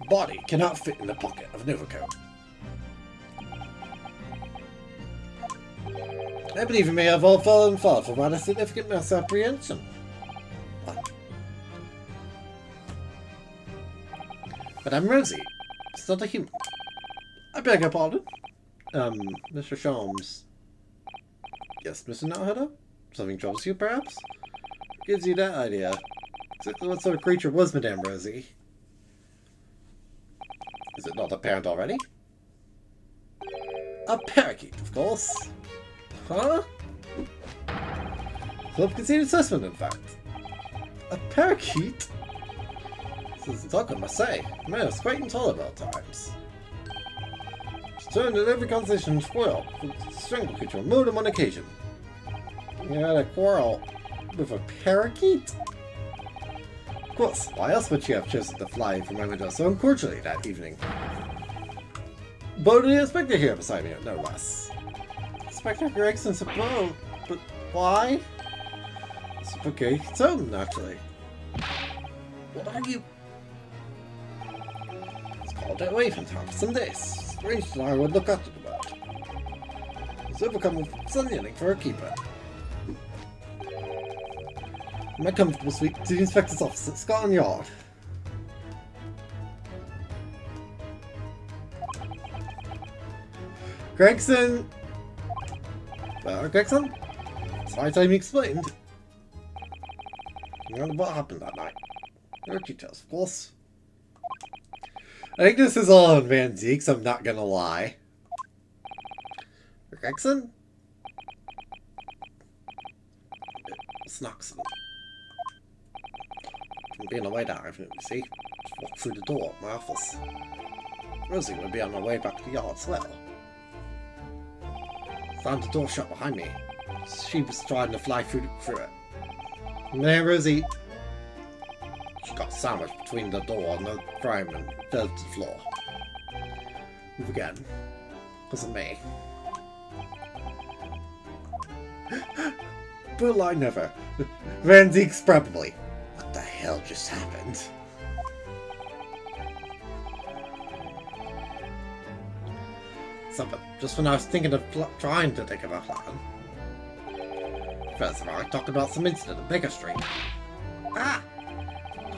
Body cannot fit in the pocket of an overcoat. I believe he may have all fallen far from rather significant misapprehension. What? But I'm Rosie. It's not a human. I beg your pardon? Mr. Sholmes. Yes, Mr. Nahuda? Something troubles you, perhaps? What gives you that idea? Exactly what sort of creature was Madame Rosie? Is it not apparent already? A parakeet, of course. Huh? Self-conceited assessment, in fact. A parakeet? This is a talk, I must say. Man, it's quite intolerable at times. It's turned at every conversation spoil. Strangle creature more than one occasion. You had a quarrel with a parakeet? Of course, why else would you have chosen to fly from my window so uncordially that evening? But the inspector here beside me, no less. Inspector Gregson, suppose, but why? Okay, so naturally. What are you? It's called that way from time to some days. Strange that I would look after the bird. It's overcome with sunyearning for a keeper. My comfortable suite to the inspector's office at Scotland Yard. Gregson! Gregson? It's high time you explained. You know what happened that night. There are details, of course. I think this is all on Van Zeke's, I'm not gonna lie. Gregson? Snoxon. From being away that afternoon, you see. Just walked through the door at my office. Rosie would be on her way back to the yard as well. Found the door shut behind me. She was trying to fly through it. And then Rosie... She got sandwiched between the door and the frame and fell to the floor. Move again. Wasn't me. But I never. Van Zeke's probably. What the hell just happened? Something. Just when I was thinking of trying to think of a plan. First of all, I talked about some incident at Baker Street. Ah!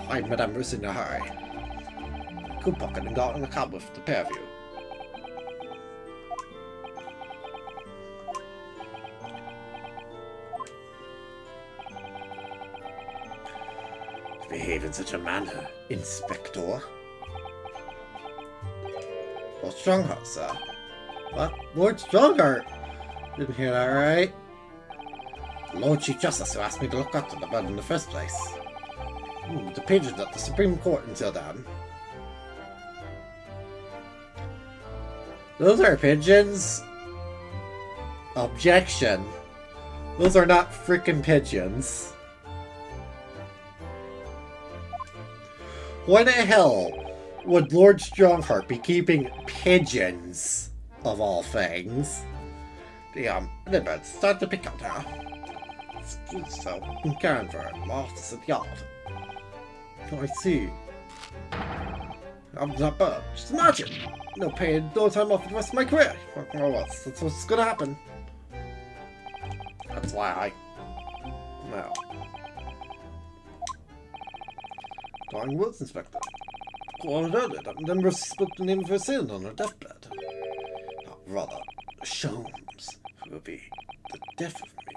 I Madame Rosie in a hurry. Cool pocket and got in the cab with the pair of you. Behave in such a manner, Inspector. Strongheart, sir. What? Lord Strongheart? Didn't hear that right. The Lord Chief Justice who asked me to look after the bird in the first place. The pigeons at the Supreme Court until then. Those are pigeons? Objection. Those are not frickin' pigeons. Why the hell would Lord Strongheart be keeping pigeons, of all things? The birds start to pick out now. So, I'm caring for my office at the yard. Oh, I see. I'm that bird. Just imagine! No pay, no time off for the rest of my career. Well, that's what's gonna happen. That's why I... Well... Dying words, Inspector. Quartered earlier, that member spoke the name of her assailant on her deathbed. Rather, Sholmes, who will be the death of me.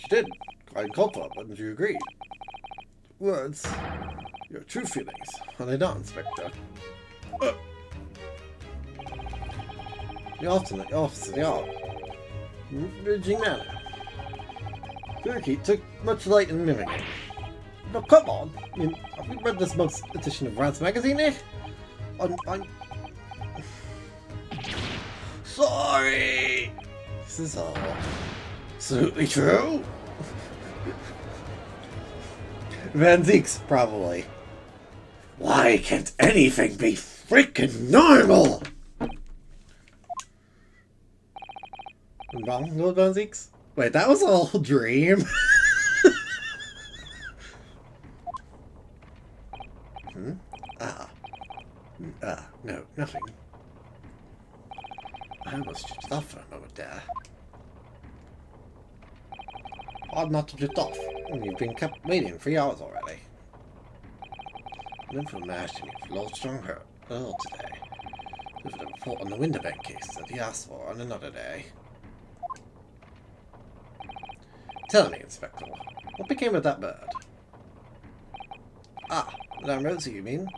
She did. Quite uncalled for, wouldn't you agree? Words. Your true feelings, are they not, Inspector? The officer, the yard. Bridging Manor. Turkey took much delight in mimicking. No, come on! I mean, have you read this month's edition of Rants Magazine, eh? I'm... Sorry! This is all Absolutely true! Van Zeke's, probably. Why can't anything be freaking normal? Wrong, Lord Van Zeke's? Wait, that was a whole dream? No, nothing. I almost drifted off for a moment there. Hard not to drift off. You've been kept waiting 3 hours already. An information for Lord Strongheart Earl today. With a report on the Winterbank case that he asked for on another day. Tell me, Inspector, what became of that bird? Ah, Madame Rosie, you mean?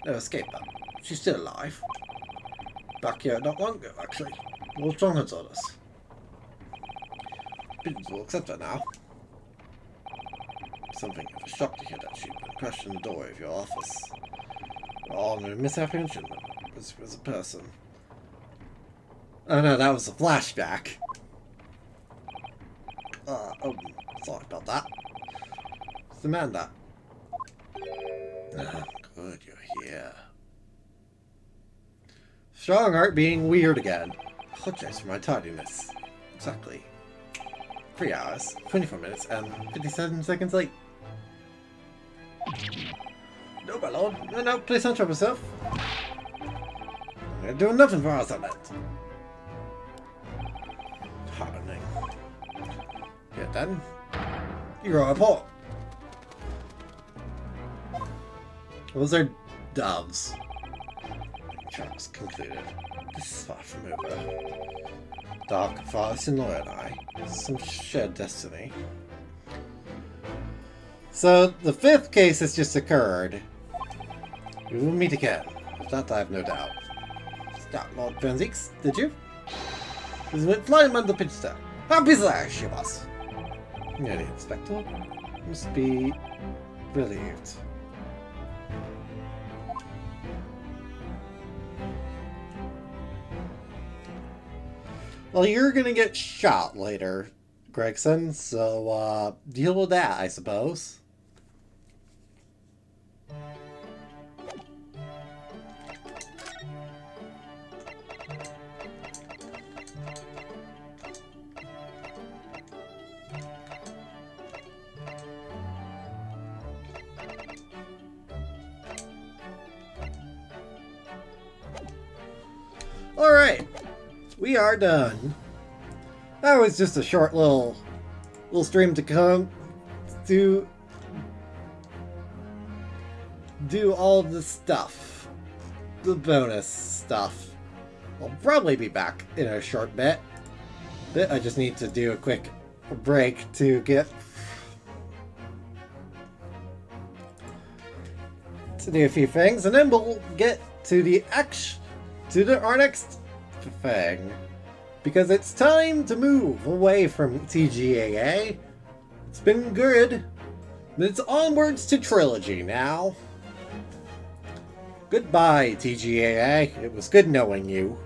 No escape her. She's still alive. Back here not long ago, actually. Lord Strongheart's orders. Pigeons will accept her now. Something of a shock to hear that she'd been crushed in the doorway of your office. We're all under misapprehension that it was a person. Oh no, that was a flashback. Sorry about that. What's the man that? Ah, good, you're here. Strongheart being weird again. Apologize for my tardiness. Exactly 3 hours, 24 minutes, and 57 seconds late. No, my lord. No, please don't trouble yourself. You're doing nothing for us on that. Hardening. Get done. You're a report. Those are doves. Charles concluded. This is far from over. Dark, Forest, and Laura and I. Some shared destiny. So, the 5th case has just occurred. We will meet again. Of that I have no doubt. Stop, Lord Van Zeeks, did you? This went flying on the pitch star. How bizarre she was. Yeah, the Inspector must be relieved. Well, you're gonna get shot later, Gregson, so, deal with that, I suppose. Alright, we are done. That was just a short little stream to come to do all the stuff. The bonus stuff. I'll probably be back in a short bit. I just need to do a quick break to do a few things, and then we'll get to our next thing, because it's time to move away from TGAA. It's been good, but it's onwards to Trilogy now. Goodbye, TGAA. It was good knowing you.